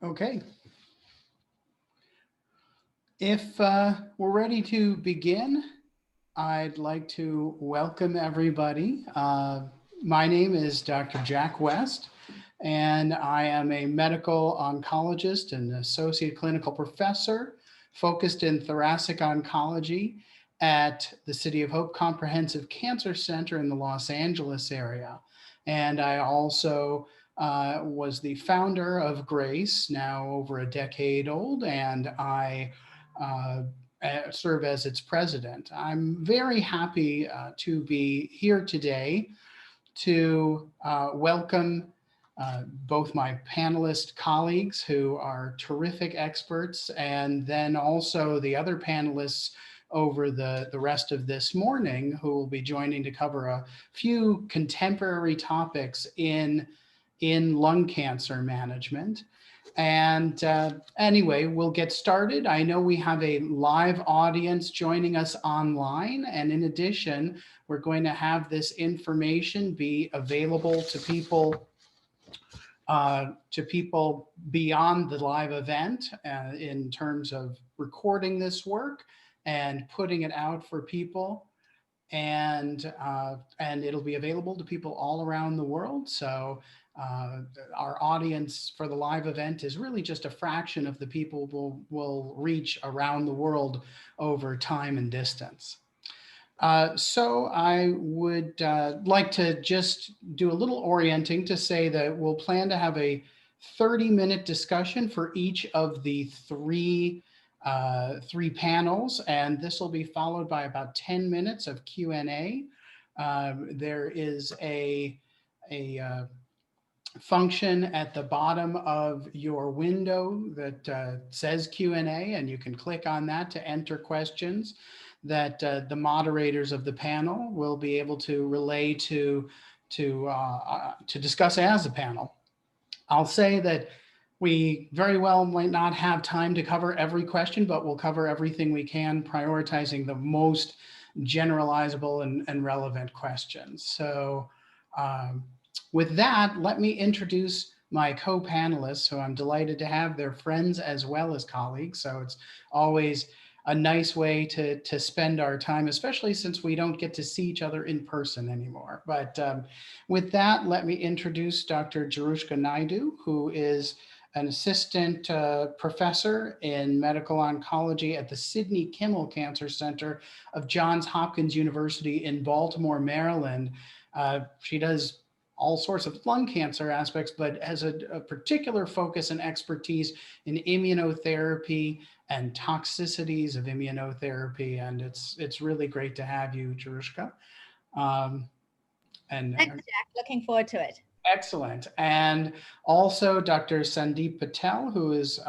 Okay, if we're ready to begin, I'd like to welcome everybody. My name is Dr. Jack West, and I am a medical oncologist and associate clinical professor focused in thoracic oncology at the City of Hope Comprehensive Cancer Center in the Los Angeles area. And I also was the founder of GRACE, now over a decade old, and I uh, serve as its president. I'm very happy to be here today to welcome both my panelist colleagues who are terrific experts, and then also the other panelists over the rest of this morning who will be joining to cover a few contemporary topics in lung cancer management. And anyway, we'll get started. I know we have a live audience joining us online. And in addition, we're going to have this information be available to people beyond the live event in terms of recording this work and putting it out for people. And it'll be available to people all around the world. So our audience for the live event is really just a fraction of the people will reach around the world over time and distance. So I would like to just do a little orienting to say that we'll plan to have a 30-minute discussion for each of the three panels, and this will be followed by about 10 minutes of Q&A. There is a function at the bottom of your window that says Q&A, and you can click on that to enter questions that the moderators of the panel will be able to relay to discuss as a panel. I'll say that we very well might not have time to cover every question, but we'll cover everything we can, prioritizing the most generalizable and relevant questions. So with that, let me introduce my co-panelists, who I'm delighted to have. They're friends as well as colleagues. So it's always a nice way to spend our time, especially since we don't get to see each other in person anymore. But with that, let me introduce Dr. Jerusha Naidu, who is an assistant professor in medical oncology at the Sidney Kimmel Cancer Center of Johns Hopkins University in Baltimore, Maryland. She does all sorts of lung cancer aspects, but has a particular focus and expertise in immunotherapy and toxicities of immunotherapy. And it's really great to have you, Jerusha. Thanks, Jack. Looking forward to it. Excellent. And also Dr. Sandeep Patel, who is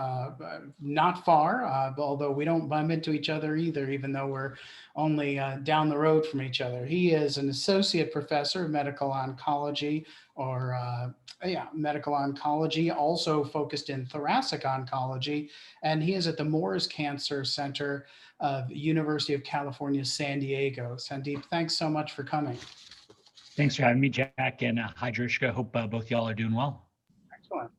not far, although we don't bump into each other either, even though we're only down the road from each other. He is an associate professor of medical oncology, medical oncology, also focused in thoracic oncology. And he is at the Moores Cancer Center of University of California, San Diego. Sandeep, thanks so much for coming. Thanks for having me, Jack, and hi, Jerusha. Hope both y'all are doing well. Excellent.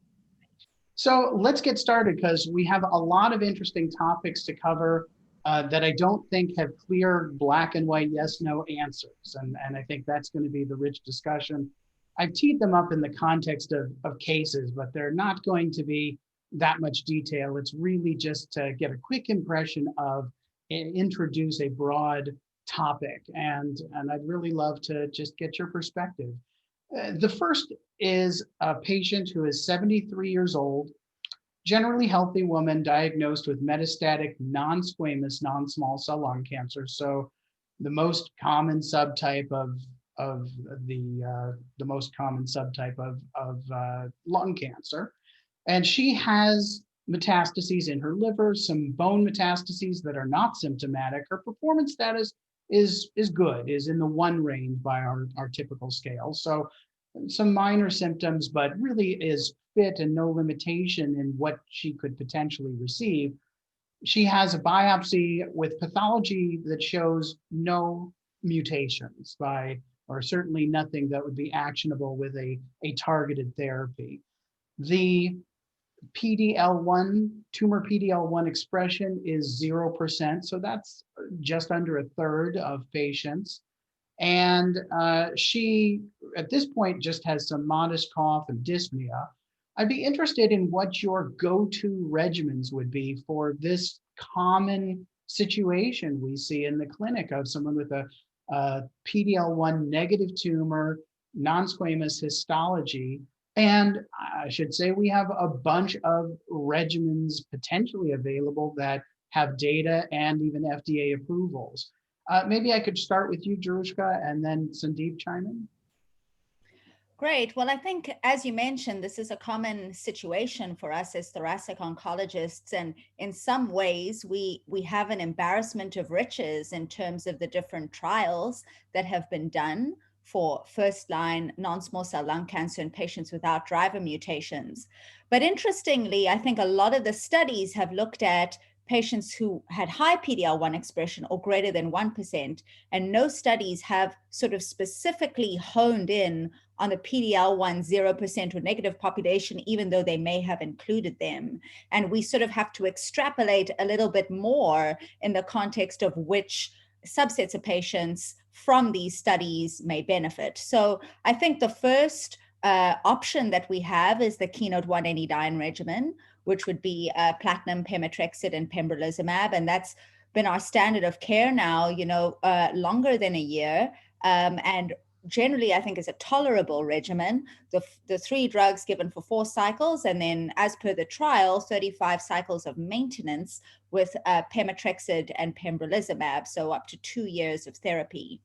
So let's get started, because we have a lot of interesting topics to cover that I don't think have clear black and white yes, no answers. And I think that's going to be the rich discussion. I've teed them up in the context of cases, but they're not going to be that much detail. It's really just to get a quick impression of, introduce a broad topic, and I'd really love to just get your perspective. The first is a patient who is 73 years old, generally healthy woman diagnosed with metastatic non-squamous non-small cell lung cancer. So the most common subtype of lung cancer, and she has metastases in her liver, some bone metastases that are not symptomatic. Her performance status is good, is in the 1 range by our typical scale. So some minor symptoms, but really is fit and no limitation in what she could potentially receive. She has a biopsy with pathology that shows no mutations or certainly nothing that would be actionable with a targeted therapy. The PDL1, tumor PDL1 expression is 0%. So that's just under a third of patients. And she, at this point, just has some modest cough and dyspnea. I'd be interested in what your go-to regimens would be for this common situation we see in the clinic of someone with a PDL1 negative tumor, non-squamous histology. And I should say we have a bunch of regimens potentially available that have data and even FDA approvals. Maybe I could start with you, Jerusha, and then Sandeep chime in. Great. Well, I think, as you mentioned, this is a common situation for us as thoracic oncologists. And in some ways, we have an embarrassment of riches in terms of the different trials that have been done for first-line non-small cell lung cancer in patients without driver mutations. But interestingly, I think a lot of the studies have looked at patients who had high PD-L1 expression or greater than 1%, and no studies have sort of specifically honed in on the PD-L1 0% or negative population, even though they may have included them. And we sort of have to extrapolate a little bit more in the context of which subsets of patients from these studies may benefit. So I think the first option that we have is the KEYNOTE-189 regimen, which would be platinum, pemetrexed, and pembrolizumab. And that's been our standard of care now, longer than a year. And generally, I think is a tolerable regimen. The 3 drugs given for 4 cycles, and then as per the trial, 35 cycles of maintenance with pemetrexed and pembrolizumab, so up to 2 years of therapy.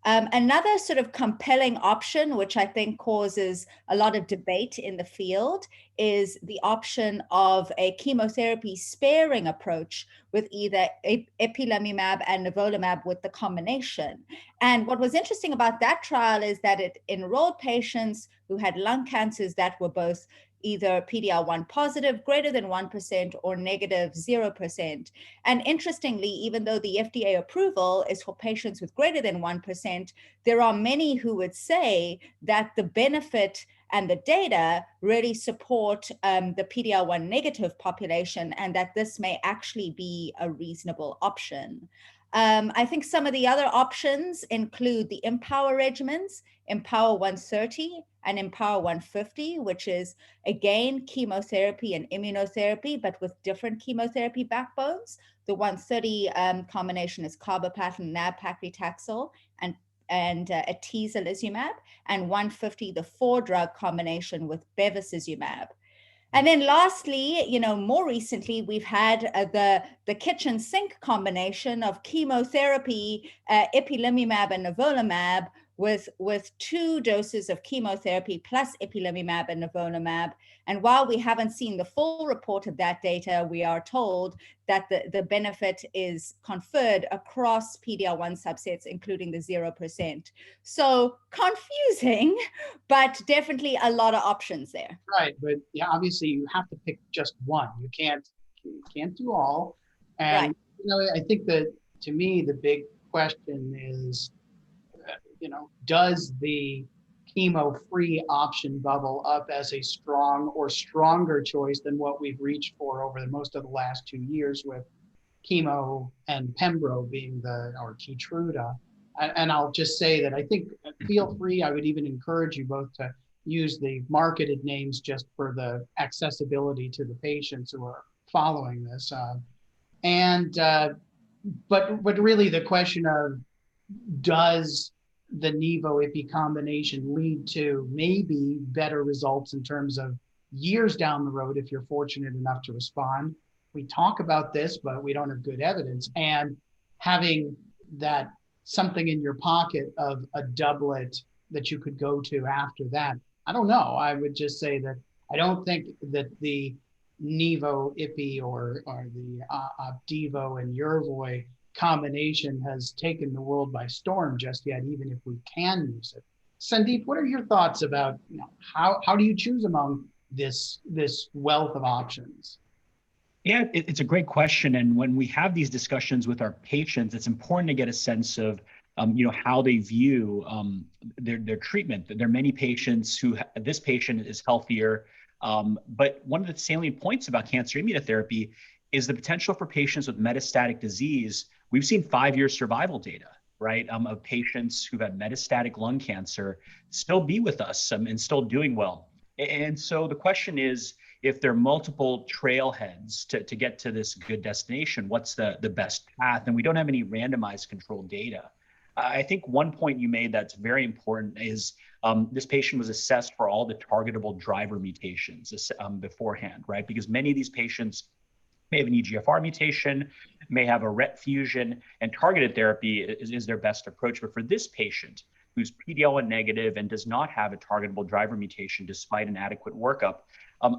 Another sort of compelling option, which I think causes a lot of debate in the field, is the option of a chemotherapy sparing approach with either ipilimumab and nivolumab with the combination. And what was interesting about that trial is that it enrolled patients who had lung cancers that were both either PD-L1 positive, greater than 1%, or negative 0%. And interestingly, even though the FDA approval is for patients with greater than 1%, there are many who would say that the benefit and the data really support the PD-L1 negative population, and that this may actually be a reasonable option. I think some of the other options include the Empower regimens, Empower 130 and Empower 150, which is, again, chemotherapy and immunotherapy, but with different chemotherapy backbones. The 130 combination is carboplatin, nab-paclitaxel, and atezolizumab, and 150, the 4-drug combination with bevacizumab. And then lastly, more recently, we've had the kitchen sink combination of chemotherapy, ipilimumab and nivolumab, with 2 doses of chemotherapy plus ipilimumab and nivolumab. And while we haven't seen the full report of that data, we are told that the benefit is conferred across PD-L1 subsets, including the 0%. So confusing, but definitely a lot of options there. Right, but yeah, obviously you have to pick just one. You can't do all. And right. I think that, to me, the big question is, does the chemo-free option bubble up as a strong or stronger choice than what we've reached for over most of the last 2 years, with chemo and pembro being our Keytruda? And I'll just say that I think, feel free, I would even encourage you both to use the marketed names just for the accessibility to the patients who are following this. But really the question of, does the Nivo-Ipi combination lead to maybe better results in terms of years down the road if you're fortunate enough to respond? We talk about this, but we don't have good evidence. And having that something in your pocket of a doublet that you could go to after that, I don't know. I would just say that I don't think that the Nivo-Ipi or the Opdivo and Yervoy combination has taken the world by storm just yet, even if we can use it. Sandeep, what are your thoughts about how do you choose among this wealth of options? Yeah, it's a great question. And when we have these discussions with our patients, it's important to get a sense of how they view their treatment. There are many patients this patient is healthier But one of the salient points about cancer immunotherapy is the potential for patients with metastatic disease. We've seen 5-year survival data, right, of patients who've had metastatic lung cancer still be with us and still doing well. And so the question is, if there are multiple trailheads to get to this good destination, what's the best path? And we don't have any randomized controlled data. I think one point you made that's very important is this patient was assessed for all the targetable driver mutations beforehand, right? Because many of these patients may have an EGFR mutation, may have a RET fusion, and targeted therapy is their best approach. But for this patient who's PD-L1 negative and does not have a targetable driver mutation despite an adequate workup,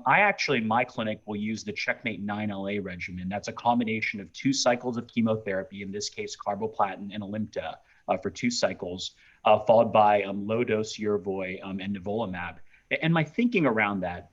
I actually, in my clinic, will use the Checkmate 9LA regimen. That's a combination of 2 cycles of chemotherapy, in this case, carboplatin and Alimta for 2 cycles, followed by low-dose Yervoy and nivolumab. And my thinking around that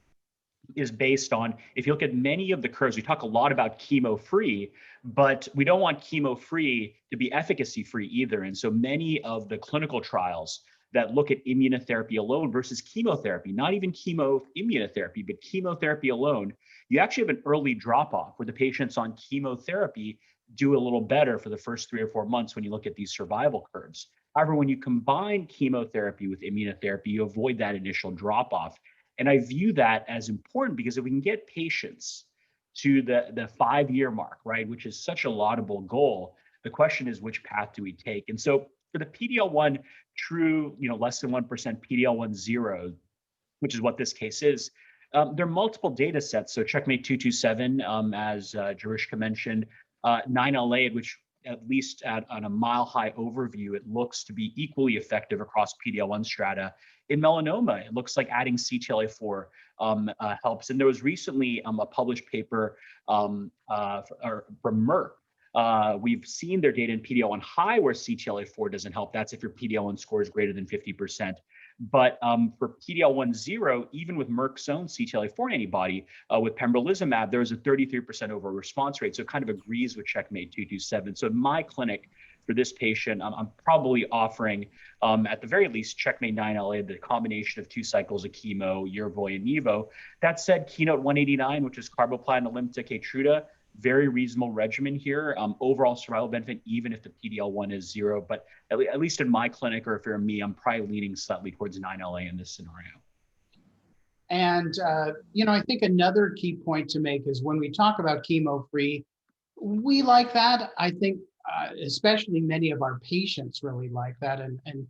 is based on, if you look at many of the curves, we talk a lot about chemo-free, but we don't want chemo-free to be efficacy-free either. And so many of the clinical trials that look at immunotherapy alone versus chemotherapy, not even chemo immunotherapy, but chemotherapy alone, you actually have an early drop-off where the patients on chemotherapy do a little better for the first 3 or 4 months when you look at these survival curves. However, when you combine chemotherapy with immunotherapy, you avoid that initial drop-off. And I view that as important because if we can get patients to the 5-year mark, right, which is such a laudable goal, the question is, which path do we take? And so for the PD-L1 true, less than 1% PD-L1 zero, which is what this case is, there are multiple data sets. So Checkmate 227, as Jerusha mentioned, 9LA, which at least on a mile-high overview, it looks to be equally effective across PD-L1 strata. In melanoma, it looks like adding CTLA-4 helps. And there was recently a published paper from Merck. We've seen their data in PD-L1 high where CTLA-4 doesn't help. That's if your PD-L1 score is greater than 50%. But for PD-L1 zero, even with Merck's own CTLA-4 antibody, with pembrolizumab, there was a 33% overall response rate. So it kind of agrees with Checkmate 227. So in my clinic, for this patient, I'm probably offering, at the very least, Checkmate 9LA, the combination of 2 cycles of chemo, Yervoy, and Nivo. That said, Keynote 189, which is carboplatin, Alimta, Keytruda, very reasonable regimen here. Overall survival benefit, even if the PD-L1 is zero. But at least in my clinic, or if you're me, I'm probably leaning slightly towards 9LA in this scenario. And, I think another key point to make is when we talk about chemo-free, we like that. I think especially many of our patients really like that. And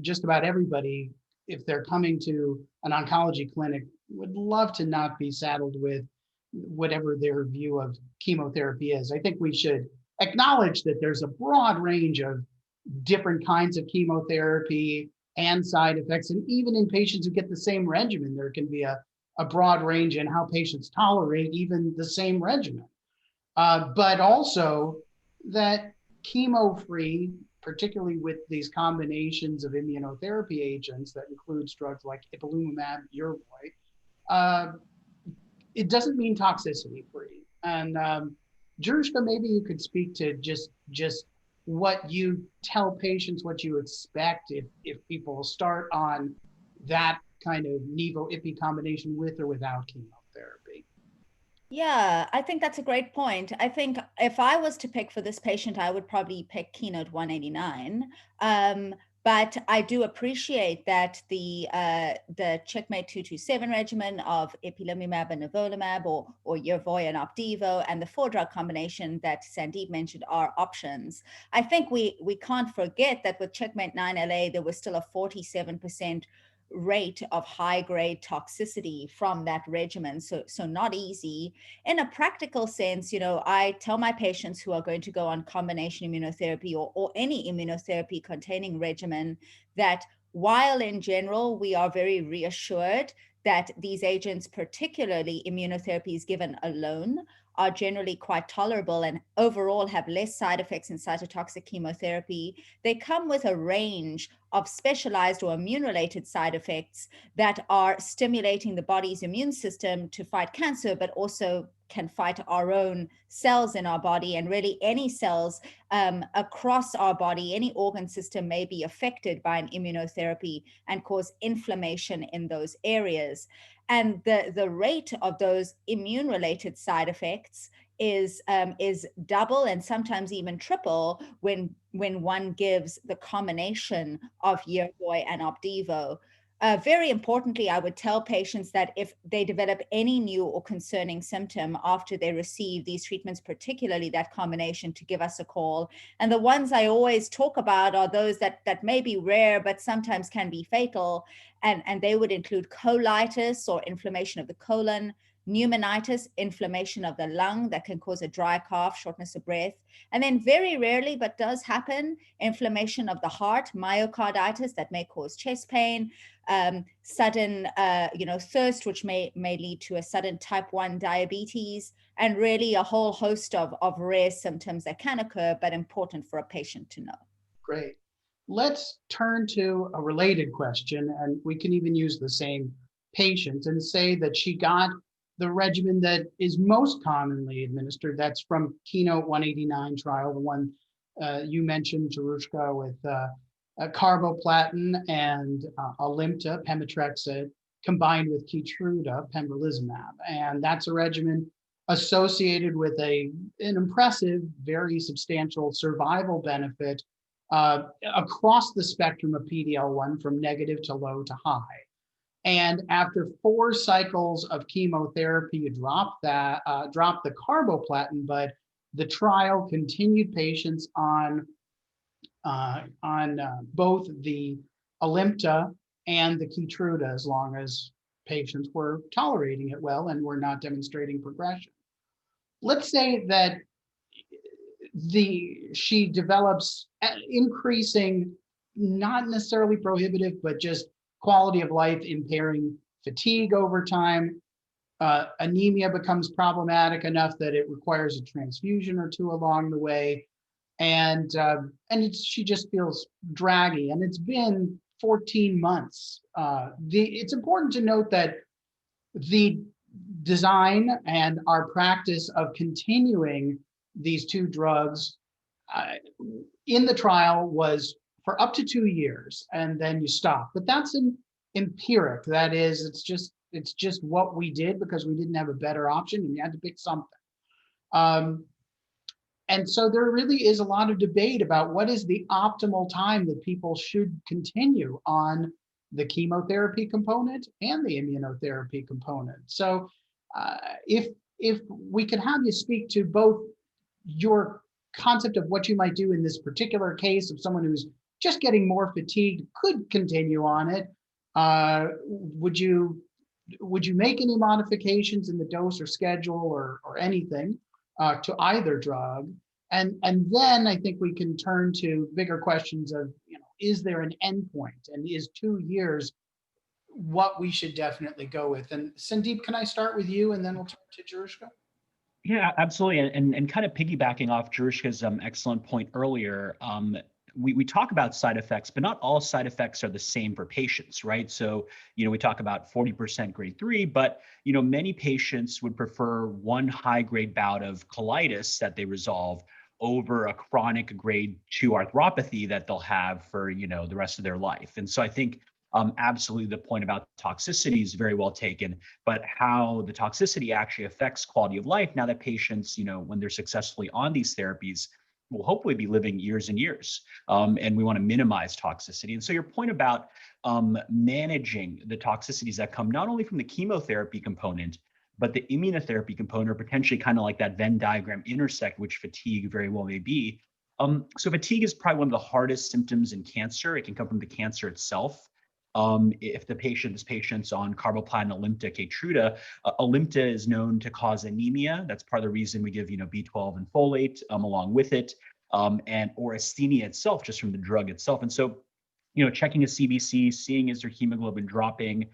just about everybody, if they're coming to an oncology clinic, would love to not be saddled with whatever their view of chemotherapy is. I think we should acknowledge that there's a broad range of different kinds of chemotherapy and side effects. And even in patients who get the same regimen, there can be a broad range in how patients tolerate even the same regimen. But also that chemo-free, particularly with these combinations of immunotherapy agents that includes drugs like ipilimumab, Yervoy, it doesn't mean toxicity free. And Jerusha, maybe you could speak to just what you tell patients, what you expect if people start on that kind of Nivo-Ipi combination with or without chemotherapy. Yeah, I think that's a great point. I think if I was to pick for this patient, I would probably pick Keynote 189. But I do appreciate that the Checkmate 227 regimen of ipilimumab and nivolumab or Yervoy and Opdivo and the 4-drug combination that Sandeep mentioned are options. I think we can't forget that with Checkmate 9LA, there was still a 47% rate of high-grade toxicity from that regimen. So not easy. In a practical sense, I tell my patients who are going to go on combination immunotherapy or any immunotherapy containing regimen that while in general, we are very reassured that these agents, particularly immunotherapies given alone, are generally quite tolerable and overall have less side effects in cytotoxic chemotherapy. They come with a range of specialized or immune-related side effects that are stimulating the body's immune system to fight cancer, but also can fight our own cells in our body, and really any cells across our body, any organ system may be affected by an immunotherapy and cause inflammation in those areas. And the rate of those immune-related side effects is double and sometimes even triple when one gives the combination of Yervoy and Opdivo. Very importantly, I would tell patients that if they develop any new or concerning symptom after they receive these treatments, particularly that combination, to give us a call. And the ones I always talk about are those that may be rare, but sometimes can be fatal. And they would include colitis or inflammation of the colon, pneumonitis, inflammation of the lung that can cause a dry cough, shortness of breath, and then very rarely, but does happen, inflammation of the heart, myocarditis that may cause chest pain, sudden, thirst, which may lead to a sudden type 1 diabetes, and really a whole host of rare symptoms that can occur, but important for a patient to know. Great. Let's turn to a related question, and we can even use the same patient and say that she got the regimen that is most commonly administered. That's from Keynote 189 trial, the one you mentioned, Jerusha, with carboplatin and Alimta, pemetrexed, combined with Keytruda, pembrolizumab. And that's a regimen associated with an impressive, very substantial survival benefit across the spectrum of PD-L1 from negative to low to high. And after 4 cycles of chemotherapy, you drop the carboplatin, but the trial continued patients on both the Alimta and the Keytruda as long as patients were tolerating it well and were not demonstrating progression. Let's say that she develops increasing, not necessarily prohibitive, but just quality of life impairing fatigue over time. Anemia becomes problematic enough that it requires a transfusion or two along the way. And she just feels draggy, and it's been 14 months. It's important to note that the design and our practice of continuing these 2 drugs in the trial was for up to 2 years, and then you stop. But that's an empiric. That is, it's just what we did because we didn't have a better option and you had to pick something. And so there really is a lot of debate about what is the optimal time that people should continue on the chemotherapy component and the immunotherapy component. So if we could have you speak to both your concept of what you might do in this particular case of someone who's just getting more fatigued, could continue on it. Would you make any modifications in the dose or schedule or anything to either drug? And then I think we can turn to bigger questions of, is there an endpoint, and is 2 years what we should definitely go with? And Sandeep, can I start with you, and then we'll turn to Jerusha? Yeah, absolutely. And kind of piggybacking off Jerusha's excellent point earlier, we talk about side effects, but not all side effects are the same for patients, right? So, we talk about 40% grade 3, but, many patients would prefer one high grade bout of colitis that they resolve over a chronic grade 2 arthropathy that they'll have for, the rest of their life. And so I think absolutely the point about toxicity is very well taken, but how the toxicity actually affects quality of life now that patients, when they're successfully on these therapies, will hopefully be living years and years. And we want to minimize toxicity. And so your point about managing the toxicities that come not only from the chemotherapy component, but the immunotherapy component, or potentially kind of like that Venn diagram intersect, which fatigue very well may be. So fatigue is probably one of the hardest symptoms in cancer. It can come from the cancer itself. If this patient's on carboplatin, Alimta, Keytruda, Alimta is known to cause anemia. That's part of the reason we give, B12 and folate along with it, and or asthenia itself, just from the drug itself. And so, checking a CBC, seeing is their hemoglobin dropping.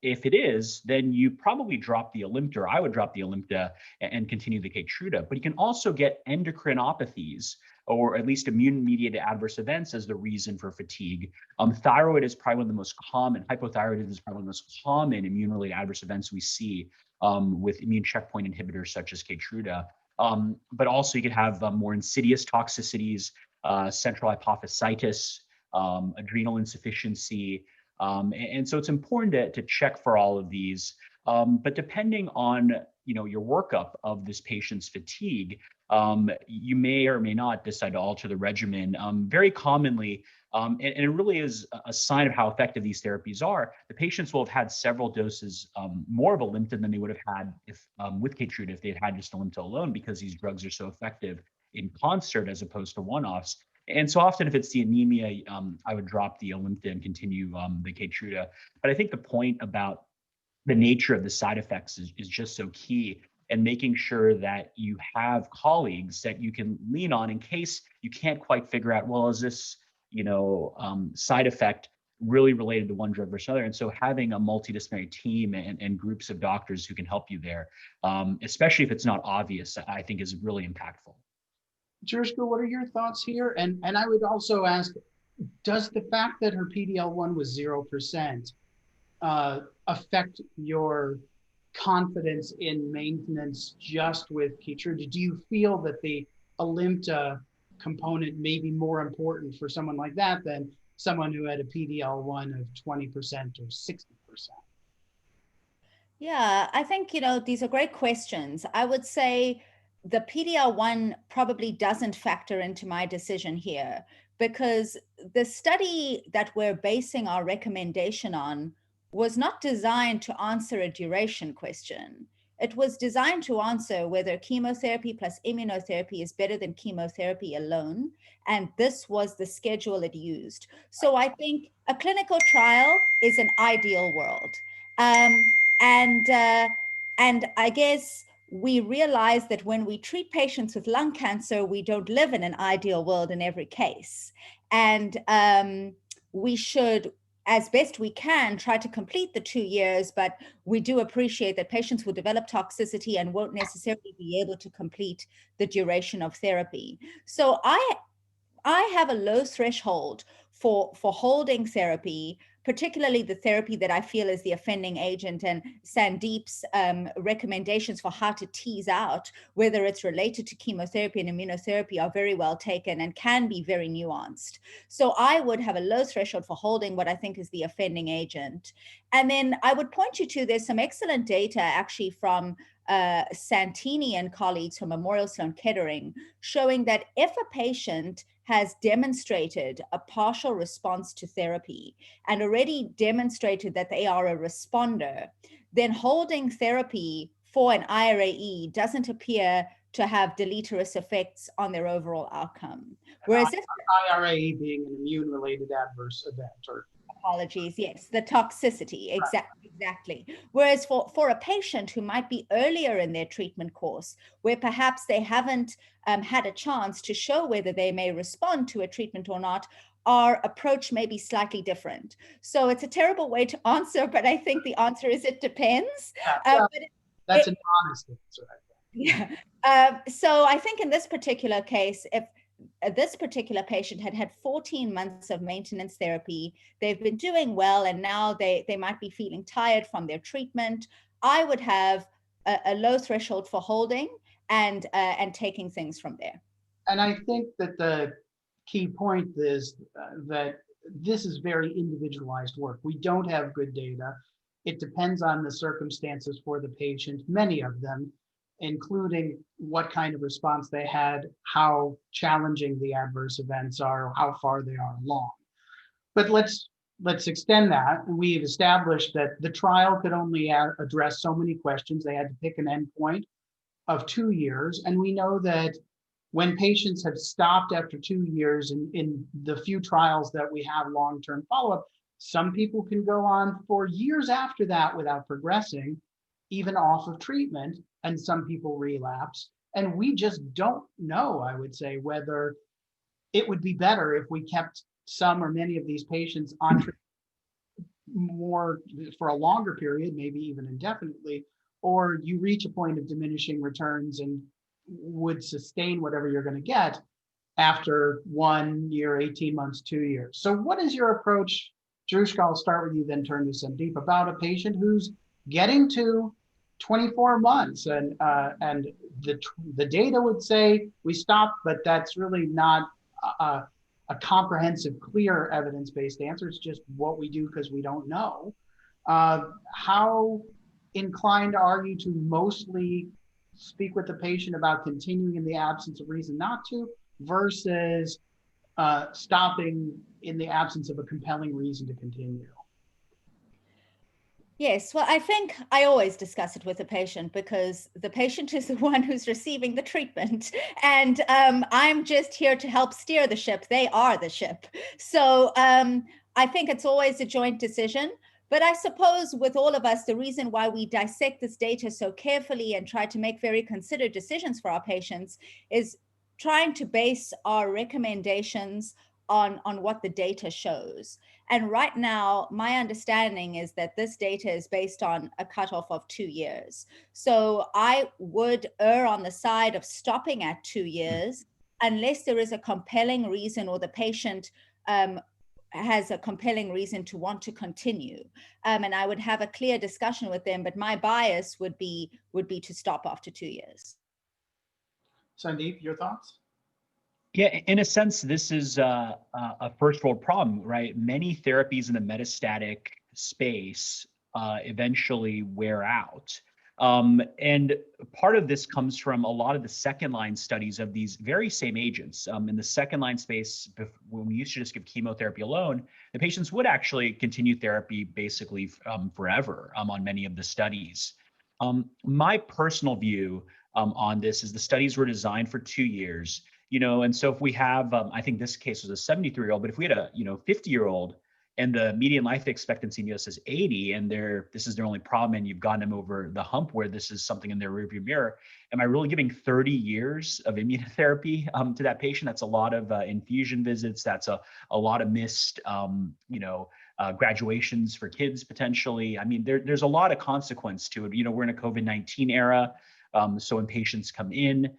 If it is, then you probably drop the Alimta, or I would drop the Alimta and continue the Keytruda. But you can also get endocrinopathies, or at least immune-mediated adverse events as the reason for fatigue. Thyroid is probably one of the most common, hypothyroidism is probably one of the most common immune-related adverse events we see with immune checkpoint inhibitors such as Keytruda. But also you could have more insidious toxicities, central hypophysitis, adrenal insufficiency. And so it's important to check for all of these. But depending on your workup of this patient's fatigue, you may or may not decide to alter the regimen. Very commonly, and it really is a sign of how effective these therapies are, the patients will have had several doses more of Alimta than they would have had if with Keytruda if they had had just Alimta alone, because these drugs are so effective in concert as opposed to one-offs. And so often if it's the anemia, I would drop the Alimta and continue the Keytruda. But I think the point about the nature of the side effects is just so key, and making sure that you have colleagues that you can lean on in case you can't quite figure out, well, is this, side effect really related to one drug versus another? And so having a multidisciplinary team and groups of doctors who can help you there, especially if it's not obvious, I think is really impactful. Jerusha, what are your thoughts here? And I would also ask, does the fact that her PD-L1 was 0% affect your confidence in maintenance just with Keytruda? Do you feel that the Alimta component may be more important for someone like that than someone who had a PD-L1 of 20% or 60%? Yeah, I think, these are great questions. I would say the PD-L1 probably doesn't factor into my decision here, because the study that we're basing our recommendation on was not designed to answer a duration question. It was designed to answer whether chemotherapy plus immunotherapy is better than chemotherapy alone. And this was the schedule it used. So I think a clinical trial is an ideal world. And I guess we realize that when we treat patients with lung cancer, we don't live in an ideal world in every case. And we should, as best we can, try to complete the 2 years, but we do appreciate that patients will develop toxicity and won't necessarily be able to complete the duration of therapy. So I have a low threshold for holding therapy, particularly the therapy that I feel is the offending agent, and Sandeep's recommendations for how to tease out whether it's related to chemotherapy and immunotherapy are very well taken and can be very nuanced. So I would have a low threshold for holding what I think is the offending agent. And then I would point you to, there's some excellent data actually from Santini and colleagues from Memorial Sloan Kettering, showing that if a patient has demonstrated a partial response to therapy and already demonstrated that they are a responder, then holding therapy for an IRAE doesn't appear to have deleterious effects on their overall outcome. Whereas if IRAE being an immune-related adverse event, or apologies, yes, the toxicity, exactly. Whereas for a patient who might be earlier in their treatment course, where perhaps they haven't had a chance to show whether they may respond to a treatment or not, our approach may be slightly different. So it's a terrible way to answer, but I think the answer is it depends. That's an honest answer, I think. Yeah. So I think in this particular case, if this particular patient had 14 months of maintenance therapy, they've been doing well, and now they might be feeling tired from their treatment, I would have a low threshold for holding and taking things from there. And I think that the key point is that this is very individualized work. We don't have good data. It depends on the circumstances for the patient, many of them, including what kind of response they had, how challenging the adverse events are, how far they are along. But let's extend that. We've established that the trial could only address so many questions. They had to pick an endpoint of 2 years. And we know that when patients have stopped after 2 years in the few trials that we have long-term follow-up, some people can go on for years after that without progressing, even off of treatment, and some people relapse. And we just don't know, I would say, whether it would be better if we kept some or many of these patients on treatment more for a longer period, maybe even indefinitely, or you reach a point of diminishing returns and would sustain whatever you're going to get after 1 year, 18 months, 2 years. So what is your approach, Jerusha? I'll start with you, then turn to Sandeep, about a patient who's getting to 24 months, and the data would say we stopped, but that's really not a comprehensive, clear, evidence-based answer. It's just what we do because we don't know. How inclined are you to mostly speak with the patient about continuing in the absence of reason not to, versus stopping in the absence of a compelling reason to continue? Yes, well, I think I always discuss it with the patient because the patient is the one who's receiving the treatment. And I'm just here to help steer the ship. They are the ship. So I think it's always a joint decision. But I suppose with all of us, the reason why we dissect this data so carefully and try to make very considered decisions for our patients is trying to base our recommendations on what the data shows. And right now, my understanding is that this data is based on a cutoff of 2 years. So I would err on the side of stopping at 2 years unless there is a compelling reason or the patient has a compelling reason to want to continue. And I would have a clear discussion with them, but my bias would be to stop after 2 years. Sandeep, your thoughts? Yeah, in a sense, this is a first world problem, right? Many therapies in the metastatic space eventually wear out. And part of this comes from a lot of the second line studies of these very same agents. In the second line space, when we used to just give chemotherapy alone, the patients would actually continue therapy basically forever on many of the studies. My personal view on this is the studies were designed for 2 years. And so if we have, I think this case was a 73-year-old, but if we had a 50-year-old and the median life expectancy in the US is 80, and this is their only problem, and you've gotten them over the hump where this is something in their rearview mirror, am I really giving 30 years of immunotherapy to that patient? That's a lot of infusion visits. That's a lot of missed, graduations for kids potentially. I mean, there's a lot of consequence to it. We're in a COVID-19 era, so when patients come in,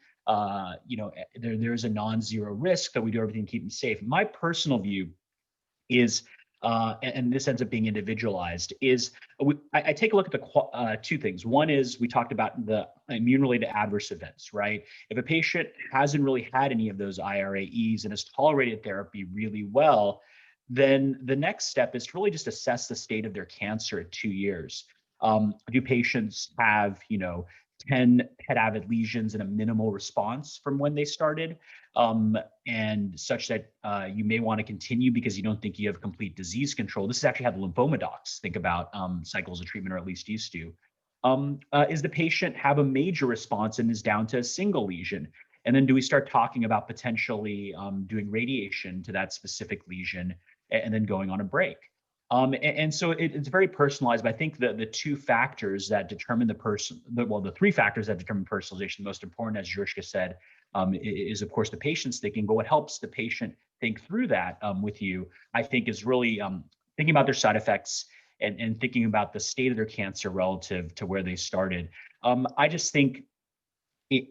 there's a non-zero risk that we do everything to keep them safe. My personal view is, and this ends up being individualized, is I take a look at the two things. One is we talked about the immune-related adverse events, right? If a patient hasn't really had any of those IRAEs and has tolerated therapy really well, then the next step is to really just assess the state of their cancer at 2 years. Do patients have, 10 PET-avid lesions and a minimal response from when they started, and such that you may want to continue because you don't think you have complete disease control? This is actually how the lymphoma docs think about cycles of treatment, or at least used to. Is the patient have a major response and is down to a single lesion? And then do we start talking about potentially doing radiation to that specific lesion and then going on a break? And so it's very personalized, but I think the two factors that determine the three factors that determine personalization, the most important, as Jerusha said, is of course the patient's thinking, but what helps the patient think through that with you, I think, is really thinking about their side effects and thinking about the state of their cancer relative to where they started. I just think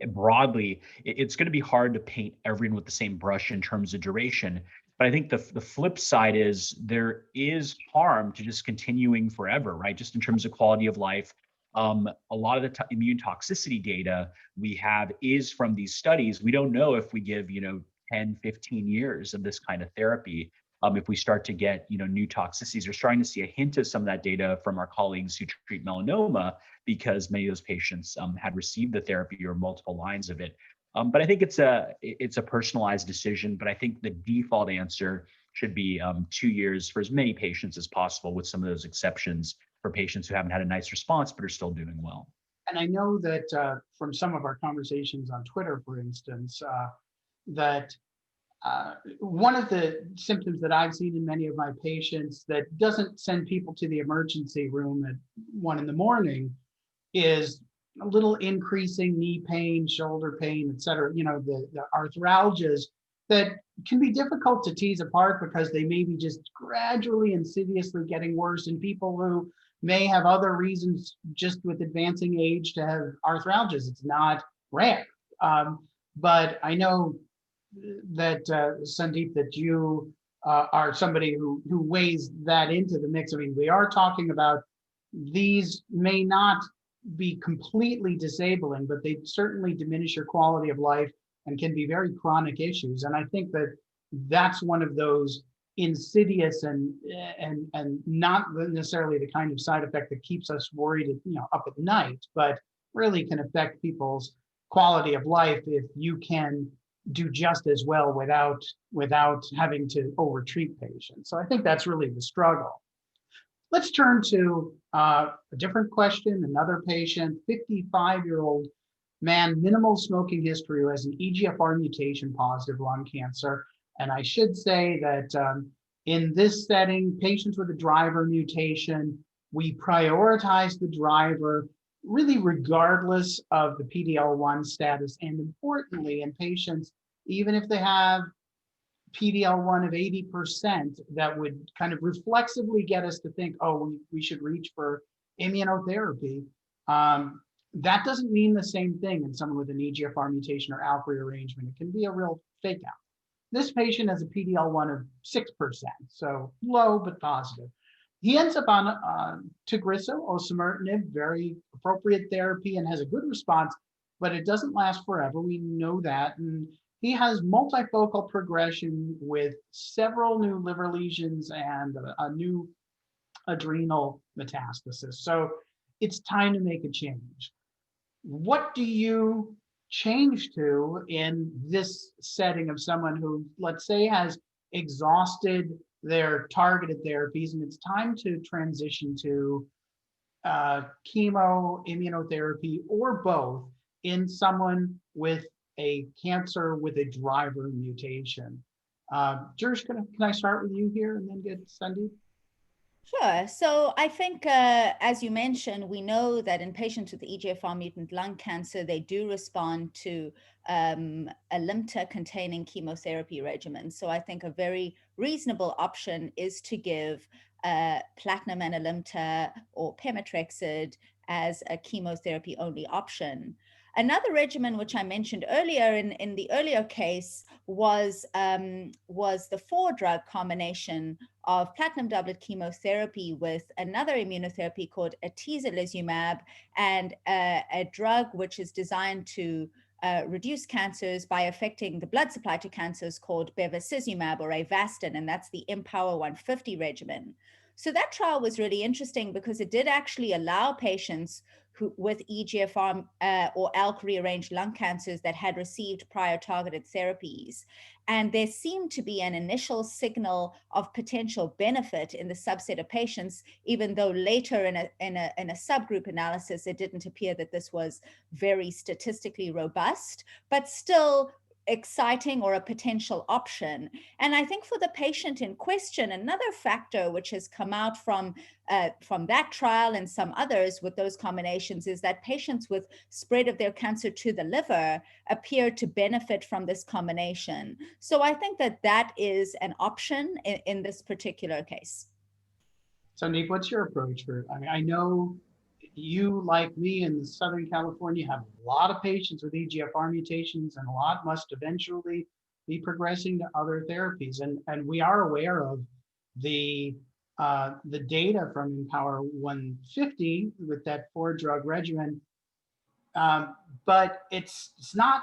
broadly, it's going to be hard to paint everyone with the same brush in terms of duration. But I think the flip side is there is harm to just continuing forever, right? Just in terms of quality of life. A lot of the immune toxicity data we have is from these studies. We don't know if we give, 10, 15 years of this kind of therapy, if we start to get, new toxicities. We're starting to see a hint of some of that data from our colleagues who treat melanoma, because many of those patients had received the therapy or multiple lines of it. But I think it's a personalized decision, but I think the default answer should be 2 years for as many patients as possible, with some of those exceptions for patients who haven't had a nice response but are still doing well. And I know that from some of our conversations on Twitter, for instance, that one of the symptoms that I've seen in many of my patients that doesn't send people to the emergency room at 1 a.m. is a little increasing knee pain, shoulder pain, et cetera, the arthralgias that can be difficult to tease apart because they may be just gradually, insidiously getting worse in people who may have other reasons just with advancing age to have arthralgias. It's not rare. But I know that, Sandeep, that you are somebody who weighs that into the mix. I mean, we are talking about these may not be completely disabling, but they certainly diminish your quality of life and can be very chronic issues. And I think that that's one of those insidious and not necessarily the kind of side effect that keeps us worried, up at night, but really can affect people's quality of life if you can do just as well without having to overtreat patients. So I think that's really the struggle. Let's turn to a different question. Another patient, 55-year-old man, minimal smoking history, who has an EGFR mutation positive lung cancer. And I should say that in this setting, patients with a driver mutation, we prioritize the driver really regardless of the PD-L1 status. And importantly, in patients, even if they have PD-L1 of 80%, that would kind of reflexively get us to think, oh, we should reach for immunotherapy. That doesn't mean the same thing in someone with an EGFR mutation or ALK rearrangement. It can be a real fake out. This patient has a PD-L1 of 6%, so low but positive. He ends up on Tagrisso, osimertinib, very appropriate therapy, and has a good response, but it doesn't last forever. We know that. And he has multifocal progression with several new liver lesions and a new adrenal metastasis. So it's time to make a change. What do you change to in this setting of someone who, let's say, has exhausted their targeted therapies and it's time to transition to chemo, immunotherapy, or both in someone with a cancer with a driver mutation? Jerusha, can I start with you here and then get Sandeep? Sure. So I think, as you mentioned, we know that in patients with EGFR mutant lung cancer, they do respond to a Alimta-containing chemotherapy regimen. So I think a very reasonable option is to give platinum and Alimta or pemetrexed as a chemotherapy-only option. Another regimen, which I mentioned earlier in the earlier case, was the 4-drug combination of platinum doublet chemotherapy with another immunotherapy called atezolizumab and a drug which is designed to reduce cancers by affecting the blood supply to cancers called bevacizumab or Avastin, and that's the Empower 150 regimen. So that trial was really interesting because it did actually allow patients with EGFR or ALK rearranged lung cancers that had received prior targeted therapies. And there seemed to be an initial signal of potential benefit in the subset of patients, even though later in a subgroup analysis, it didn't appear that this was very statistically robust, but still exciting or a potential option. And I think for the patient in question, another factor which has come out from that trial and some others with those combinations is that patients with spread of their cancer to the liver appear to benefit from this combination. So I think that is an option in this particular case. Sandeep, what's your approach for it? I mean, I know you, like me in Southern California, have a lot of patients with EGFR mutations, and a lot must eventually be progressing to other therapies. And we are aware of the data from Empower 150 with that 4-drug regimen, but it's not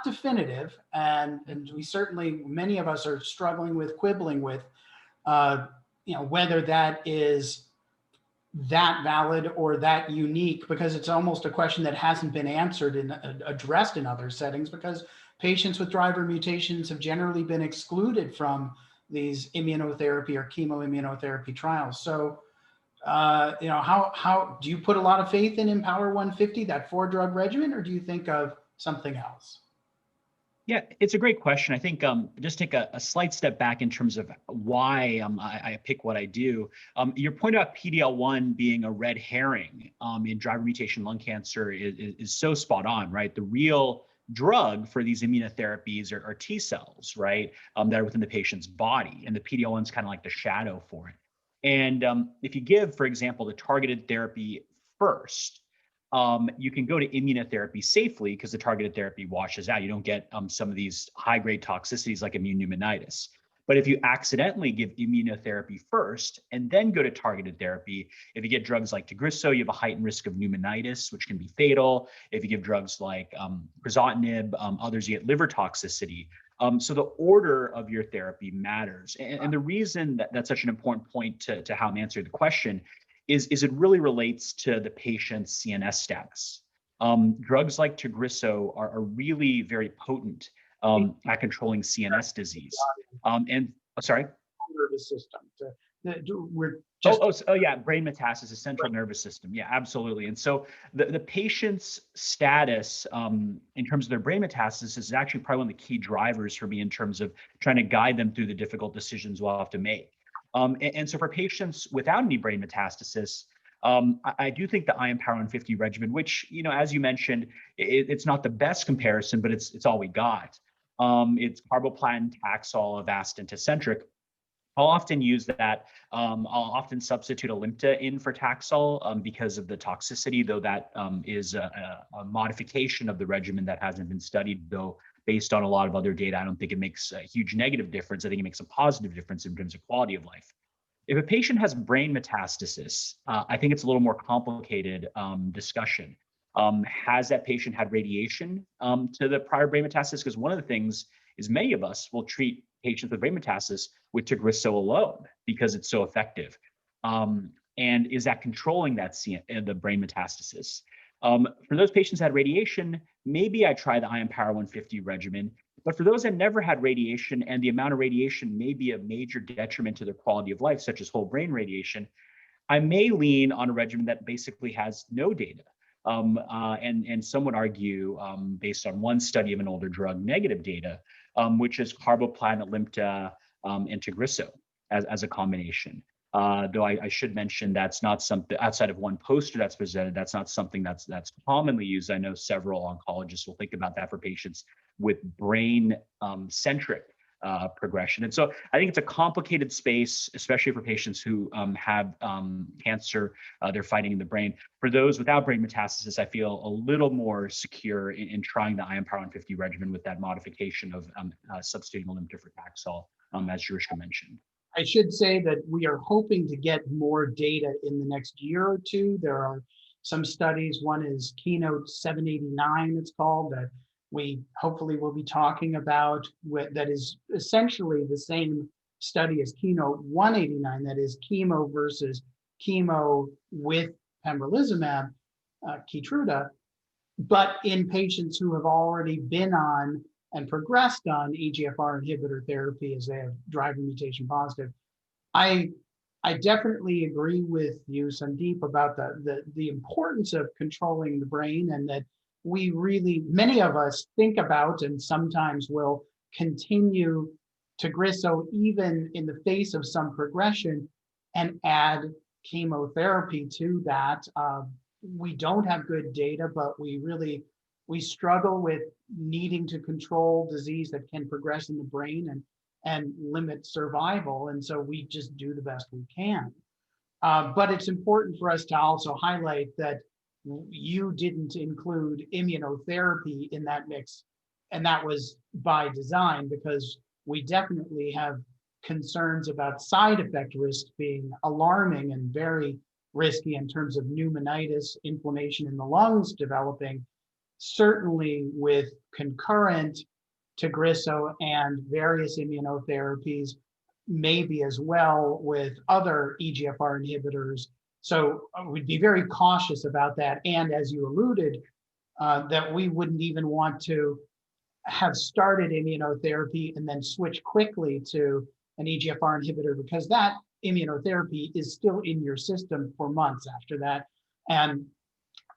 definitive, and we certainly, many of us are quibbling with whether that is that valid or that unique, because it's almost a question that hasn't been answered and addressed in other settings, because patients with driver mutations have generally been excluded from these immunotherapy or chemoimmunotherapy trials. So, how do you put a lot of faith in Empower 150, that 4-drug regimen, or do you think of something else? Yeah, it's a great question. I think just take a slight step back in terms of why I pick what I do. Your point about PD-L1 being a red herring in driver mutation lung cancer is so spot on, right? The real drug for these immunotherapies are T cells, right, that are within the patient's body, and the PD-L1 is kind of like the shadow for it. And if you give, for example, the targeted therapy first, you can go to immunotherapy safely because the targeted therapy washes out. You don't get some of these high-grade toxicities like immune pneumonitis. But if you accidentally give immunotherapy first and then go to targeted therapy, if you get drugs like Tagrisso, you have a heightened risk of pneumonitis, which can be fatal. If you give drugs like crizotinib, others, you get liver toxicity. So the order of your therapy matters. And the reason that that's such an important point to how I'm answering the question is it really relates to the patient's CNS status. Drugs like Tagrisso are really very potent at controlling CNS disease. Sorry? Nervous system. We're just Yeah, brain metastasis, central nervous system. Yeah, absolutely. And so the patient's status in terms of their brain metastasis is actually probably one of the key drivers for me in terms of trying to guide them through the difficult decisions we'll have to make. And so for patients without any brain metastasis, I do think the IMpower 150 regimen, which, you know, as you mentioned, it's not the best comparison, but it's all we got. It's carboplatin, Taxol, Avastin, Tecentriq. I'll often use that. I'll often substitute Alimta in for Taxol because of the toxicity, though that is a modification of the regimen that hasn't been studied, though based on a lot of other data, I don't think it makes a huge negative difference. I think it makes a positive difference in terms of quality of life. If a patient has brain metastasis, I think it's a little more complicated discussion. Has that patient had radiation to the prior brain metastasis? Because one of the things is many of us will treat patients with brain metastasis with Tagrisso alone because it's so effective. And is that controlling that the brain metastasis? For those patients that had radiation, maybe I try the IMpower 150 regimen. But for those that never had radiation and the amount of radiation may be a major detriment to their quality of life, such as whole brain radiation, I may lean on a regimen that basically has no data. And some would argue, based on one study of an older drug, negative data, which is carboplatin, Alimta, and Tagrisso as a combination. Though I should mention that's not something outside of one poster that's presented. That's not something that's commonly used. I know several oncologists will think about that for patients with brain centric progression. And so I think it's a complicated space, especially for patients who have cancer they're fighting in the brain. For those without brain metastasis, I feel a little more secure in trying the IMpower 150 regimen with that modification of substituting Alimta for Taxol, as Jerusha mentioned. I should say that we are hoping to get more data in the next year or two. There are some studies. One is Keynote 789, it's called, that we hopefully will be talking about, that is essentially the same study as Keynote 189, that is chemo versus chemo with pembrolizumab, Keytruda, but in patients who have already been on and progressed on EGFR inhibitor therapy as they have driver mutation positive. I definitely agree with you, Sandeep, about the importance of controlling the brain, and that we really, many of us think about and sometimes will continue Tagrisso even in the face of some progression and add chemotherapy to that. We don't have good data, but we struggle with needing to control disease that can progress in the brain and limit survival. And so we just do the best we can. But it's important for us to also highlight that you didn't include immunotherapy in that mix. And that was by design, because we definitely have concerns about side effect risk being alarming and very risky in terms of pneumonitis, inflammation in the lungs developing, certainly with concurrent Tagrisso and various immunotherapies, maybe as well with other EGFR inhibitors. So we'd be very cautious about that. And as you alluded, that we wouldn't even want to have started immunotherapy and then switch quickly to an EGFR inhibitor, because that immunotherapy is still in your system for months after that, and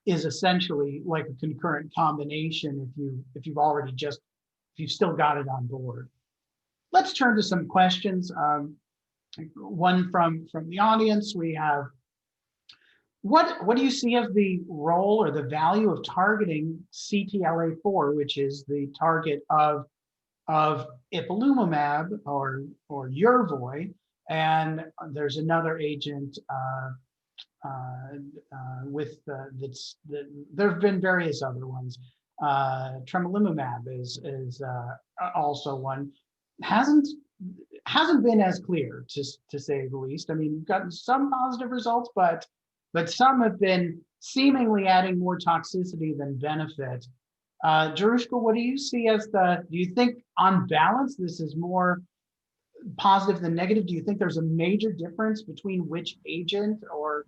is essentially like a concurrent combination if you've still got it on board. Let's turn to some questions. One from the audience. We have, what do you see as the role or the value of targeting CTLA-4, which is the target of ipilimumab or Yervoy, and there's another agent there have been various other ones. Tremelimumab is also one. hasn't been as clear, to say the least. I mean, we've gotten some positive results, but some have been seemingly adding more toxicity than benefit. Jerusha, what do you see as do you think on balance, this is more positive than negative? Do you think there's a major difference between which agent, or,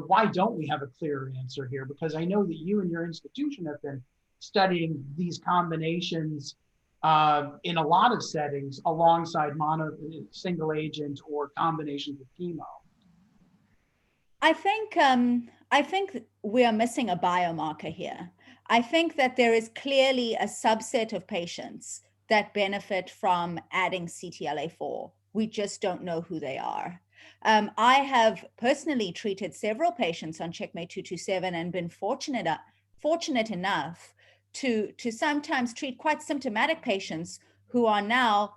why don't we have a clear answer here? Because I know that you and your institution have been studying these combinations in a lot of settings alongside single agent or combinations with chemo. I think we are missing a biomarker here. I think that there is clearly a subset of patients that benefit from adding CTLA-4. We just don't know who they are. I have personally treated several patients on Checkmate 227 and been fortunate enough to sometimes treat quite symptomatic patients who are now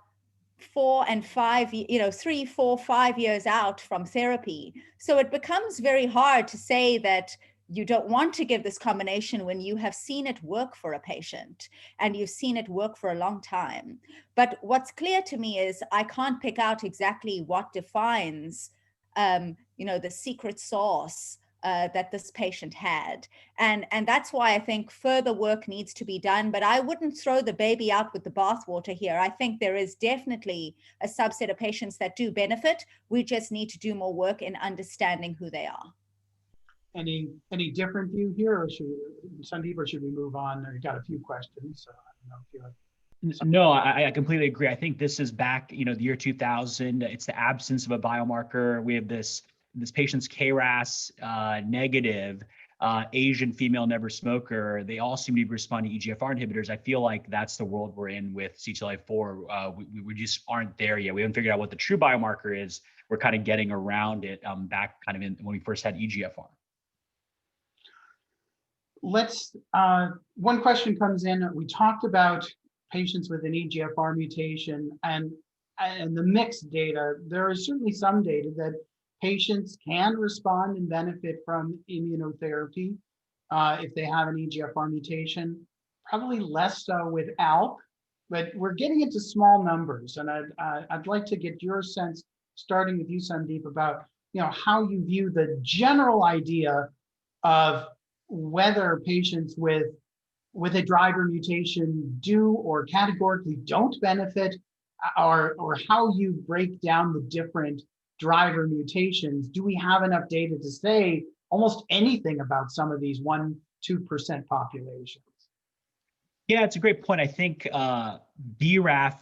4 and 5, 3, 4, 5 years out from therapy. So it becomes very hard to say that you don't want to give this combination when you have seen it work for a patient and you've seen it work for a long time. But what's clear to me is I can't pick out exactly what defines, the secret sauce that this patient had. And that's why I think further work needs to be done, but I wouldn't throw the baby out with the bathwater here. I think there is definitely a subset of patients that do benefit. We just need to do more work in understanding who they are. Any different view here, or Sandeep, or should we move on? We've got a few questions, so I don't know if you have. No, I completely agree. I think this is back, the year 2000. It's the absence of a biomarker. We have this patient's KRAS negative, Asian female never smoker. They all seem to be responding to EGFR inhibitors. I feel like that's the world we're in with CTLA-4. We just aren't there yet. We haven't figured out what the true biomarker is. We're kind of getting around it back kind of when we first had EGFR. One question comes in. We talked about patients with an EGFR mutation and the mixed data. There is certainly some data that patients can respond and benefit from immunotherapy if they have an EGFR mutation, probably less so with ALK, but we're getting into small numbers. And I'd like to get your sense, starting with you, Sandeep, about how you view the general idea of whether patients with a driver mutation do or categorically don't benefit, or how you break down the different driver mutations. Do we have enough data to say almost anything about some of these 1-2% populations? Yeah, it's a great point. I think BRAF,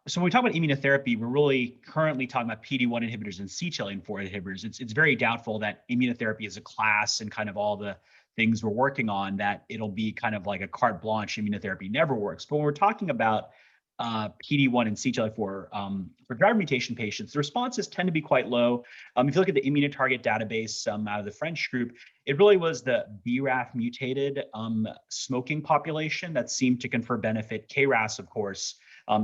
so when we talk about immunotherapy, we're really currently talking about PD-1 inhibitors and CTLA-4 inhibitors. It's very doubtful that immunotherapy is a class and kind of all the things we're working on, that it'll be kind of like a carte blanche, immunotherapy never works. But when we're talking about PD-1 and CTLA-4 for driver mutation patients, the responses tend to be quite low. If you look at the Immunotarget database out of the French group, it really was the BRAF mutated smoking population that seemed to confer benefit. KRAS, of course,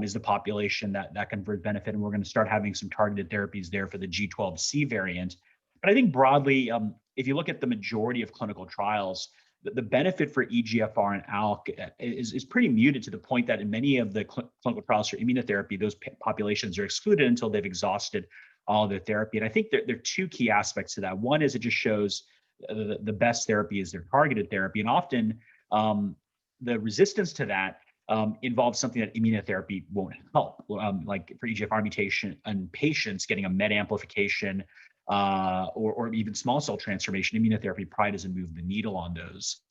is the population that conferred benefit, and we're going to start having some targeted therapies there for the G12C variant. But I think broadly, if you look at the majority of clinical trials, the benefit for EGFR and ALK is pretty muted, to the point that in many of the clinical trials for immunotherapy, those populations are excluded until they've exhausted all their therapy. And I think there are two key aspects to that. One is it just shows the best therapy is their targeted therapy. And often the resistance to that involves something that immunotherapy won't help, like for EGFR mutation and patients getting a MET amplification, or even small cell transformation. Immunotherapy probably doesn't move the needle on those.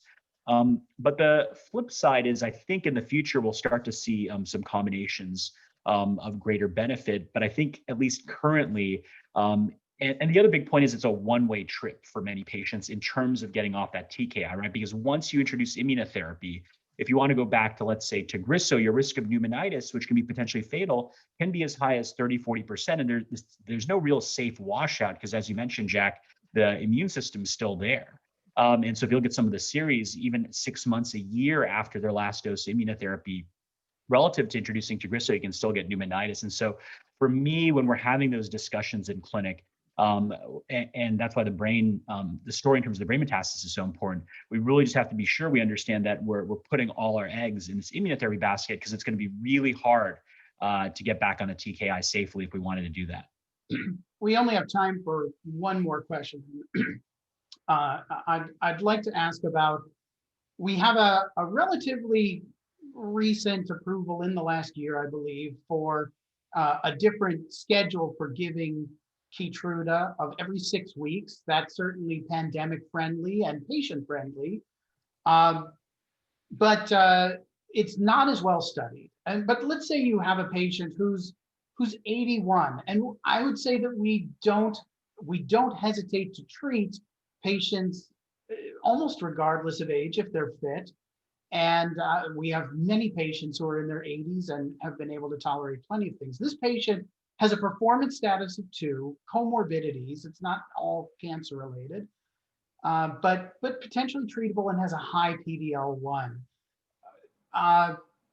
But the flip side is, I think in the future, we'll start to see some combinations of greater benefit. But I think at least currently, and the other big point is it's a one-way trip for many patients in terms of getting off that TKI, right? Because once you introduce immunotherapy, if you want to go back to, let's say, Tagrisso, your risk of pneumonitis, which can be potentially fatal, can be as high as 30-40%. And there's no real safe washout because, as you mentioned, Jack, the immune system is still there. And so if you look at some of the series, even 6 months, a year after their last dose of immunotherapy, relative to introducing Tagrisso, you can still get pneumonitis. And so for me, when we're having those discussions in clinic, and that's why the story in terms of the brain metastasis is so important. We really just have to be sure we understand that we're putting all our eggs in this immunotherapy basket, because it's going to be really hard to get back on the TKI safely if we wanted to do that. We only have time for one more question. I'd like to ask about, we have a relatively recent approval in the last year, I believe, for a different schedule for giving Keytruda of every 6 weeks. That's certainly pandemic friendly and patient friendly, but it's not as well studied. But let's say you have a patient who's 81, and I would say that we don't hesitate to treat patients almost regardless of age if they're fit. And we have many patients who are in their 80s and have been able to tolerate plenty of things. This patient has a performance status of 2, comorbidities. It's not all cancer related, but potentially treatable and has a high PD-L1.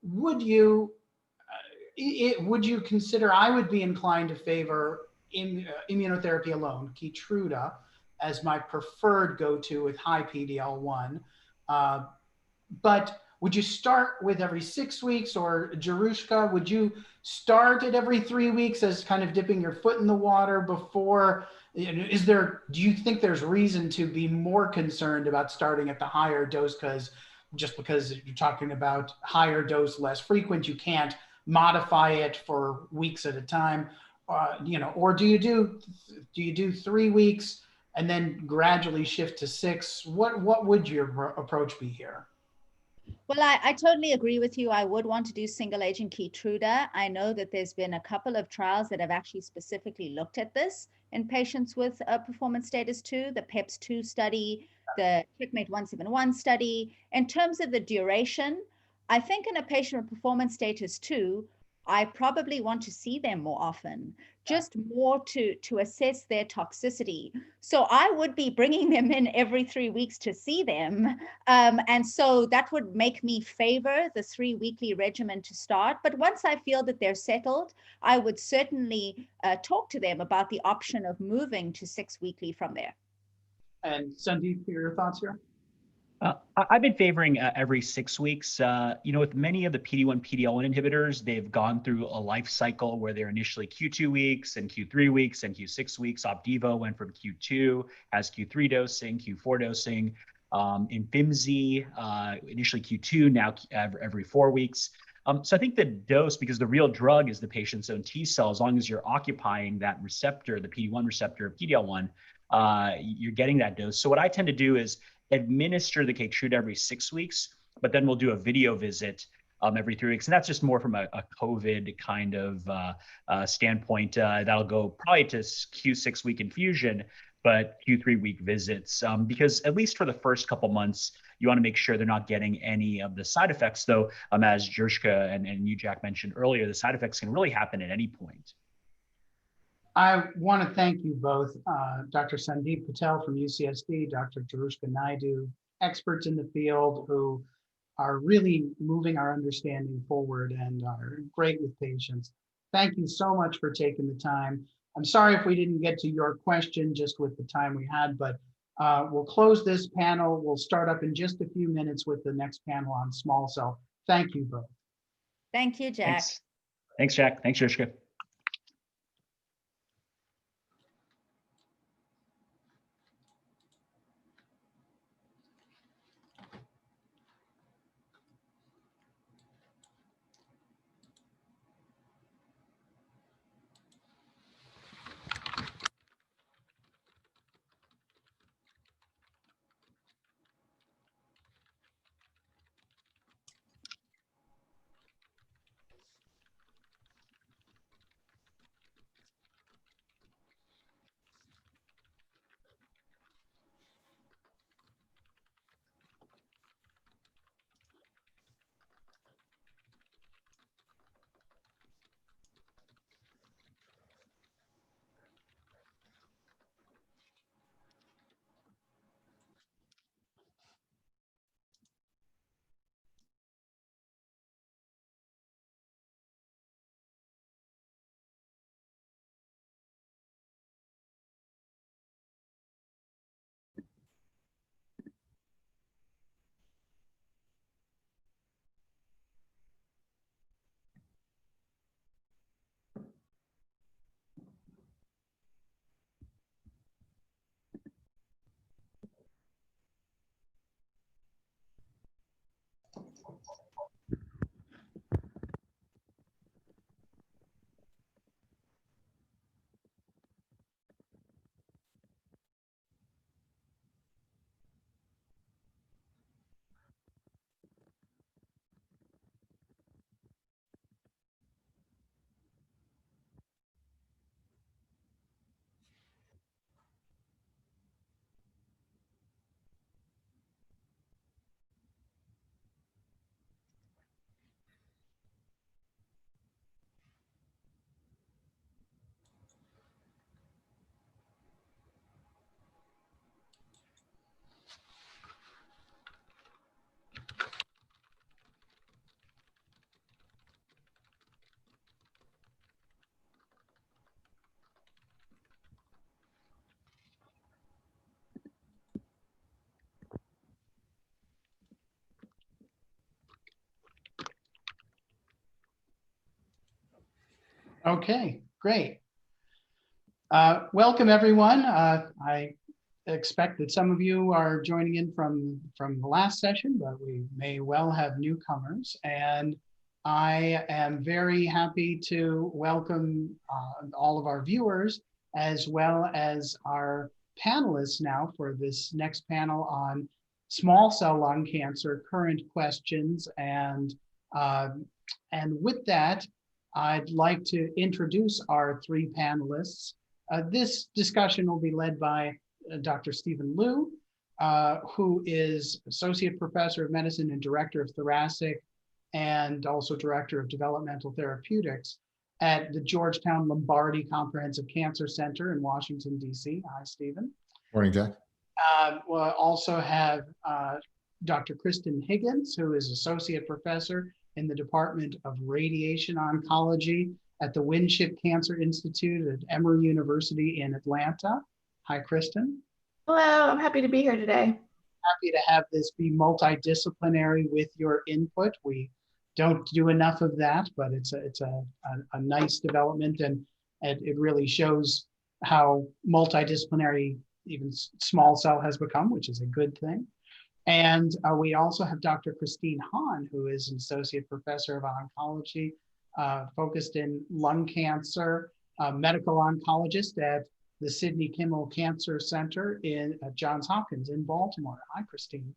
Would you consider, I would be inclined to favor immunotherapy alone, Keytruda, as my preferred go-to with high PD-L1. But would you start with every 6 weeks, or Jerusha, would you start at every 3 weeks as kind of dipping your foot in the water before? Do you think there's reason to be more concerned about starting at the higher dose, because you're talking about higher dose, less frequent, you can't modify it for weeks at a time, or do you do 3 weeks and then gradually shift to 6? What would your approach be here? Well, I totally agree with you. I would want to do single agent Keytruda. I know that there's been a couple of trials that have actually specifically looked at this in patients with a performance status 2, the PEPS-2 study, the Checkmate 171 study. In terms of the duration, I think in a patient with performance status 2, I probably want to see them more often, just more to assess their toxicity. So I would be bringing them in every 3 weeks to see them. And so that would make me favor the 3 weekly regimen to start. But once I feel that they're settled, I would certainly talk to them about the option of moving to 6 weekly from there. And Sandeep, your thoughts here? I've been favoring every 6 weeks. With many of the PD-1, PD-L1 inhibitors, they've gone through a life cycle where they're initially Q2 weeks and Q3 weeks and Q6 weeks. Opdivo went from Q2, has Q3 dosing, Q4 dosing. Imfinzi, initially Q2, now every 4 weeks. So I think the dose, because the real drug is the patient's own T cell, as long as you're occupying that receptor, the PD-1 receptor, PD-L1, you're getting that dose. So what I tend to do is administer the Keytruda every 6 weeks, but then we'll do a video visit every 3 weeks. And that's just more from a COVID kind of standpoint. That'll go probably to Q6 week infusion, but Q3 week visits, because at least for the first couple months, you want to make sure they're not getting any of the side effects, though, as Jerusha and you, Jack, mentioned earlier, the side effects can really happen at any point. I want to thank you both, Dr. Sandeep Patel from UCSD, Dr. Jerusha Naidu, experts in the field who are really moving our understanding forward and are great with patients. Thank you so much for taking the time. I'm sorry if we didn't get to your question just with the time we had, but we'll close this panel. We'll start up in just a few minutes with the next panel on small cell. Thank you both. Thank you, Jack. Thanks Jack. Thanks, Jerusha. Okay, great. Welcome, everyone. I expect that some of you are joining in from the last session, but we may well have newcomers. And I am very happy to welcome all of our viewers, as well as our panelists now for this next panel on small cell lung cancer, current questions. And with that, I'd like to introduce our three panelists. This discussion will be led by Dr. Stephen Liu, who is Associate Professor of Medicine and Director of Thoracic and also Director of Developmental Therapeutics at the Georgetown Lombardi Comprehensive Cancer Center in Washington, D.C. Hi, Stephen. Morning, Jack. We'll also have Dr. Kristen Higgins, who is Associate Professor in the Department of Radiation Oncology at the Winship Cancer Institute at Emory University in Atlanta. Hi, Kristen. Hello, I'm happy to be here today. Happy to have this be multidisciplinary with your input. We don't do enough of that, but it's a nice development, and it really shows how multidisciplinary even small cell has become, which is a good thing. And we also have Dr. Christine Hahn, who is an Associate Professor of Oncology, focused in lung cancer, medical oncologist at the Sidney Kimmel Cancer Center in Johns Hopkins in Baltimore. Hi, Christine.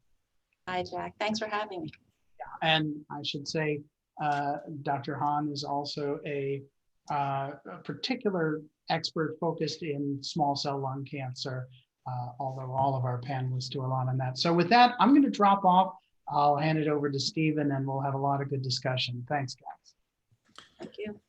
Hi, Jack. Thanks for having me. Yeah, and I should say, Dr. Hahn is also a particular expert focused in small cell lung cancer, although all of our panelists do a lot on that. So with that, I'm going to drop off. I'll hand it over to Stephen, and we'll have a lot of good discussion. Thanks, guys. Thank you.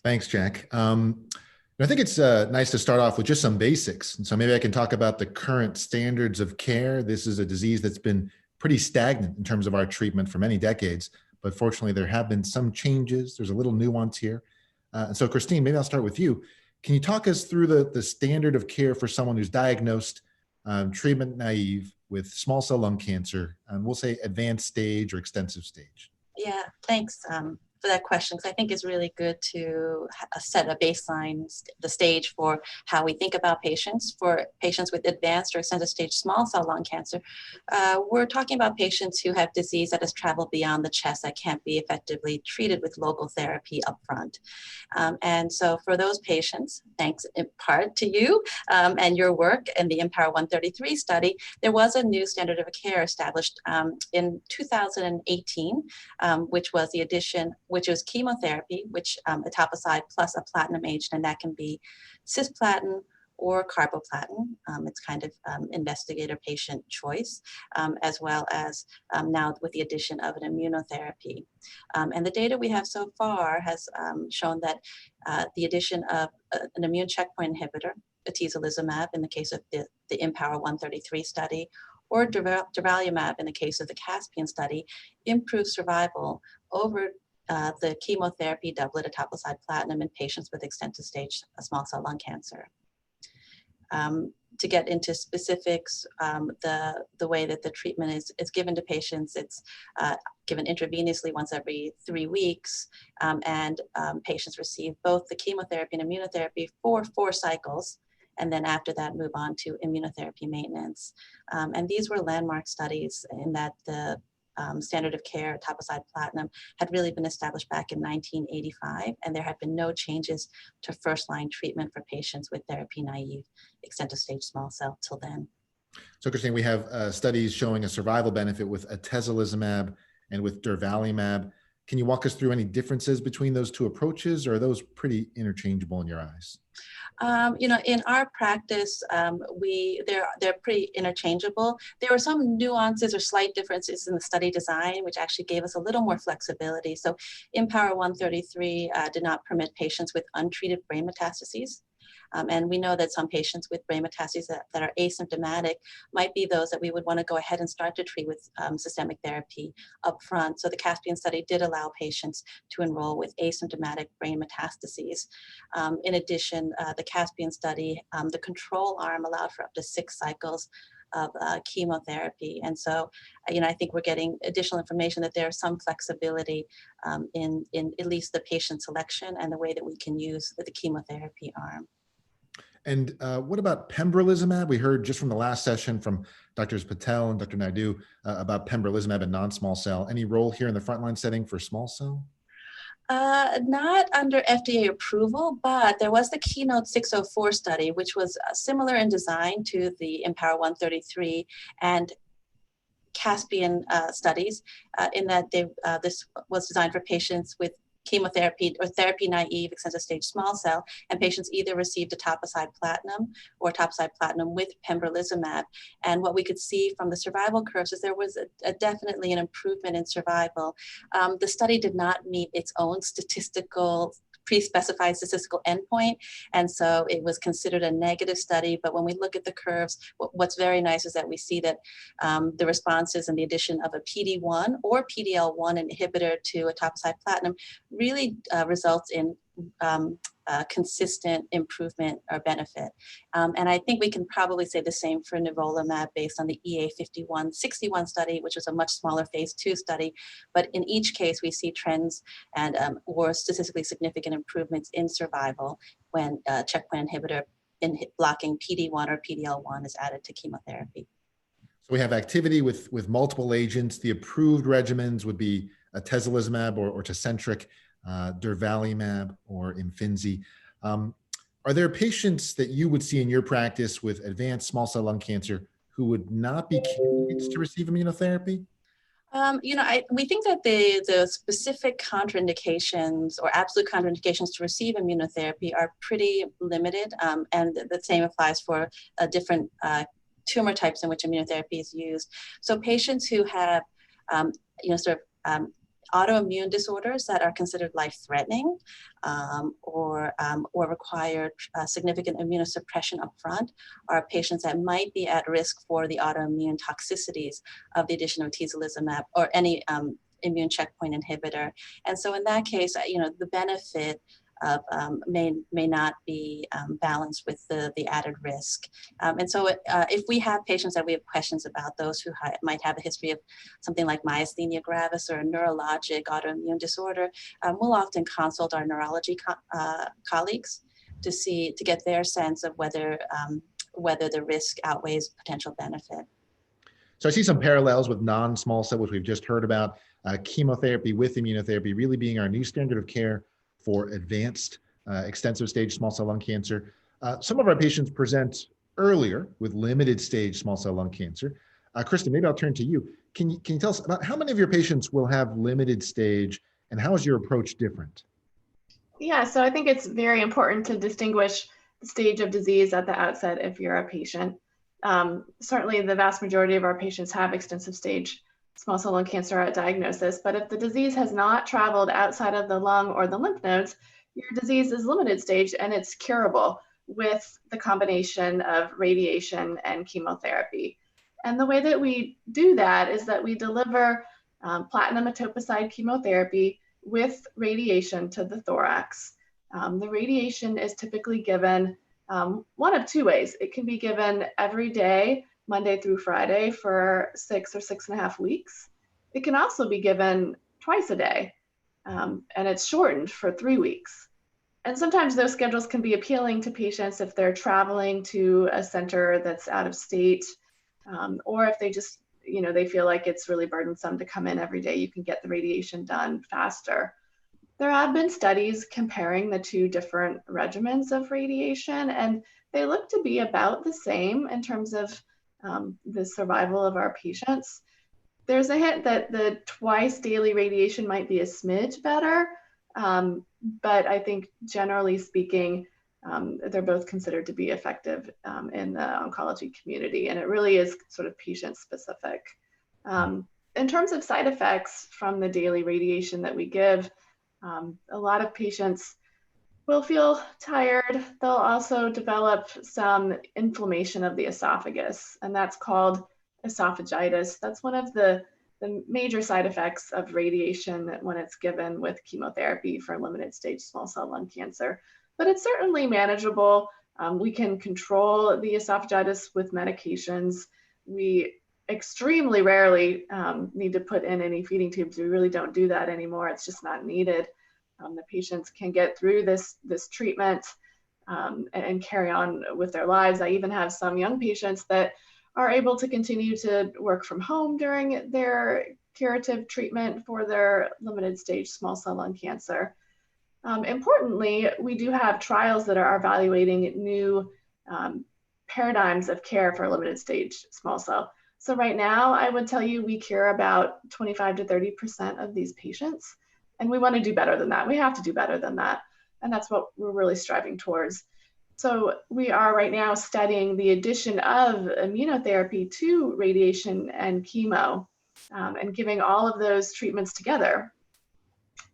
Thanks, Jack. I think it's nice to start off with just some basics. And so maybe I can talk about the current standards of care. This is a disease that's been pretty stagnant in terms of our treatment for many decades, but fortunately there have been some changes. There's a little nuance here. And so Christine, maybe I'll start with you. Can you talk us through the standard of care for someone who's diagnosed treatment naive with small cell lung cancer, and we'll say advanced stage or extensive stage? Yeah, thanks for that question, because I think it's really good to set a baseline, the stage for how we think about patients. For patients with advanced or extensive stage small cell lung cancer, we're talking about patients who have disease that has traveled beyond the chest that can't be effectively treated with local therapy upfront. And so for those patients, thanks in part to you and your work in the Empower 133 study, there was a new standard of care established in 2018, which was the addition, which was chemotherapy, which etoposide plus a platinum agent, and that can be cisplatin or carboplatin. It's kind of investigator patient choice, as well as now with the addition of an immunotherapy. And the data we have so far has shown that the addition of an immune checkpoint inhibitor, atezolizumab in the case of the Empower 133 study, or durvalumab in the case of the Caspian study, improves survival over the chemotherapy doublet etoposide platinum in patients with extensive stage small cell lung cancer. To get into specifics, the way that the treatment is given to patients, it's given intravenously once every 3 weeks, and patients receive both the chemotherapy and immunotherapy for 4 cycles, and then after that move on to immunotherapy maintenance. And these were landmark studies in that the standard of care, etoposide platinum, had really been established back in 1985, and there had been no changes to first-line treatment for patients with therapy-naive extensive stage small cell till then. So Christine, we have studies showing a survival benefit with atezolizumab and with durvalumab. Can you walk us through any differences between those two approaches, or are those pretty interchangeable in your eyes? In our practice, they're pretty interchangeable. There were some nuances or slight differences in the study design, which actually gave us a little more flexibility. So Empower 133 did not permit patients with untreated brain metastases. And we know that some patients with brain metastases that are asymptomatic might be those that we would want to go ahead and start to treat with systemic therapy up front. So the Caspian study did allow patients to enroll with asymptomatic brain metastases. In addition, the Caspian study, the control arm allowed for up to 6 cycles chemotherapy. And so, I think we're getting additional information that there's some flexibility in at least the patient selection and the way that we can use the chemotherapy arm. And what about pembrolizumab? We heard just from the last session from Drs. Patel and Dr. Naidu about pembrolizumab and non-small cell. Any role here in the frontline setting for small cell? Not under FDA approval, but there was the Keynote 604 study, which was similar in design to the Empower 133 and Caspian studies, in that this was designed for patients with chemotherapy or therapy naive extensive stage small cell, and patients either received etoposide platinum or etoposide platinum with pembrolizumab. And what we could see from the survival curves is there was definitely an improvement in survival. The study did not meet its own pre-specified statistical endpoint, and so it was considered a negative study. But when we look at the curves, what's very nice is that we see that the responses and the addition of a PD-1 or PD-L1 inhibitor to etoposide platinum really results in consistent improvement or benefit. And I think we can probably say the same for nivolumab based on the EA5161 study, which was a much smaller phase 2 study. But in each case, we see trends and or statistically significant improvements in survival when checkpoint inhibitor blocking PD-1 or PD-L1 is added to chemotherapy. So we have activity with multiple agents. The approved regimens would be atezolizumab or Tecentriq, durvalumab or Imfinzi. Are there patients that you would see in your practice with advanced small cell lung cancer who would not be candidates to receive immunotherapy? We think that the specific contraindications or absolute contraindications to receive immunotherapy are pretty limited, and the same applies for different tumor types in which immunotherapy is used. So patients who have, autoimmune disorders that are considered life-threatening or require significant immunosuppression upfront are patients that might be at risk for the autoimmune toxicities of the addition of atezolizumab or any immune checkpoint inhibitor. And so in that case, the benefit of may not be balanced with the added risk. And so if we have patients that we have questions about, those who might have a history of something like myasthenia gravis or a neurologic autoimmune disorder, we'll often consult our neurology colleagues to get their sense of whether the risk outweighs potential benefit. So I see some parallels with non-small cell, which we've just heard about, chemotherapy with immunotherapy really being our new standard of care for advanced extensive stage small cell lung cancer. Some of our patients present earlier with limited stage small cell lung cancer. Kristen, maybe I'll turn to you. Can you tell us about how many of your patients will have limited stage, and how is your approach different? Yeah, so I think it's very important to distinguish the stage of disease at the outset if you're a patient. Certainly the vast majority of our patients have extensive stage small cell lung cancer at diagnosis, but if the disease has not traveled outside of the lung or the lymph nodes, your disease is limited stage and it's curable with the combination of radiation and chemotherapy. And the way that we do that is that we deliver platinum etoposide chemotherapy with radiation to the thorax. The radiation is typically given one of two ways. It can be given every day, Monday through Friday, for 6 or 6.5 weeks. It can also be given twice a day, and it's shortened for 3 weeks. And sometimes those schedules can be appealing to patients if they're traveling to a center that's out of state, or if they just, they feel like it's really burdensome to come in every day. You can get the radiation done faster. There have been studies comparing the two different regimens of radiation, and they look to be about the same in terms of the survival of our patients. There's a hint that the twice daily radiation might be a smidge better, but I think generally speaking, they're both considered to be effective in the oncology community, and it really is sort of patient specific. In terms of side effects from the daily radiation that we give, a lot of patients will feel tired. They'll also develop some inflammation of the esophagus, and that's called esophagitis. That's one of the major side effects of radiation when it's given with chemotherapy for limited stage small cell lung cancer. But it's certainly manageable. We can control the esophagitis with medications. We extremely rarely need to put in any feeding tubes. We really don't do that anymore. It's just not needed. The patients can get through this treatment and carry on with their lives. I even have some young patients that are able to continue to work from home during their curative treatment for their limited stage small cell lung cancer. Importantly, we do have trials that are evaluating new paradigms of care for limited stage small cell. So right now, I would tell you we cure about 25 to 30% of these patients, and we want to do better than that. We have to do better than that, and that's what we're really striving towards. So we are right now studying the addition of immunotherapy to radiation and chemo, and giving all of those treatments together.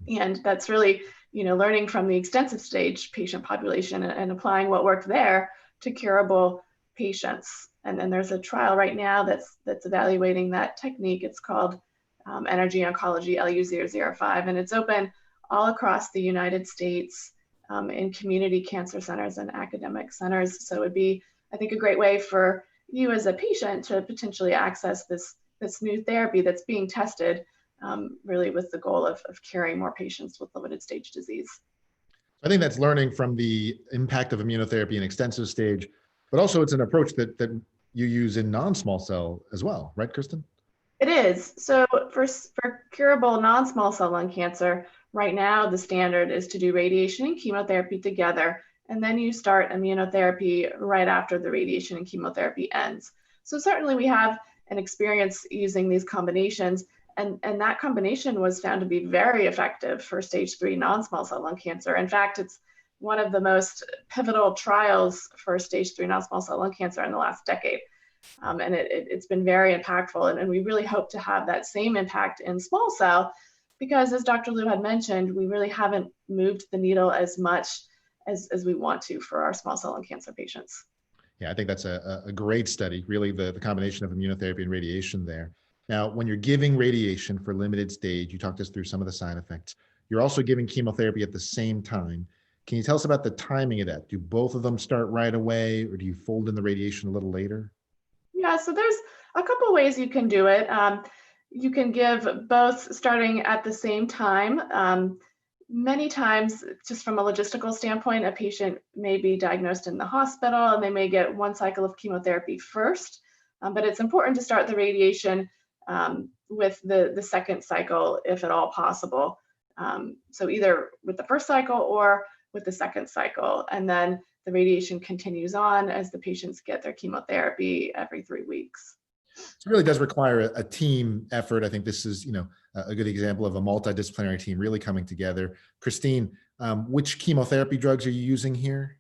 And that's really, learning from the extensive stage patient population and applying what worked there to curable patients. And then there's a trial right now that's evaluating that technique. It's called Energy Oncology LU005, and it's open all across the United States in community cancer centers and academic centers. So it would be, I think, a great way for you as a patient to potentially access this new therapy that's being tested, really with the goal of curing more patients with limited stage disease. I think that's learning from the impact of immunotherapy in extensive stage, but also it's an approach that you use in non-small cell as well, right, Kristen? It is. So for curable non-small cell lung cancer, right now the standard is to do radiation and chemotherapy together, and then you start immunotherapy right after the radiation and chemotherapy ends. So certainly we have an experience using these combinations, and that combination was found to be very effective for stage 3 non-small cell lung cancer. In fact, it's one of the most pivotal trials for stage 3 non-small cell lung cancer in the last decade. And it's been very impactful, and we really hope to have that same impact in small cell, because as Dr. Liu had mentioned, we really haven't moved the needle as much as we want to for our small cell lung cancer patients. Yeah, I think that's a great study, really the combination of immunotherapy and radiation there. Now, when you're giving radiation for limited stage, you talked us through some of the side effects. You're also giving chemotherapy at the same time. Can you tell us about the timing of that? Do both of them start right away, or do you fold in the radiation a little later? Yeah, so there's a couple of ways you can do it. You can give both starting at the same time. Many times, just from a logistical standpoint, a patient may be diagnosed in the hospital and they may get one cycle of chemotherapy first, but it's important to start the radiation with the second cycle, if at all possible. So either with the first cycle or with the second cycle, and then the radiation continues on as the patients get their chemotherapy every 3 weeks. So it really does require a team effort. I think this is, a good example of a multidisciplinary team really coming together. Christine, which chemotherapy drugs are you using here?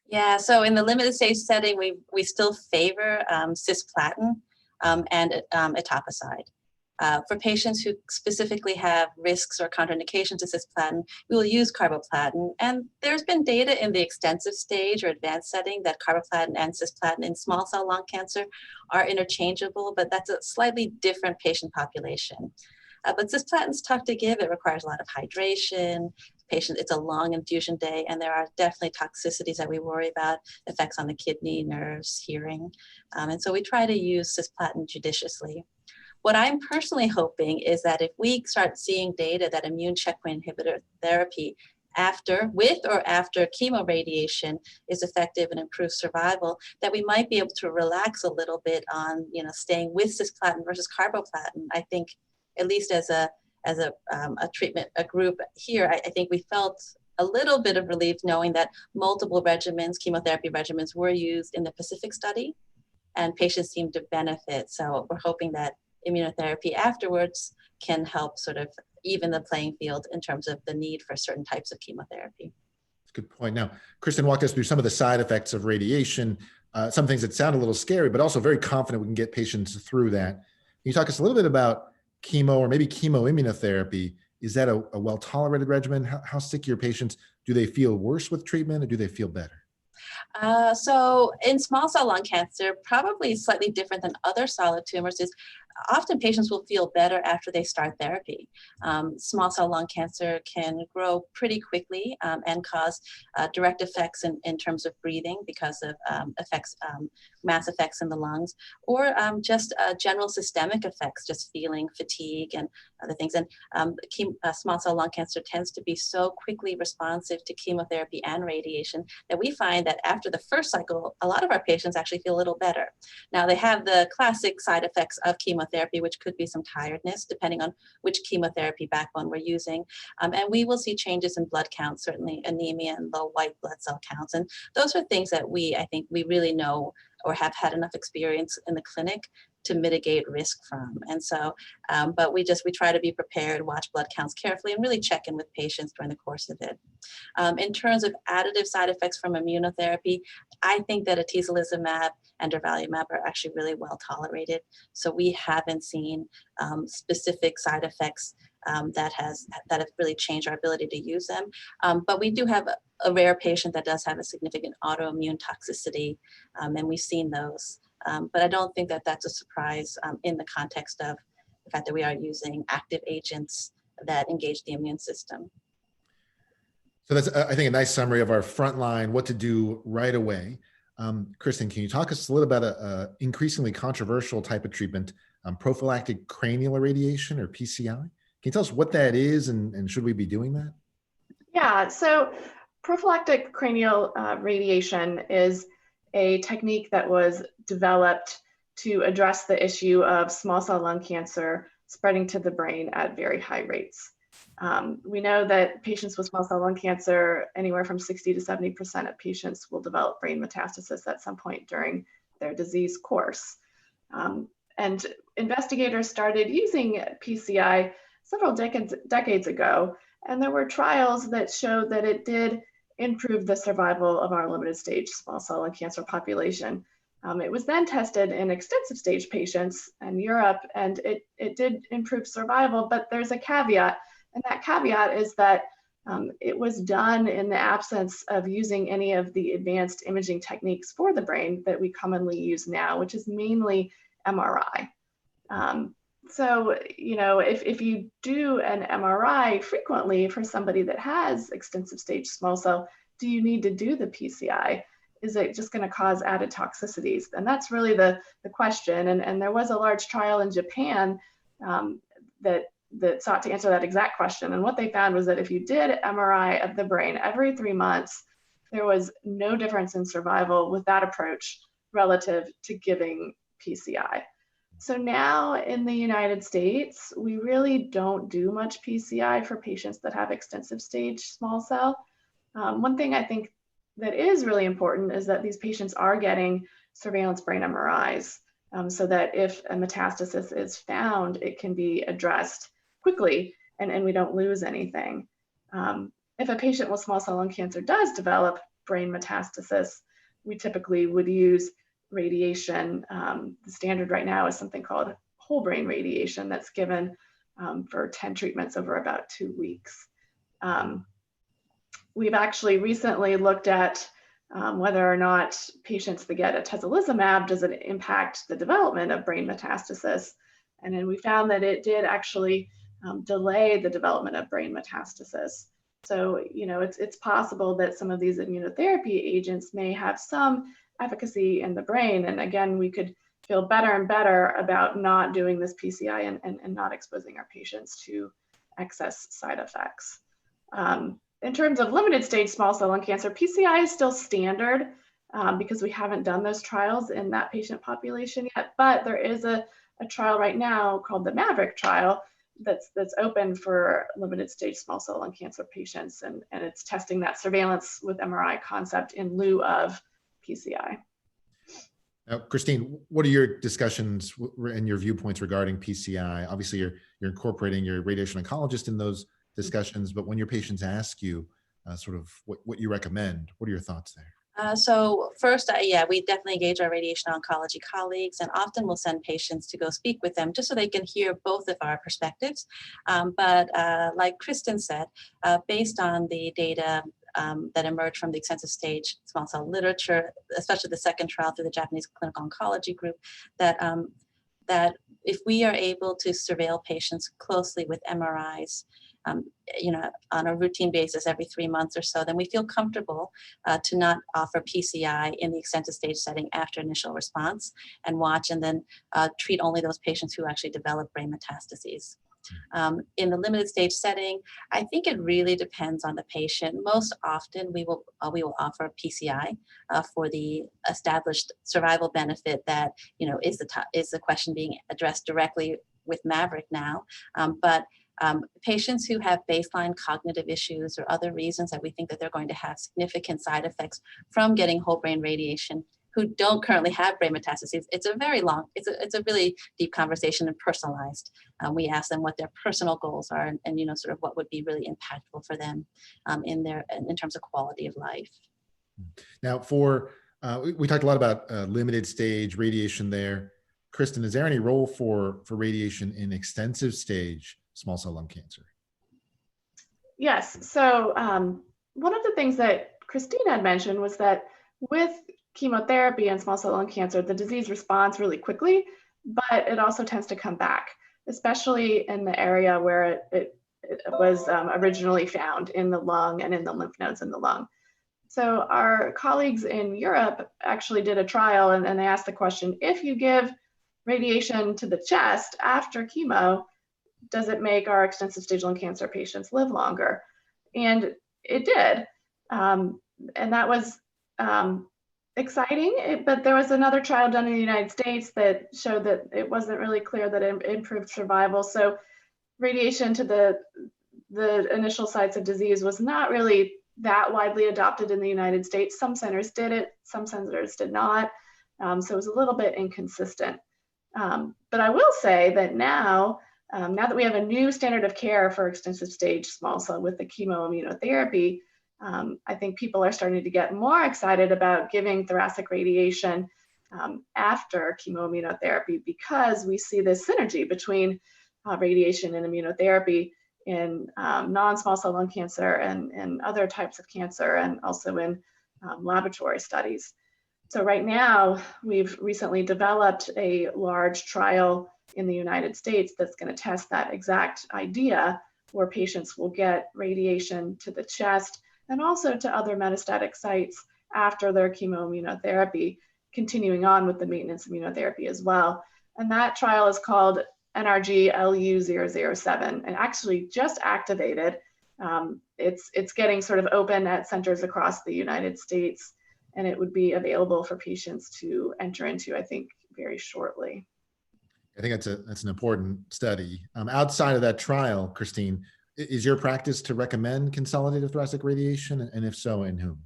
Yeah, so in the limited stage setting, we still favor cisplatin and etoposide. For patients who specifically have risks or contraindications to cisplatin, we will use carboplatin. And there's been data in the extensive stage or advanced setting that carboplatin and cisplatin in small cell lung cancer are interchangeable, but that's a slightly different patient population. But cisplatin's tough to give. It requires a lot of hydration. It's a long infusion day, and there are definitely toxicities that we worry about, effects on the kidney, nerves, hearing. And so we try to use cisplatin judiciously. What I'm personally hoping is that if we start seeing data that immune checkpoint inhibitor therapy with or after chemo radiation is effective and improves survival, that we might be able to relax a little bit on staying with cisplatin versus carboplatin. I think, at least as a treatment, a group here, I think we felt a little bit of relief knowing that multiple regimens, chemotherapy regimens, were used in the Pacific study, and patients seemed to benefit. So we're hoping that immunotherapy afterwards can help sort of even the playing field in terms of the need for certain types of chemotherapy. That's a good point. Now, Kristen walked us through some of the side effects of radiation, some things that sound a little scary, but also very confident we can get patients through that. Can you talk us a little bit about chemo or maybe chemo immunotherapy? Is that a well-tolerated regimen? How sick are your patients? Do they feel worse with treatment, or do they feel better? So in small cell lung cancer, probably slightly different than other solid tumors, is often patients will feel better after they start therapy. Small cell lung cancer can grow pretty quickly and cause direct effects in terms of breathing because of mass effects in the lungs, or just general systemic effects, just feeling fatigue and other things. And small cell lung cancer tends to be so quickly responsive to chemotherapy and radiation that we find that after the first cycle, a lot of our patients actually feel a little better. Now, they have the classic side effects of chemotherapy, which could be some tiredness, depending on which chemotherapy backbone we're using. And we will see changes in blood counts, certainly anemia and low white blood cell counts. And those are things that I think we really know or have had enough experience in the clinic to mitigate risk from. And so, but we try to be prepared, watch blood counts carefully, and really check in with patients during the course of it. In terms of additive side effects from immunotherapy, I think that atezolizumab and durvalumab are actually really well tolerated. So we haven't seen specific side effects that have really changed our ability to use them. But we do have a rare patient that does have a significant autoimmune toxicity, and we've seen those. But I don't think that that's a surprise in the context of the fact that we are using active agents that engage the immune system. So that's, I think, a nice summary of our front line, what to do right away. Kristen, can you talk us a little about an increasingly controversial type of treatment, prophylactic cranial irradiation, or PCI? Can you tell us what that is, and should we be doing that? Yeah, so prophylactic cranial radiation is a technique that was developed to address the issue of small cell lung cancer spreading to the brain at very high rates. We know that patients with small cell lung cancer, anywhere from 60 to 70% of patients will develop brain metastasis at some point during their disease course. And investigators started using PCI several decades ago, and there were trials that showed that it did improve the survival of our limited stage small cell lung cancer population. It was then tested in extensive stage patients in Europe, and it did improve survival, but there's a caveat. And that caveat is that it was done in the absence of using any of the advanced imaging techniques for the brain that we commonly use now, which is mainly MRI. So, you know, if you do an MRI frequently for somebody that has extensive stage small cell, do you need to do the PCI? Is it just going to cause added toxicities? And that's really the question. And there was a large trial in Japan that sought to answer that exact question. And what they found was that if you did MRI of the brain every 3 months, there was no difference in survival with that approach relative to giving PCI. So now in the United States, we really don't do much PCI for patients that have extensive stage small cell. One thing I think that is really important is that these patients are getting surveillance brain MRIs so that if a metastasis is found, it can be addressed quickly and we don't lose anything. If a patient with small cell lung cancer does develop brain metastasis, we typically would use radiation. The standard right now is something called whole brain radiation that's given for 10 treatments over about 2 weeks. We've actually recently looked at whether or not patients that get atezolizumab, does it impact the development of brain metastasis? And then we found that it did actually delay the development of brain metastasis. So, you know, it's possible that some of these immunotherapy agents may have some efficacy in the brain. And again, we could feel better and better about not doing this PCI and not exposing our patients to excess side effects. In terms of limited stage small cell lung cancer, PCI is still standard because we haven't done those trials in that patient population yet, but there is a trial right now called the Maverick trial that's open for limited stage small cell lung cancer patients, and it's testing that surveillance with MRI concept in lieu of PCI. Now, Christine, what are your discussions and your viewpoints regarding PCI? Obviously, you're incorporating your radiation oncologist in those discussions, but when your patients ask you sort of what you recommend, what are your thoughts there? So first, yeah, we definitely engage our radiation oncology colleagues, and often we'll send patients to go speak with them just so they can hear both of our perspectives. But like Kristen said, based on the data that emerged from the extensive stage small cell literature, especially the second trial through the Japanese Clinical Oncology Group, that that if we are able to surveil patients closely with MRIs, on a routine basis every 3 months or so, then we feel comfortable to not offer PCI in the extensive stage setting after initial response and watch and then treat only those patients who actually develop brain metastases. In the limited stage setting, I think it really depends on the patient. Most often we will offer PCI for the established survival benefit that, is the question being addressed directly with Maverick now. But patients who have baseline cognitive issues or other reasons that we think that they're going to have significant side effects from getting whole brain radiation, who don't currently have brain metastases, it's a really deep conversation and personalized. We ask them what their personal goals are and sort of what would be really impactful for them in terms of quality of life. Now, we talked a lot about limited stage radiation there. Kristen, is there any role for radiation in extensive stage small cell lung cancer? Yes. So one of the things that Christine had mentioned was that with chemotherapy and small cell lung cancer, the disease responds really quickly, but it also tends to come back, especially in the area where it was originally found, in the lung and in the lymph nodes in the lung. So our colleagues in Europe actually did a trial and they asked the question, if you give radiation to the chest after chemo, does it make our extensive stage lung cancer patients live longer? And it did. And that was exciting, but there was another trial done in the United States that showed that it wasn't really clear that it improved survival. So radiation to the initial sites of disease was not really that widely adopted in the United States. Some centers did it, some centers did not. So it was a little bit inconsistent. But I will say that now that we have a new standard of care for extensive stage small cell with the chemo immunotherapy, I think people are starting to get more excited about giving thoracic radiation after chemo immunotherapy, because we see this synergy between radiation and immunotherapy in non-small cell lung cancer and other types of cancer, and also in laboratory studies. So right now, we've recently developed a large trial in the United States that's going to test that exact idea, where patients will get radiation to the chest and also to other metastatic sites after their chemoimmunotherapy, continuing on with the maintenance immunotherapy as well. And that trial is called NRG-LU007 and actually just activated. It's getting sort of open at centers across the United States, and it would be available for patients to enter into, I think, very shortly. I think that's an important study. Outside of that trial, Christine, is your practice to recommend consolidated thoracic radiation, and if so, in whom?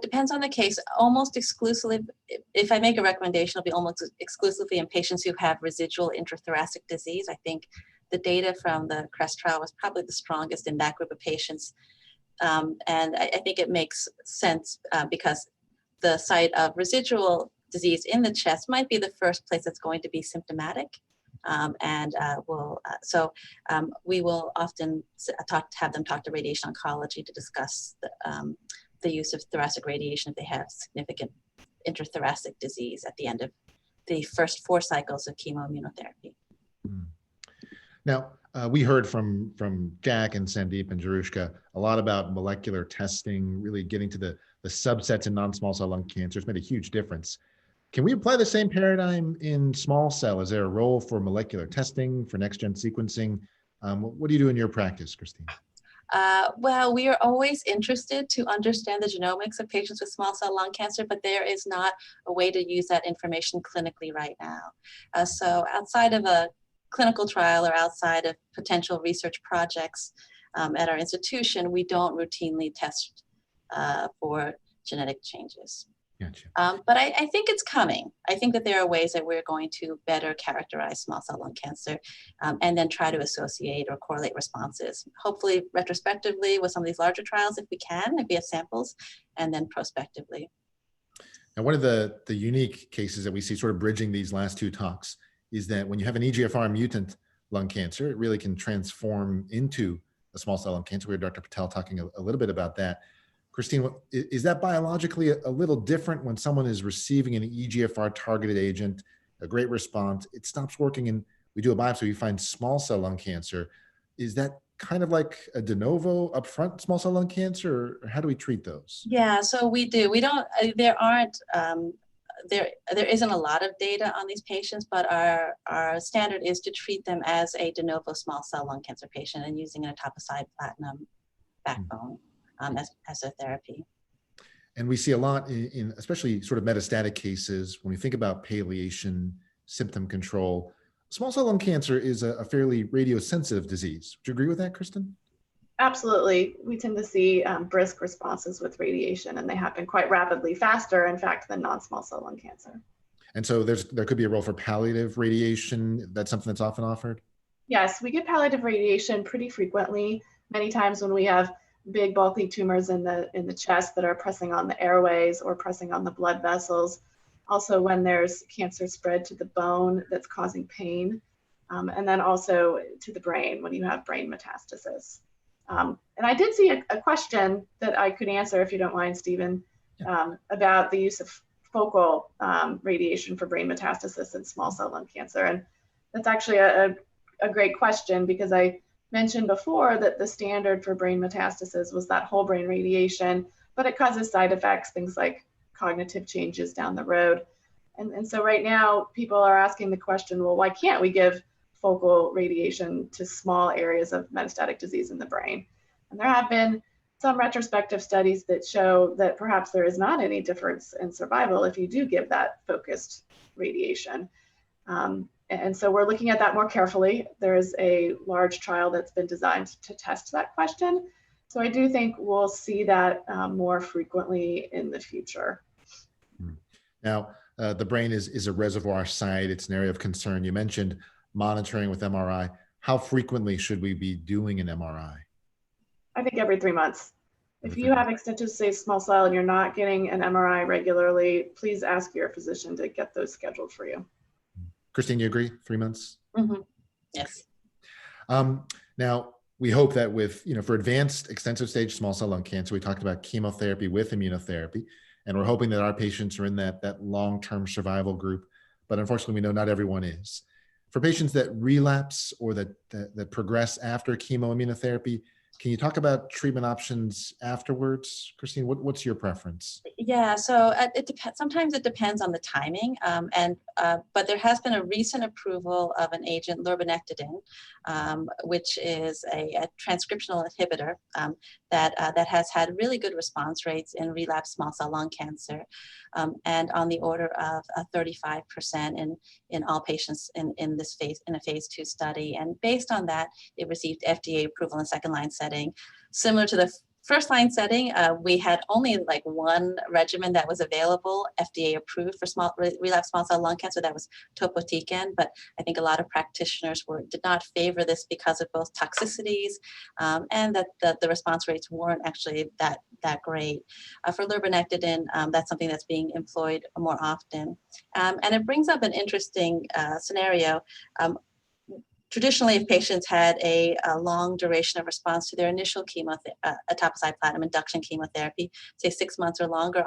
Depends on the case. Almost exclusively, if I make a recommendation, it'll be almost exclusively in patients who have residual intrathoracic disease. I think the data from the CREST trial was probably the strongest in that group of patients. And I think it makes sense because the site of residual disease in the chest might be the first place that's going to be symptomatic. We will often have them talk to radiation oncology to discuss the use of thoracic radiation if they have significant intrathoracic disease at the end of the first 4 cycles of chemoimmunotherapy. Now, we heard from Jack and Sandeep and Jerusha a lot about molecular testing, really getting to the subsets in non-small cell lung cancer. It's made a huge difference. Can we apply the same paradigm in small cell? Is there a role for molecular testing, for next-gen sequencing? What do you do in your practice, Christine? Well, we are always interested to understand the genomics of patients with small cell lung cancer, but there is not a way to use that information clinically right now. So outside of a clinical trial or outside of potential research projects at our institution, we don't routinely test for genetic changes. Gotcha. But I think it's coming. I think that there are ways that we're going to better characterize small cell lung cancer and then try to associate or correlate responses, hopefully retrospectively with some of these larger trials if we can, if we have samples, and then prospectively. Now, one of the unique cases that we see sort of bridging these last 2 talks is that when you have an EGFR mutant lung cancer, it really can transform into a small cell lung cancer. We heard Dr. Patel talking a little bit about that. Christine, is that biologically a little different when someone is receiving an EGFR targeted agent a great response, it stops working, and we do a biopsy, we find small cell lung cancer. Is that kind of like a de novo upfront small cell lung cancer, or how do we treat those? Yeah, so we do. We don't, there aren't, there isn't a lot of data on these patients, but our standard is to treat them as a de novo small cell lung cancer patient and using an etoposide platinum backbone as a therapy. And we see a lot in especially sort of metastatic cases, when we think about palliation, symptom control. Small cell lung cancer is a fairly radiosensitive disease. Would you agree with that, Kristen? Absolutely. We tend to see brisk responses with radiation, and they happen quite rapidly, faster, in fact, than non-small cell lung cancer. And so there could be a role for palliative radiation. That's something that's often offered? Yes, we get palliative radiation pretty frequently, many times when we have big bulky tumors in the chest that are pressing on the airways or pressing on the blood vessels. Also when there's cancer spread to the bone that's causing pain, and then also to the brain when you have brain metastasis. And I did see a question that I could answer, if you don't mind, Stephen, about the use of focal radiation for brain metastasis and small cell lung cancer. And that's actually a great question, because I mentioned before that the standard for brain metastasis was that whole brain radiation, but it causes side effects, things like cognitive changes down the road. And so right now people are asking the question, well, why can't we give focal radiation to small areas of metastatic disease in the brain? And there have been some retrospective studies that show that perhaps there is not any difference in survival if you do give that focused radiation. And so we're looking at that more carefully. There is a large trial that's been designed to test that question. So I do think we'll see that more frequently in the future. Now, the brain is a reservoir site. It's an area of concern. You mentioned monitoring with MRI. How frequently should we be doing an MRI? I think every 3 months. If you have extensive stage small cell and you're not getting an MRI regularly, please ask your physician to get those scheduled for you. Christine, you agree? 3 months? Mm-hmm. Yes. Now, we hope that with, for advanced extensive stage small cell lung cancer, we talked about chemotherapy with immunotherapy, and we're hoping that our patients are in that long-term survival group, but unfortunately we know not everyone is. For patients that relapse or that progress after chemo immunotherapy, can you talk about treatment options afterwards? Christine, what's your preference? Yeah, so it depends. Sometimes it depends on the timing, but there has been a recent approval of an agent, lurbinectedin, which is a transcriptional inhibitor that has had really good response rates in relapsed small cell lung cancer, and on the order of 35% in all patients in a phase 2 study. And based on that, it received FDA approval in second-line setting. Similar to the first-line setting, we had only like one regimen that was available, FDA approved for relapsed small cell lung cancer, that was topotecan, but I think a lot of practitioners did not favor this because of both toxicities and that the response rates weren't actually that great. For lurbinectedin, that's something that's being employed more often. And it brings up an interesting scenario. Traditionally, if patients had a long duration of response to their initial etoposide platinum induction chemotherapy, say 6 months or longer,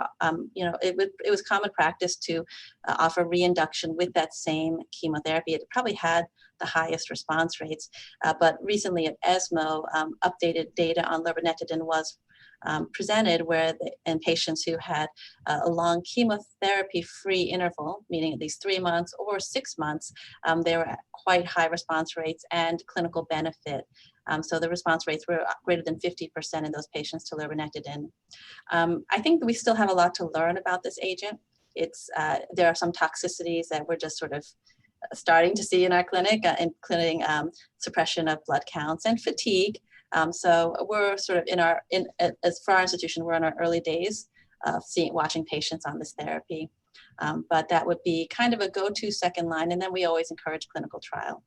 it was common practice to offer reinduction with that same chemotherapy. It probably had the highest response rates, but recently at ESMO, updated data on lurbinectedin was presented where in patients who had a long chemotherapy-free interval, meaning at least 3 months or 6 months, there were quite high response rates and clinical benefit. So the response rates were greater than 50% in those patients to lurbinectedin. I think that we still have a lot to learn about this agent. There are some toxicities that we're just sort of starting to see in our clinic, including suppression of blood counts and fatigue. So we're sort of as for our institution, we're in our early days of watching patients on this therapy. But that would be kind of a go-to second line, and then we always encourage clinical trial.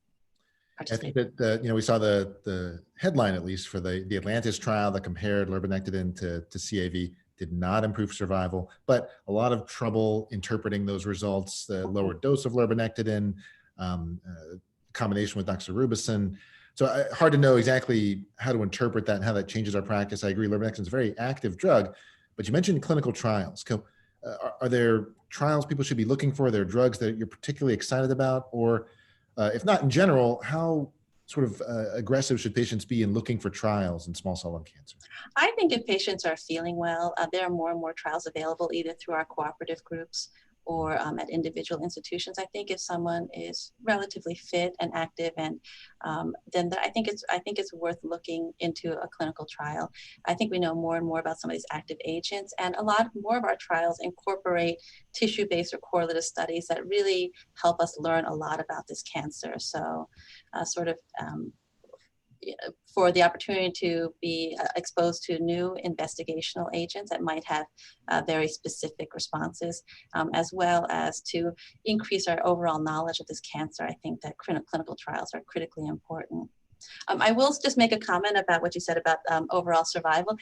I think that we saw the headline, at least for the Atlantis trial that compared lurbinectedin to CAV, did not improve survival, but a lot of trouble interpreting those results. The lower dose of lurbinectedin, combination with doxorubicin. So hard to know exactly how to interpret that and how that changes our practice. I agree, lurbinectedin is a very active drug, but you mentioned clinical trials. Are there trials people should be looking for? Are there drugs that you're particularly excited about? Or if not in general, how sort of aggressive should patients be in looking for trials in small cell lung cancer? I think if patients are feeling well, there are more and more trials available either through our cooperative groups or at individual institutions. I think if someone is relatively fit and active, and then I think it's worth looking into a clinical trial. I think we know more and more about some of these active agents, and a lot more of our trials incorporate tissue-based or correlative studies that really help us learn a lot about this cancer. So, for the opportunity to be exposed to new investigational agents that might have very specific responses, as well as to increase our overall knowledge of this cancer. I think that clinical trials are critically important. I will just make a comment about what you said about overall survival.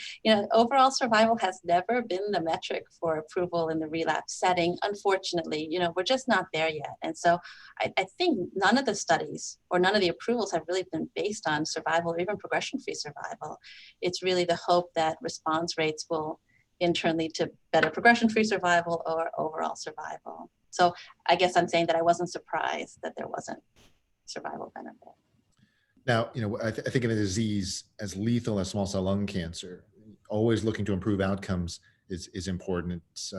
Overall survival has never been the metric for approval in the relapse setting. Unfortunately, we're just not there yet. And so I think none of the studies or none of the approvals have really been based on survival or even progression-free survival. It's really the hope that response rates will in turn lead to better progression-free survival or overall survival. So I guess I'm saying that I wasn't surprised that there wasn't survival benefit. Now, I think in a disease as lethal as small cell lung cancer, always looking to improve outcomes is important. It's,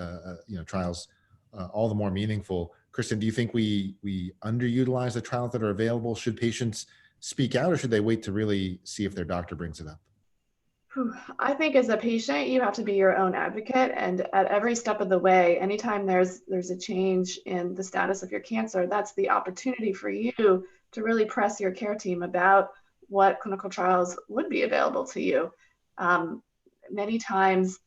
trials all the more meaningful. Kristen, do you think we underutilize the trials that are available? Should patients speak out, or should they wait to really see if their doctor brings it up? I think as a patient, you have to be your own advocate, and at every step of the way, anytime there's a change in the status of your cancer, that's the opportunity for you to really press your care team about what clinical trials would be available to you. Many times,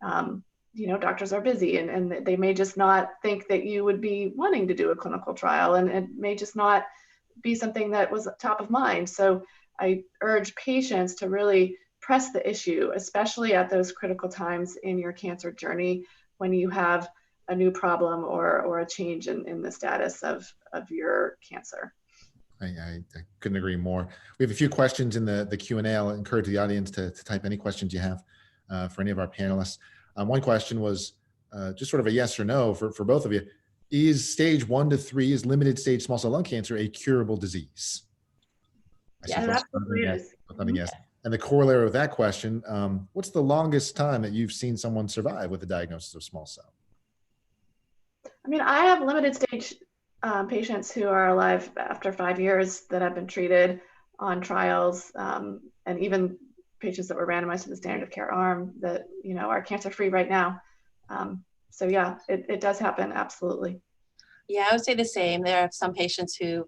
doctors are busy and they may just not think that you would be wanting to do a clinical trial, and it may just not be something that was top of mind. So I urge patients to really press the issue, especially at those critical times in your cancer journey when you have a new problem or a change in the status of your cancer. I couldn't agree more. We have a few questions in the Q&A. I'll encourage the audience to type any questions you have for any of our panelists. One question was just sort of a yes or no for both of you. Is stage 1 to 3, is limited stage small cell lung cancer a curable disease? Yeah, it absolutely is. Yes. And the corollary of that question, what's the longest time that you've seen someone survive with a diagnosis of small cell? I mean, I have limited stage patients who are alive after 5 years that have been treated on trials, and even patients that were randomized to the standard of care arm that are cancer free right now. So yeah, it does happen, absolutely. Yeah, I would say the same. There are some patients who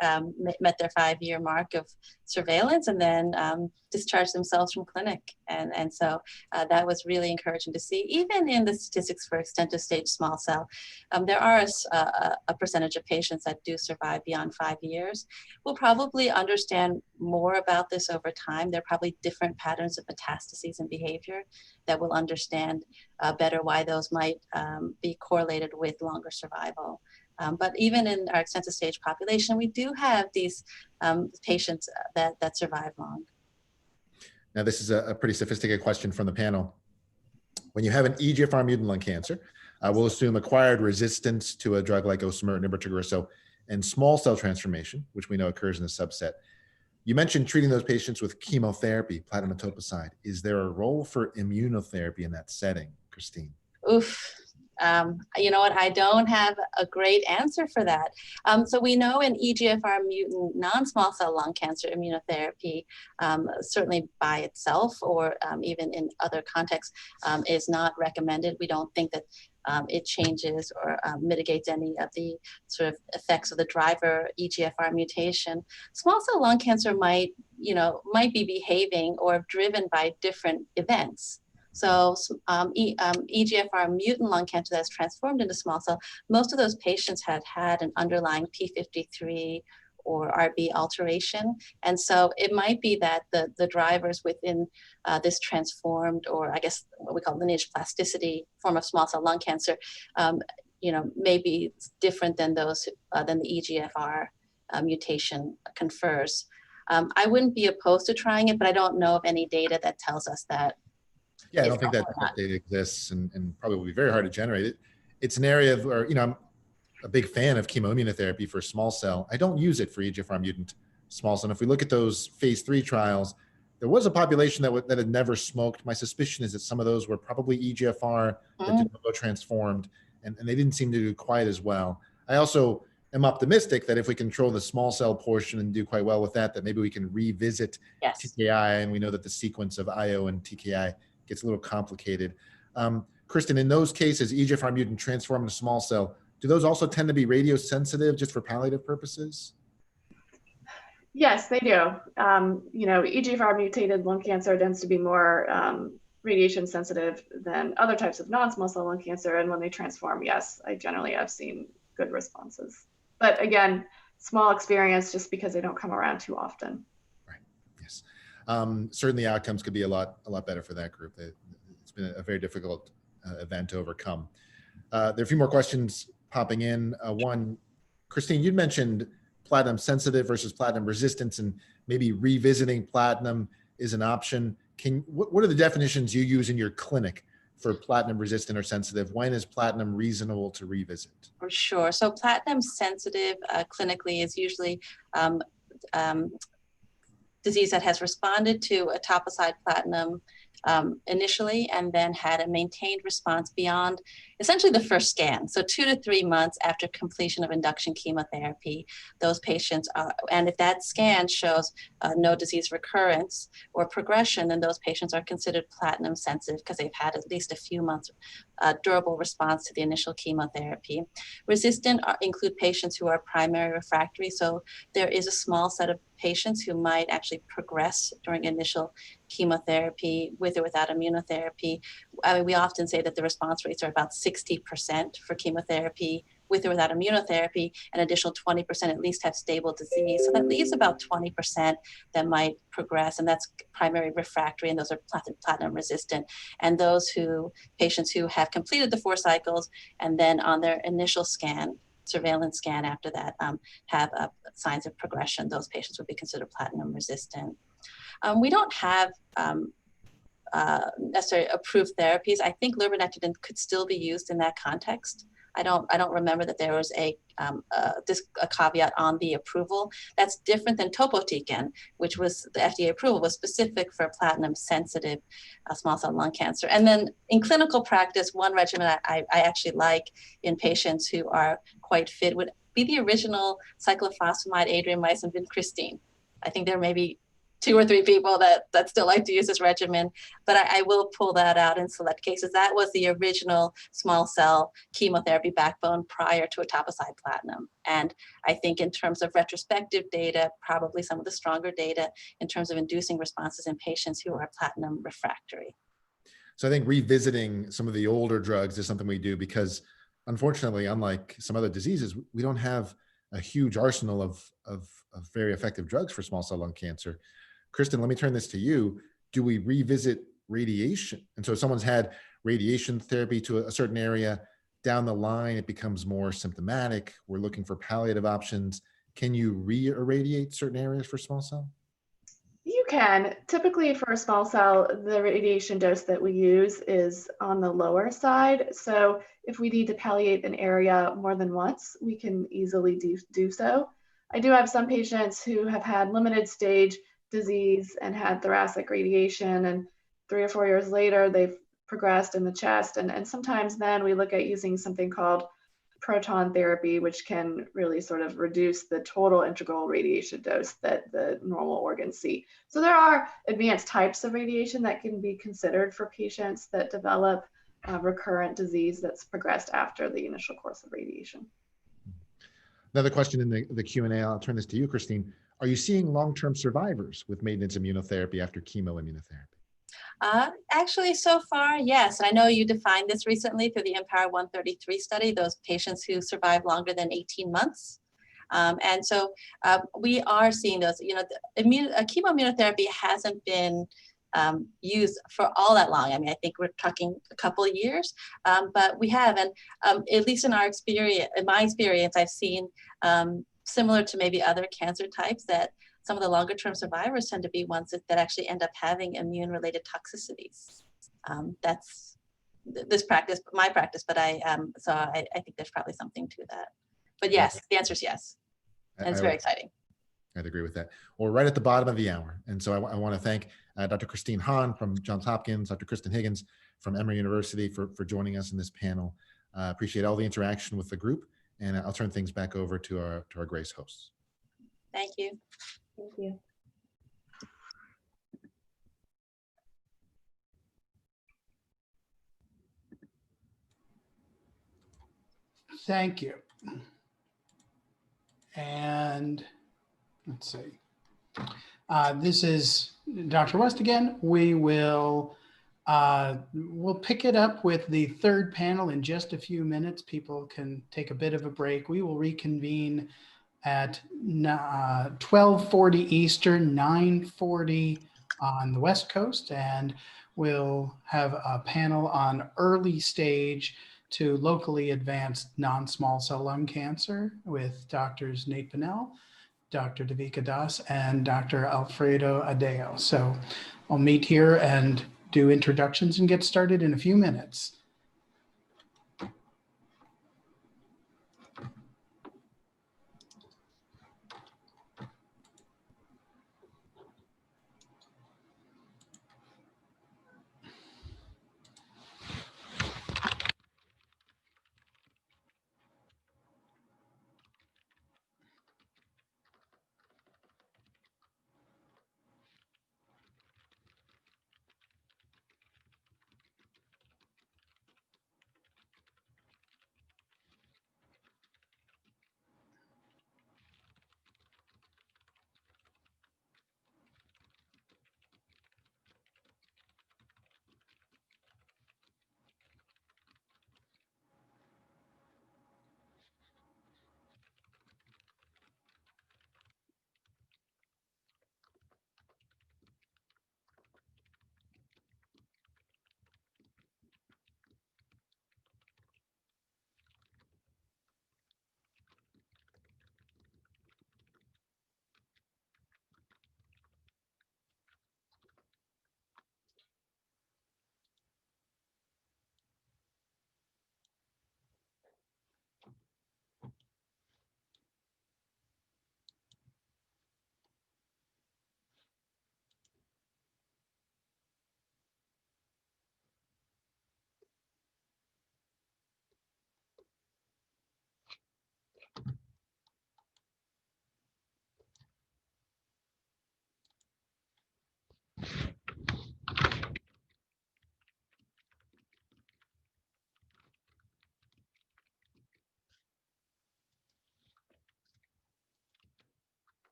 met their 5-year mark of surveillance and then discharged themselves from clinic. And so that was really encouraging to see. Even in the statistics for extensive stage small cell, there are a percentage of patients that do survive beyond 5 years. We'll probably understand more about this over time. There are probably different patterns of metastases and behavior that will understand better why those might be correlated with longer survival. But even in our extensive stage population, we do have these patients that survive long. Now, this is a pretty sophisticated question from the panel. When you have an EGFR mutant lung cancer, we'll assume acquired resistance to a drug like osimertinib or Tagrisso, and small cell transformation, which we know occurs in a subset. You mentioned treating those patients with chemotherapy, platinum etoposide. Is there a role for immunotherapy in that setting, Christine? Oof. You know what? I don't have a great answer for that. So we know in EGFR mutant non-small cell lung cancer, immunotherapy, certainly by itself or even in other contexts, is not recommended. We don't think that it changes or mitigates any of the sort of effects of the driver EGFR mutation. Small cell lung cancer might be behaving or driven by different events. So EGFR mutant lung cancer that's transformed into small cell, most of those patients had an underlying P53 or RB alteration. And so it might be that the drivers within this transformed, or I guess what we call lineage plasticity form of small cell lung cancer, may be different than those than the EGFR mutation confers. I wouldn't be opposed to trying it, but I don't know of any data that tells us that. Yeah, I don't think that data exists, and probably will be very hard to generate it. it's an area where, I'm a big fan of chemo immunotherapy for small cell. I don't use it for EGFR mutant small cell. And if we look at those phase 3 trials, there was a population that had never smoked. My suspicion is that some of those were probably EGFR that de novo transformed, and they didn't seem to do quite as well. I also am optimistic that if we control the small cell portion and do quite well with that maybe we can revisit TKI, and we know that the sequence of IO and TKI gets a little complicated. Kristen, in those cases, EGFR mutant transformed to small cell, do those also tend to be radiosensitive just for palliative purposes? Yes, they do. EGFR mutated lung cancer tends to be more radiation sensitive than other types of non-small cell lung cancer. And when they transform, yes, I generally have seen good responses. But again, small experience just because they don't come around too often. Right, yes. Certainly outcomes could be a lot better for that group. It's been a very difficult event to overcome. There are a few more questions popping in. One, Christine, you'd mentioned platinum sensitive versus platinum resistance, and maybe revisiting platinum is an option. What are the definitions you use in your clinic for platinum resistant or sensitive? When is platinum reasonable to revisit? For sure. So platinum sensitive clinically is usually disease that has responded to etoposide platinum initially and then had a maintained response beyond essentially the first scan. So 2 to 3 months after completion of induction chemotherapy, those patients are, and if that scan shows no disease recurrence or progression, then those patients are considered platinum sensitive because they've had at least a few months durable response to the initial chemotherapy. Resistant include patients who are primary refractory. So there is a small set of patients who might actually progress during initial chemotherapy with or without immunotherapy. We often say that the response rates are about 60% for chemotherapy with or without immunotherapy, an additional 20% at least have stable disease. So that leaves about 20% that might progress, and that's primary refractory, and those are platinum resistant. And those patients who have completed the 4 cycles and then on their initial scan, surveillance scan after that, have signs of progression, those patients would be considered platinum resistant. We don't have necessarily approved therapies. I think lurbinectedin could still be used in that context. I don't remember that there was a caveat on the approval. That's different than topotecan, which was the FDA approval was specific for platinum sensitive small cell lung cancer. And then in clinical practice, one regimen I actually like in patients who are quite fit would be the original cyclophosphamide, adriamycin, vincristine. I think there may be 2 or 3 people that still like to use this regimen, but I will pull that out in select cases. That was the original small cell chemotherapy backbone prior to etoposide platinum. And I think in terms of retrospective data, probably some of the stronger data in terms of inducing responses in patients who are platinum refractory. So I think revisiting some of the older drugs is something we do because unfortunately, unlike some other diseases, we don't have a huge arsenal of very effective drugs for small cell lung cancer. Kristen, let me turn this to you. Do we revisit radiation? And so if someone's had radiation therapy to a certain area, down the line, it becomes more symptomatic. We're looking for palliative options. Can you re-irradiate certain areas for small cell? You can. Typically for a small cell, the radiation dose that we use is on the lower side. So if we need to palliate an area more than once, we can easily do so. I do have some patients who have had limited stage disease and had thoracic radiation, and 3 or 4 years later they've progressed in the chest, and sometimes then we look at using something called proton therapy, which can really sort of reduce the total integral radiation dose that the normal organs see. So there are advanced types of radiation that can be considered for patients that develop recurrent disease that's progressed after the initial course of radiation. Another question in the Q&A, I'll turn this to you, Christine. Are you seeing long-term survivors with maintenance immunotherapy after chemo immunotherapy? Actually, so far, yes. I know you defined this recently through the Empower 133 study, those patients who survive longer than 18 months. And so we are seeing those, chemo immunotherapy hasn't been used for all that long. I mean, I think we're talking a couple of years, but we have, and at least in my experience, I've seen similar to maybe other cancer types that some of the longer term survivors tend to be ones that actually end up having immune related toxicities. That's this practice, my practice, but I think there's probably something to that. But yes, the answer is yes. And it's very exciting. I'd agree with that. Well, right at the bottom of the hour. And so I want to thank Dr. Christine Hahn from Johns Hopkins, Dr. Kristen Higgins from Emory University for joining us in this panel. Appreciate all the interaction with the group, and I'll turn things back over to our Grace hosts. Thank you. Thank you. Thank you. And let's see. This is Dr. West again. We'll pick it up with the third panel in just a few minutes. People can take a bit of a break. We will reconvene at 12:40 Eastern, 9:40 on the West Coast, and we'll have a panel on early stage to locally advanced non-small cell lung cancer with Drs. Nate Pinnell, Dr. Devika Das, and Dr. Alfredo Adeo. So I'll meet here and do introductions and get started in a few minutes.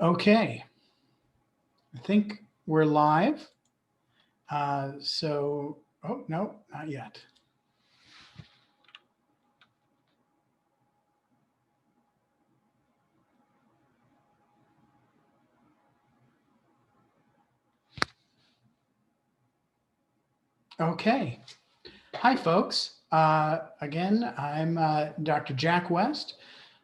Okay, I think we're live. Oh no, not yet. Okay, hi folks. Again, I'm Dr. Jack West,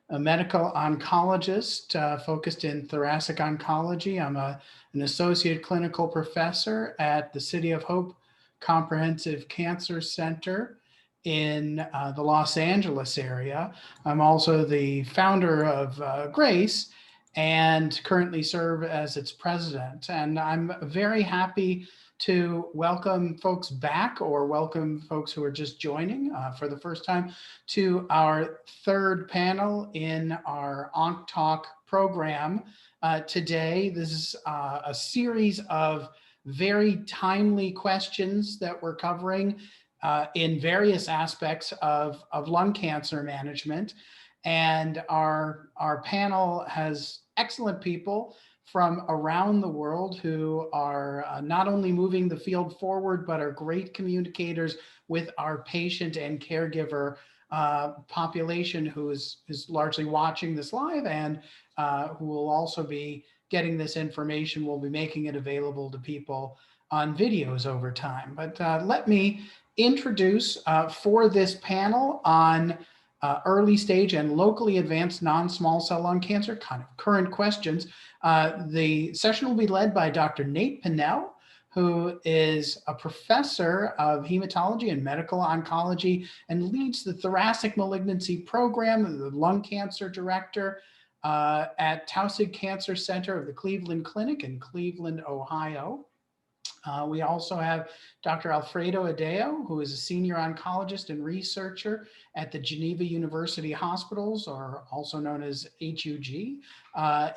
a medical oncologist focused in thoracic oncology. I'm an associate clinical professor at the City of Hope Comprehensive Cancer Center in the Los Angeles area. I'm also the founder of Grace and currently serve as its president. And I'm very happy to welcome folks back or welcome folks who are just joining for the first time to our third panel in our OncTalk program. Today, this is a series of very timely questions that we're covering in various aspects of lung cancer management. And our panel has excellent people from around the world who are not only moving the field forward, but are great communicators with our patient and caregiver population who is largely watching this live and who will also be getting this information. We'll be making it available to people on videos over time. But let me introduce for this panel on early stage and locally advanced non-small cell lung cancer, kind of current questions. The session will be led by Dr. Nate Pennell, who is a professor of hematology and medical oncology and leads the thoracic malignancy program, the lung cancer director at Taussig Cancer Center of the Cleveland Clinic in Cleveland, Ohio. We also have Dr. Alfredo Adeo, who is a senior oncologist and researcher at the Geneva University Hospitals, or also known as HUG,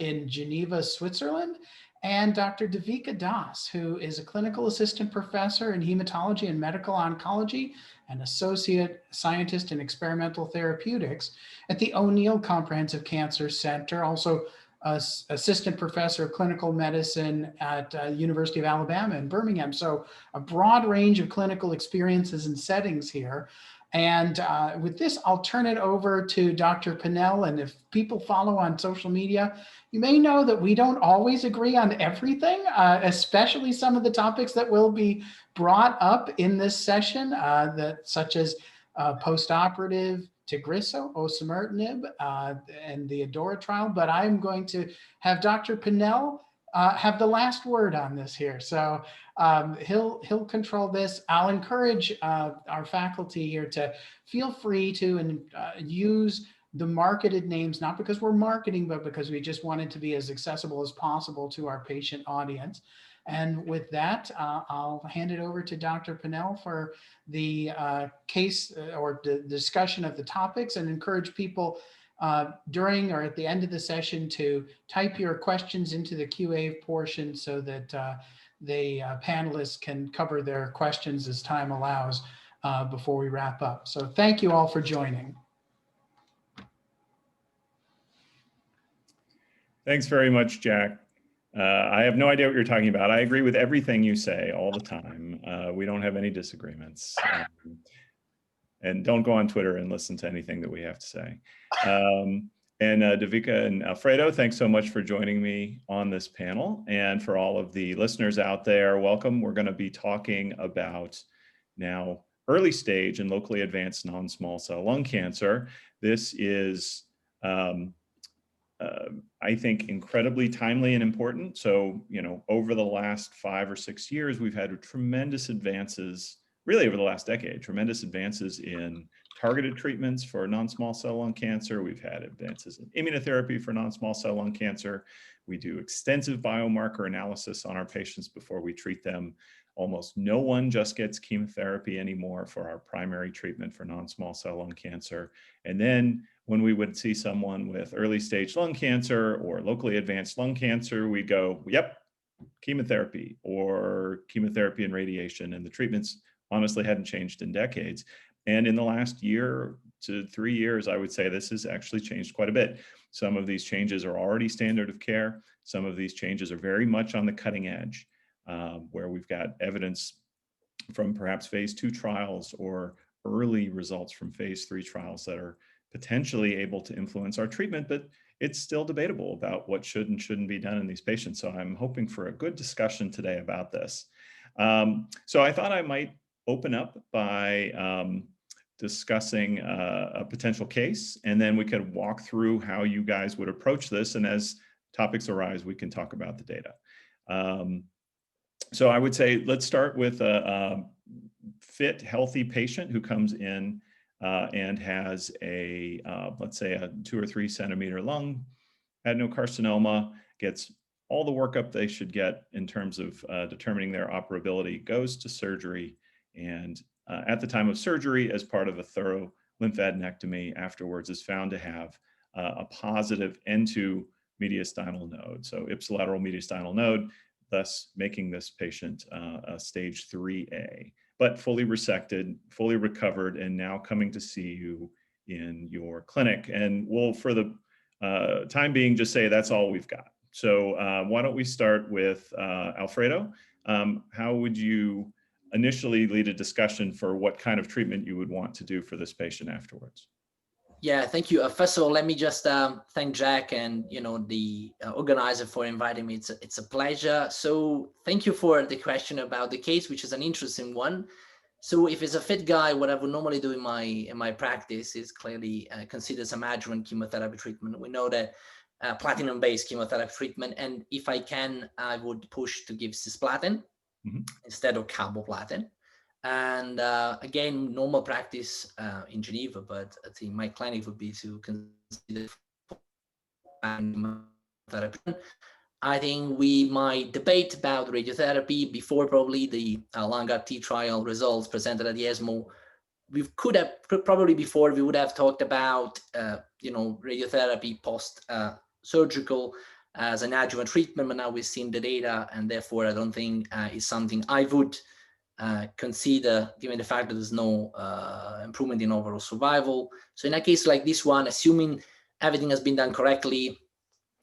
in Geneva, Switzerland. And Dr. Devika Das, who is a clinical assistant professor in hematology and medical oncology and associate scientist in experimental therapeutics at the O'Neill Comprehensive Cancer Center, also assistant professor of clinical medicine at University of Alabama in Birmingham. So a broad range of clinical experiences and settings here. And with this, I'll turn it over to Dr. Pennell. And if people follow on social media, you may know that we don't always agree on everything, especially some of the topics that will be brought up in this session, such as postoperative Tagrisso, osimertinib, and the ADORA trial. But I'm going to have Dr. Pennell have the last word on this here. So he'll control this. I'll encourage our faculty here to feel free to use the marketed names, not because we're marketing, but because we just want it to be as accessible as possible to our patient audience. And with that, I'll hand it over to Dr. Pennell for the case or the discussion of the topics, and encourage people during or at the end of the session to type your questions into the QA portion so that the panelists can cover their questions as time allows before we wrap up. So thank you all for joining. Thanks very much, Jack. I have no idea what you're talking about. I agree with everything you say all the time. We don't have any disagreements. And don't go on Twitter and listen to anything that we have to say. And Devika and Alfredo, thanks so much for joining me on this panel. And for all of the listeners out there, welcome. We're going to be talking about now early stage and locally advanced non-small cell lung cancer. This is I think incredibly timely and important. So, over the last 5 or 6 years, we've had tremendous advances, really over the last decade, tremendous advances in targeted treatments for non-small cell lung cancer. We've had advances in immunotherapy for non-small cell lung cancer. We do extensive biomarker analysis on our patients before we treat them. Almost no one just gets chemotherapy anymore for our primary treatment for non-small cell lung cancer. And then when we would see someone with early stage lung cancer or locally advanced lung cancer, we'd go, yep, chemotherapy or chemotherapy and radiation. And the treatments honestly hadn't changed in decades. And in the last year, to 3 years, I would say this has actually changed quite a bit. Some of these changes are already standard of care. Some of these changes are very much on the cutting edge, where we've got evidence from perhaps phase 2 trials or early results from phase 3 trials that are potentially able to influence our treatment, but it's still debatable about what should and shouldn't be done in these patients. So I'm hoping for a good discussion today about this. So I thought I might open up by discussing a potential case, and then we could walk through how you guys would approach this. And as topics arise, we can talk about the data. So I would say, let's start with a fit, healthy patient who comes in and has a, let's say, a 2 or 3 centimeter lung adenocarcinoma, gets all the workup they should get in terms of determining their operability, goes to surgery, and at the time of surgery, as part of a thorough lymphadenectomy afterwards, is found to have a positive N2 mediastinal node, so ipsilateral mediastinal node, thus making this patient a stage 3A, but fully resected, fully recovered, and now coming to see you in your clinic. And we'll, for the time being, just say that's all we've got. So why don't we start with Alfredo? How would you initially lead a discussion for what kind of treatment you would want to do for this patient afterwards? Yeah, thank you. First of all, let me just thank Jack and the organizer for inviting me. It's a pleasure. So thank you for the question about the case, which is an interesting one. So if it's a fit guy, what I would normally do in my practice is clearly consider some adjuvant chemotherapy treatment. We know that platinum-based chemotherapy treatment, and if I can, I would push to give cisplatin instead of carboplatin. And again, normal practice in Geneva, but I think my clinic would be to consider therapy. I think we might debate about radiotherapy before probably the LUNG-RT trial results presented at the ESMO. We could have probably before we would have talked about radiotherapy post surgical as an adjuvant treatment, but now we've seen the data, and therefore I don't think it's something I would consider, given the fact that there's no improvement in overall survival. So in a case like this one, assuming everything has been done correctly,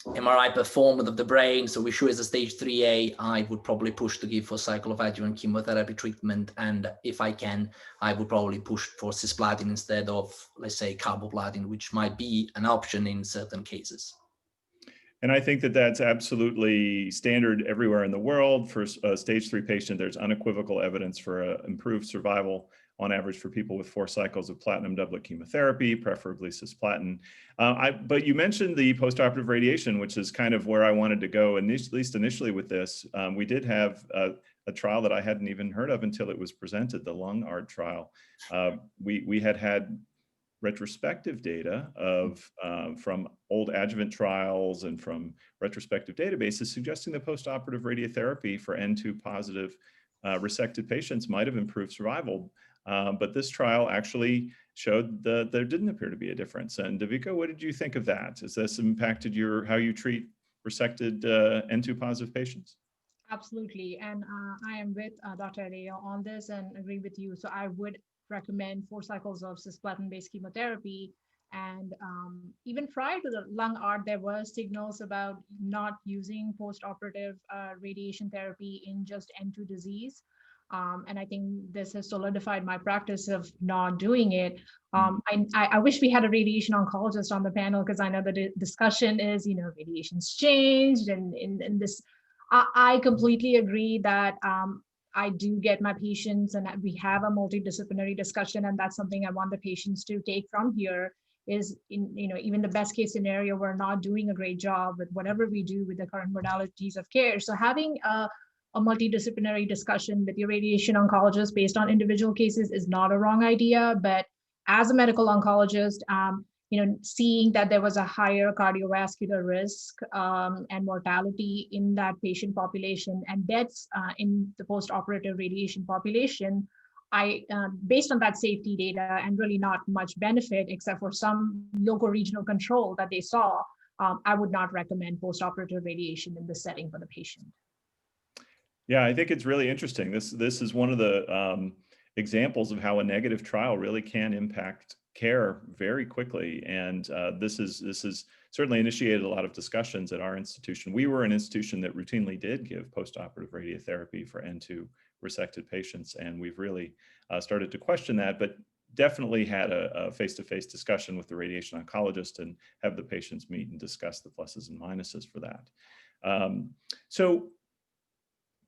MRI performed of the brain, so we sure it's a stage 3A, I would probably push to give for cycle of adjuvant chemotherapy treatment. And if I can, I would probably push for cisplatin instead of, let's say, carboplatin, which might be an option in certain cases. And I think that that's absolutely standard everywhere in the world. For a stage 3 patient, there's unequivocal evidence for improved survival on average for people with 4 cycles of platinum doublet chemotherapy, preferably cisplatin. But you mentioned the postoperative radiation, which is kind of where I wanted to go, at least initially with this. We did have a trial that I hadn't even heard of until it was presented, the LUNG-ART trial. We had retrospective data of from old adjuvant trials and from retrospective databases suggesting that postoperative radiotherapy for N2 positive resected patients might have improved survival. But this trial actually showed that there didn't appear to be a difference. And Devika, what did you think of that? Has this impacted how you treat resected N2 positive patients? Absolutely. And I am with Dr. Areo on this and agree with you. So I would recommend 4 cycles of cisplatin-based chemotherapy. And even prior to the LUNG-ART, there were signals about not using post-operative radiation therapy in just N2 disease. And I think this has solidified my practice of not doing it. I wish we had a radiation oncologist on the panel, because I know the discussion is, radiation's changed and this. I completely agree that I do get my patients, and we have a multidisciplinary discussion, and that's something I want the patients to take from here. Is even the best case scenario, we're not doing a great job with whatever we do with the current modalities of care. So having a multidisciplinary discussion with your radiation oncologist based on individual cases is not a wrong idea. But as a medical oncologist, seeing that there was a higher cardiovascular risk and mortality in that patient population and deaths in the post-operative radiation population, based on that safety data and really not much benefit except for some local regional control that they saw, I would not recommend post-operative radiation in this setting for the patient. Yeah, I think it's really interesting. This is one of the examples of how a negative trial really can impact care very quickly. And this is certainly initiated a lot of discussions at our institution. We were an institution that routinely did give postoperative radiotherapy for N2 resected patients, and we've really started to question that, but definitely had a face-to-face discussion with the radiation oncologist and have the patients meet and discuss the pluses and minuses for that. So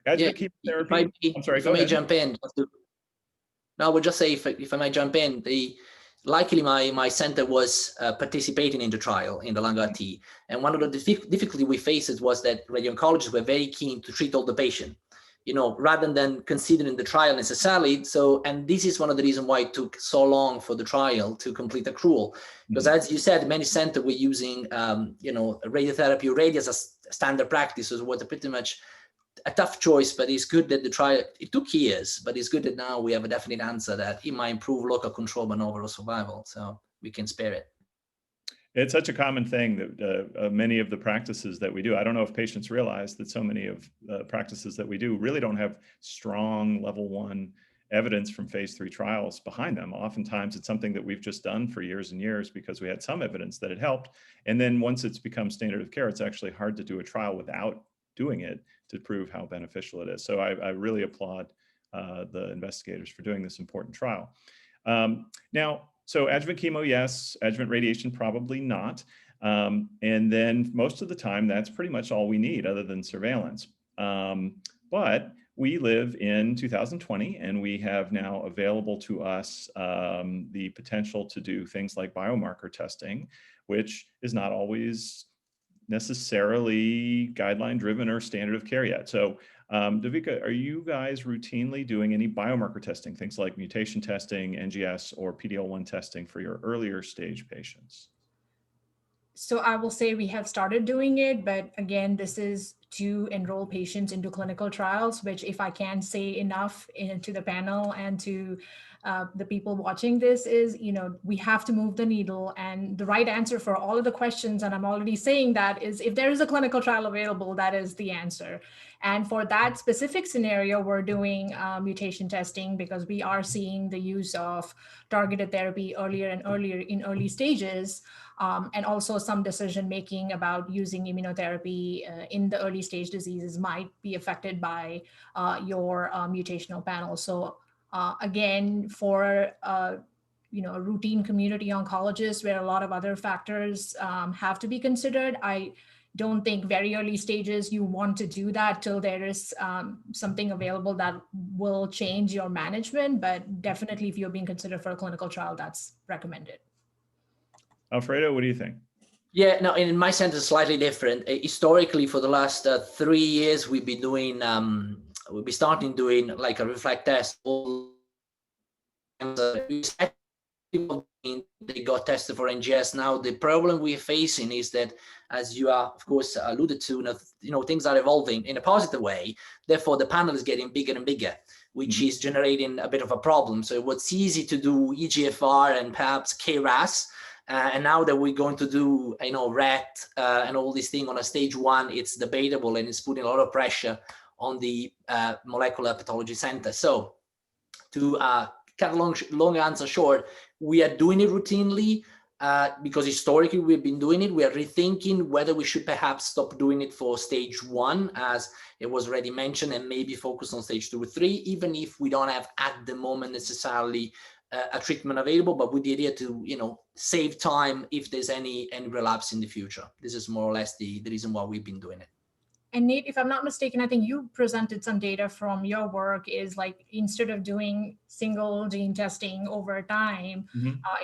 adjuvant chemotherapy, I'm sorry, go ahead. If I may jump in. No, I would just say, if I might jump in, likely my center was participating in the trial in the Lung-RT. And one of the difficulty we faced was that radio-oncologists were very keen to treat all the patient, rather than considering the trial necessarily. So, and this is one of the reasons why it took so long for the trial to complete accrual. Because as you said, many centers were using, radiotherapy already as a standard practice. So it was pretty much a tough choice, but it's good that the trial, it took years, but it's good that now we have a definite answer that it might improve local control and overall survival. So we can spare it. It's such a common thing that many of the practices that we do, I don't know if patients realize that so many of the practices that we do really don't have strong level 1 evidence from phase 3 trials behind them. Oftentimes it's something that we've just done for years and years because we had some evidence that it helped. And then once it's become standard of care, it's actually hard to do a trial without doing it to prove how beneficial it is. So I really applaud the investigators for doing this important trial. Now, so adjuvant chemo, yes. Adjuvant radiation, probably not. And then most of the time, that's pretty much all we need other than surveillance. But we live in 2020, and we have now available to us the potential to do things like biomarker testing, which is not always necessarily guideline driven or standard of care yet. So Devika, are you guys routinely doing any biomarker testing, things like mutation testing, NGS, or PD-L1 testing for your earlier stage patients? So I will say we have started doing it, but again, this is to enroll patients into clinical trials, which if I can say enough to the panel and to the people watching this is, we have to move the needle, and the right answer for all of the questions, and I'm already saying that, is if there is a clinical trial available, that is the answer. And for that specific scenario, we're doing mutation testing because we are seeing the use of targeted therapy earlier and earlier in early stages. And also some decision making about using immunotherapy in the early stage diseases might be affected by your mutational panel. So again, for a routine community oncologist where a lot of other factors have to be considered, I don't think very early stages you want to do that till there is something available that will change your management. But definitely if you're being considered for a clinical trial, that's recommended. Alfredo, what do you think? Yeah, no, in my center, it's slightly different. Historically, for the last 3 years, we've been doing, we'll be starting doing like a reflect test. They got tested for NGS. Now, the problem we're facing is that, as you are, of course, alluded to, things are evolving in a positive way. Therefore, the panel is getting bigger and bigger, which is generating a bit of a problem. So what's easy to do EGFR and perhaps KRAS, and now that we're going to do, RET and all these things on a stage 1, it's debatable and it's putting a lot of pressure on the molecular pathology center. So to cut a long answer short, we are doing it routinely because historically we've been doing it. We are rethinking whether we should perhaps stop doing it for stage 1, as it was already mentioned, and maybe focus on stage 2 or 3, even if we don't have at the moment necessarily a treatment available, but with the idea to, save time if there's any relapse in the future. This is more or less the reason why we've been doing it. And Nate, if I'm not mistaken, I think you presented some data from your work is like, instead of doing single gene testing over time,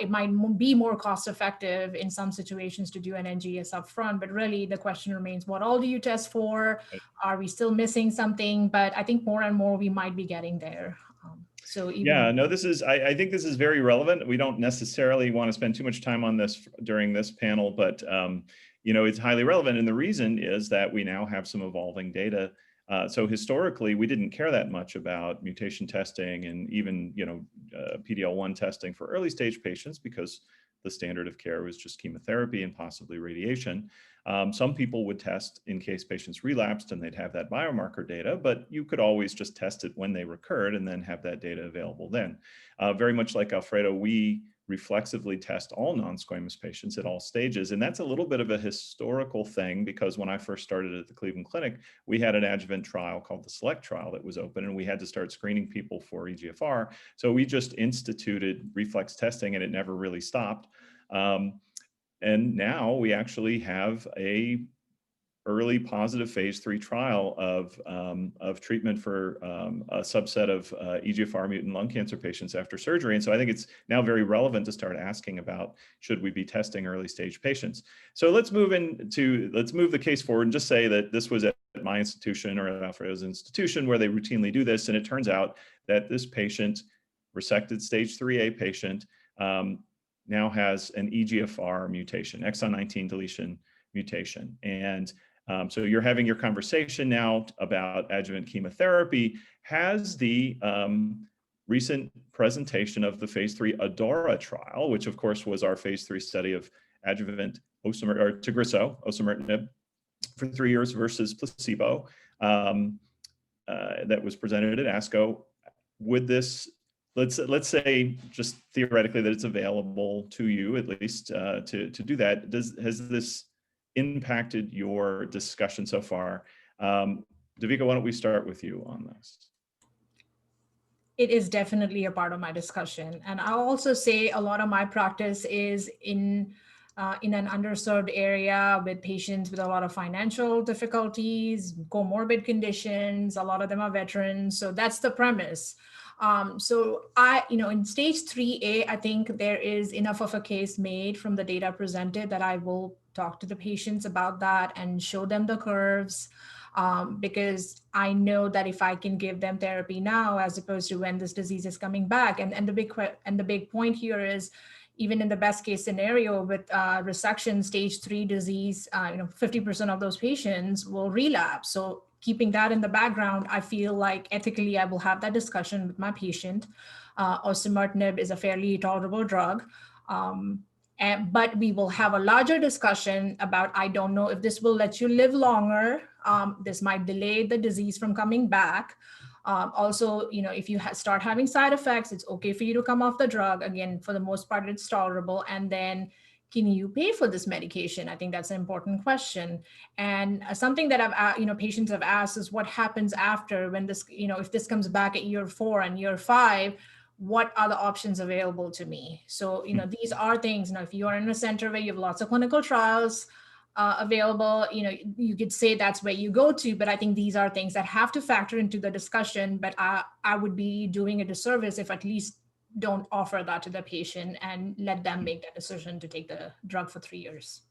it might be more cost effective in some situations to do an NGS upfront, but really the question remains, what all do you test for? Are we still missing something? But I think more and more we might be getting there. I think this is very relevant. We don't necessarily want to spend too much time on this during this panel, but it's highly relevant. And the reason is that we now have some evolving data. So historically, we didn't care that much about mutation testing and even, PD-L1 testing for early stage patients because the standard of care was just chemotherapy and possibly radiation. Some people would test in case patients relapsed and they'd have that biomarker data, but you could always just test it when they recurred and then have that data available then. Very much like Alfredo, we reflexively test all non-squamous patients at all stages. And that's a little bit of a historical thing, because when I first started at the Cleveland Clinic, we had an adjuvant trial called the SELECT trial that was open, and we had to start screening people for EGFR. So we just instituted reflex testing, and it never really stopped. And now we actually have a early positive phase 3 trial of treatment for a subset of EGFR mutant lung cancer patients after surgery. And so I think it's now very relevant to start asking about, should we be testing early stage patients? So let's move the case forward and just say that this was at my institution or at Alfredo's institution where they routinely do this. And it turns out that this patient, resected stage 3A patient, now has an EGFR mutation, exon 19 deletion mutation. And so you're having your conversation now about adjuvant chemotherapy. Has the recent presentation of the phase 3 ADAURA trial, which of course was our phase 3 study of adjuvant Tagrisso, osimertinib, for 3 years versus placebo, that was presented at ASCO, would this, let's say just theoretically that it's available to you at least to do that, has this impacted your discussion so far? Devika, why don't we start with you on this? It is definitely a part of my discussion. And I'll also say a lot of my practice is in an underserved area with patients with a lot of financial difficulties, comorbid conditions. A lot of them are veterans. So that's the premise. So in stage 3A, I think there is enough of a case made from the data presented that I will talk to the patients about that and show them the curves, because I know that if I can give them therapy now, as opposed to when this disease is coming back, and the big point here is, even in the best case scenario with resection stage 3 disease, 50% of those patients will relapse. So keeping that in the background, I feel like ethically I will have that discussion with my patient. Osimertinib is a fairly tolerable drug. But we will have a larger discussion about, I don't know if this will let you live longer. This might delay the disease from coming back. Also, if you start having side effects, it's okay for you to come off the drug. Again, for the most part, it's tolerable. And then, can you pay for this medication? I think that's an important question. And something that patients have asked is, what happens after when this, if this comes back at year 4 and year 5, what are the options available to me? So, these are things, if you are in a center where you have lots of clinical trials available, you could say that's where you go to, but I think these are things that have to factor into the discussion. But I would be doing a disservice if at least don't offer that to the patient and let them make that decision to take the drug for 3 years.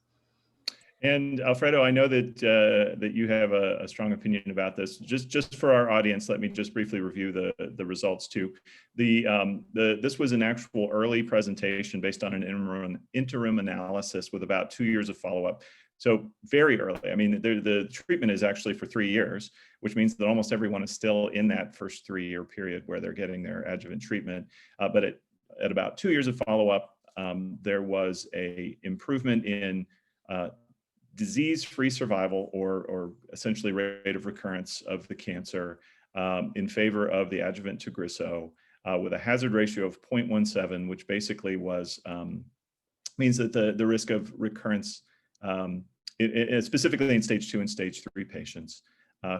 And Alfredo, I know that you have a strong opinion about this. Just for our audience, let me just briefly review the results too. This was an actual early presentation based on an interim analysis with about 2 years of follow-up. So very early. I mean, the treatment is actually for 3 years, which means that almost everyone is still in that first 3-year period where they're getting their adjuvant treatment. But at about 2 years of follow-up, there was a improvement in disease-free survival, or essentially rate of recurrence of the cancer, in favor of the adjuvant Tagrisso, with a hazard ratio of 0.17, which basically means that the risk of recurrence, specifically in stage 2 and stage 3 patients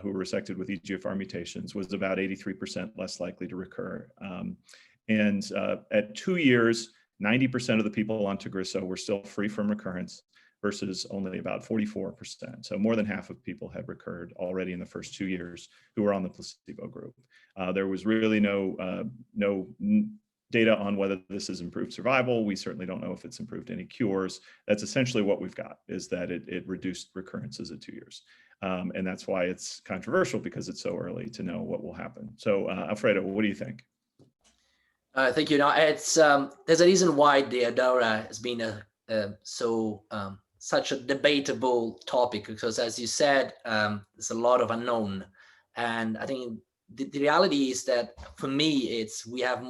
who were resected with EGFR mutations, was about 83% less likely to recur. And at 2 years, 90% of the people on Tagrisso were still free from recurrence, versus only about 44%. So more than half of people had recurred already in the first 2 years who were on the placebo group. There was really no data on whether this has improved survival. We certainly don't know if it's improved any cures. That's essentially what we've got, is that it reduced recurrences at 2 years. And that's why it's controversial, because it's so early to know what will happen. So Alfredo, what do you think? Thank you. Now, it's there's a reason why the ADAURA has been such a debatable topic, because as you said, there's a lot of unknown. And I think the reality is that for me, I have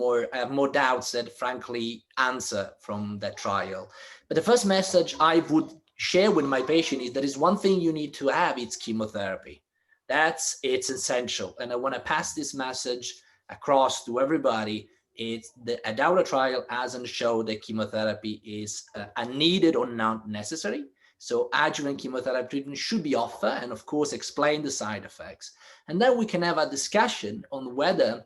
more doubts that frankly answer from that trial. But the first message I would share with my patient is there is one thing you need to have, it's chemotherapy. It's essential. And I want to pass this message across to everybody. It's the ADAURA trial hasn't showed that chemotherapy is unneeded or not necessary. So adjuvant chemotherapy treatment should be offered, and of course explain the side effects. And then we can have a discussion on whether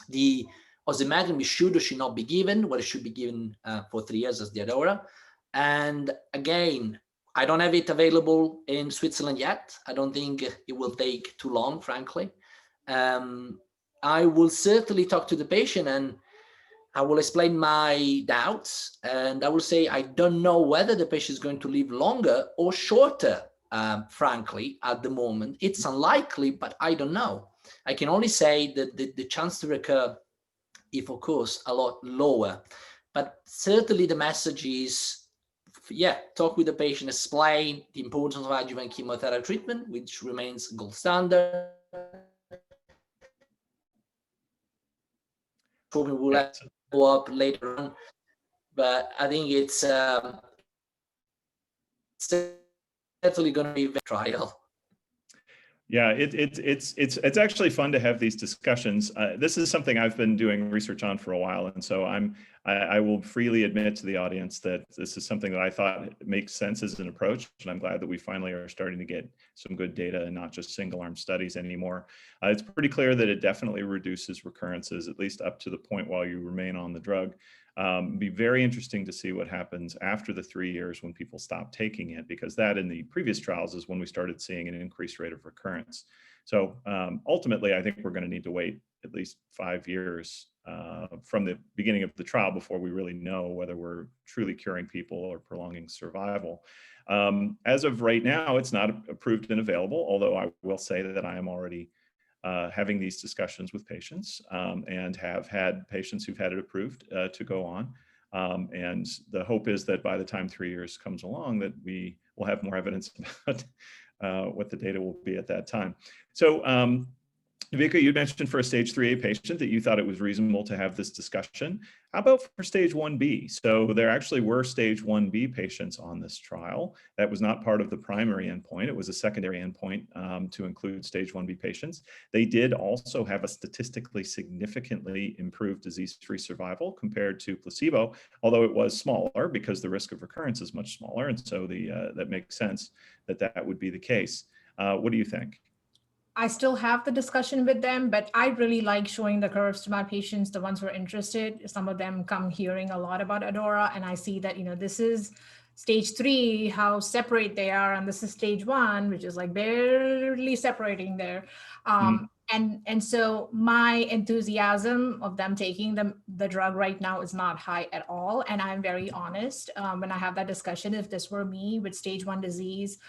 the osimertinib should or should not be given, whether it should be given for 3 years as the ADAURA. And again, I don't have it available in Switzerland yet. I don't think it will take too long, frankly. I will certainly talk to the patient and I will explain my doubts. And I will say, I don't know whether the patient is going to live longer or shorter, frankly, at the moment. It's unlikely, but I don't know. I can only say that the chance to recur, if of course, a lot lower. But certainly the message is, yeah, talk with the patient, explain the importance of adjuvant chemotherapy treatment, which remains gold standard. Probably will have to go up later on, but I think it's definitely going to be a trial. Yeah, it's actually fun to have these discussions. This is something I've been doing research on for a while, and so I will freely admit to the audience that this is something that I thought makes sense as an approach, and I'm glad that we finally are starting to get some good data and not just single-arm studies anymore. It's pretty clear that it definitely reduces recurrences, at least up to the point while you remain on the drug. Be very interesting to see what happens after the 3 years when people stop taking it, because that in the previous trials is when we started seeing an increased rate of recurrence. So ultimately, I think we're going to need to wait at least 5 years from the beginning of the trial before we really know whether we're truly curing people or prolonging survival. As of right now, it's not approved and available, although I will say that I am already having these discussions with patients and have had patients who've had it approved to go on. And the hope is that by the time 3 years comes along, that we will have more evidence about what the data will be at that time. So Vika, you mentioned for a stage 3A patient that you thought it was reasonable to have this discussion. How about for stage 1B? So there actually were stage 1B patients on this trial. That was not part of the primary endpoint. It was a secondary endpoint to include stage 1B patients. They did also have a statistically significantly improved disease-free survival compared to placebo, although it was smaller because the risk of recurrence is much smaller. And so that makes sense that that would be the case. What do you think? I still have the discussion with them, but I really like showing the curves to my patients, the ones who are interested. Some of them come hearing a lot about ADAURA, and I see that, this is stage 3, how separate they are, and this is stage 1, which is like barely separating there. And so my enthusiasm of them taking the drug right now is not high at all. And I'm very honest when I have that discussion. If this were me with stage 1 disease,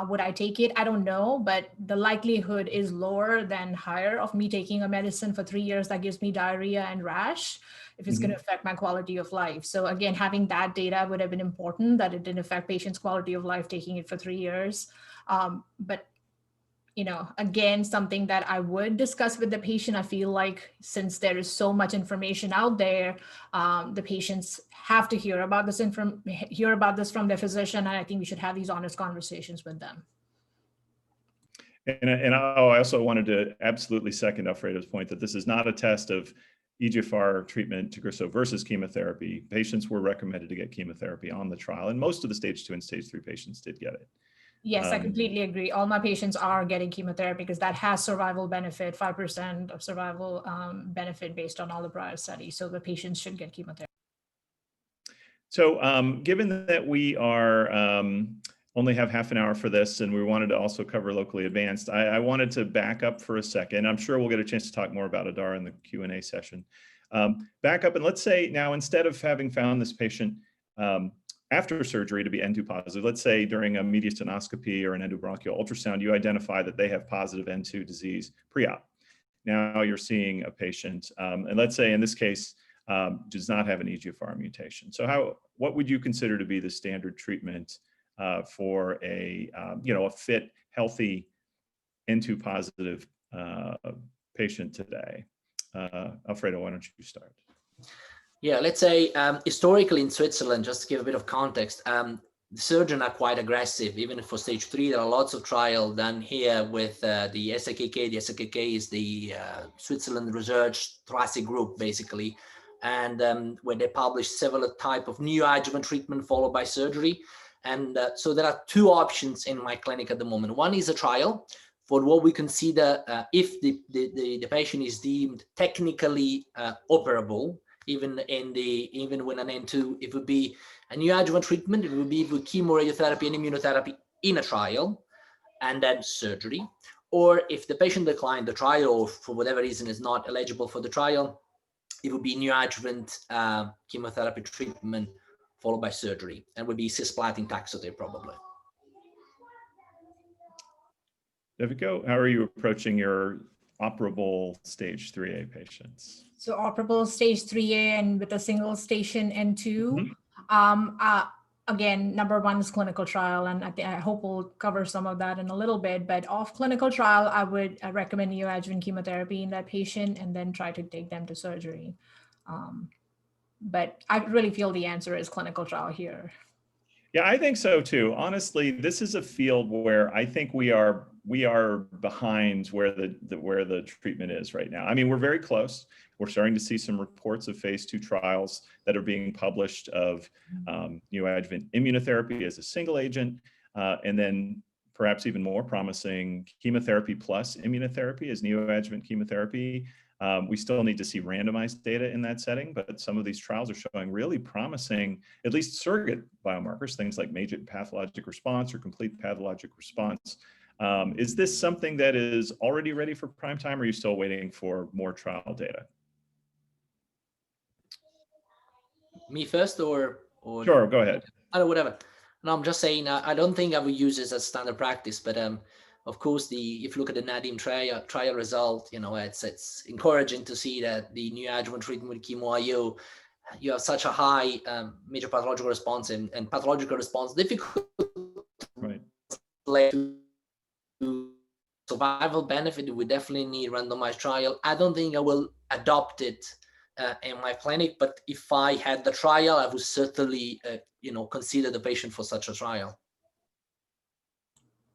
would I take it? I don't know, but the likelihood is lower than higher of me taking a medicine for 3 years that gives me diarrhea and rash if it's going to affect my quality of life. So again, having that data would have been important, that it didn't affect patients' quality of life taking it for 3 years. But again, something that I would discuss with the patient. I feel like since there is so much information out there, the patients have to hear about this from their physician. And I think we should have these honest conversations with them. And I also wanted to absolutely second Alfredo's point that this is not a test of EGFR treatment, Tagrisso versus chemotherapy. Patients were recommended to get chemotherapy on the trial, and most of the stage 2 and stage 3 patients did get it. Yes, I completely agree. All my patients are getting chemotherapy because that has survival benefit, 5% of survival benefit based on all the prior studies. So the patients should get chemotherapy. So given that we are only have half an hour for this and we wanted to also cover locally advanced, I wanted to back up for a second. I'm sure we'll get a chance to talk more about ADAURA in the Q&A session. Back up and let's say now, instead of having found this patient after surgery to be N2 positive, let's say during a mediastinoscopy or an endobronchial ultrasound, you identify that they have positive N2 disease pre-op. Now you're seeing a patient, and let's say in this case, does not have an EGFR mutation. So what would you consider to be the standard treatment for a fit, healthy N2 positive patient today? Alfredo, why don't you start? Yeah, let's say historically in Switzerland, just to give a bit of context, the surgeons are quite aggressive. Even for stage 3, there are lots of trials done here with the SKK. The SKK is the Switzerland Research Thoracic Group, basically, and where they published several type of neoadjuvant treatment followed by surgery. And so there are two options in my clinic at the moment. One is a trial for what we consider if the patient is deemed technically operable, even when an N2, it would be a neoadjuvant treatment. It would be with chemo, radiotherapy, and immunotherapy in a trial, and then surgery. Or if the patient declined the trial or for whatever reason is not eligible for the trial, it would be neoadjuvant chemotherapy treatment followed by surgery, and would be cisplatin taxotere probably. Devika, how are you approaching your operable stage 3A patients? So operable stage 3A and with a single station N2. Again, number one is clinical trial, and I hope we'll cover some of that in a little bit, but off clinical trial, I would recommend neoadjuvant chemotherapy in that patient and then try to take them to surgery. But I really feel the answer is clinical trial here. Yeah, I think so too. Honestly, this is a field where I think we are behind where the treatment is right now. I mean, we're very close. We're starting to see some reports of phase 2 trials that are being published of neoadjuvant immunotherapy as a single agent, and then perhaps even more promising chemotherapy plus immunotherapy as neoadjuvant chemotherapy. We still need to see randomized data in that setting, but some of these trials are showing really promising, at least surrogate biomarkers, things like major pathologic response or complete pathologic response. Is this something that is already ready for prime time, or are you still waiting for more trial data? Me first or Sure, go ahead. Whatever. No, I'm just saying, I don't think I would use this as standard practice, but of course, if you look at the Nadim trial result, it's encouraging to see that the neoadjuvant treatment with chemo IO, you have such a high major pathological response and pathological response difficult to survival benefit. We definitely need randomized trial. I don't think I will adopt it in my clinic, but if I had the trial, I would certainly consider the patient for such a trial.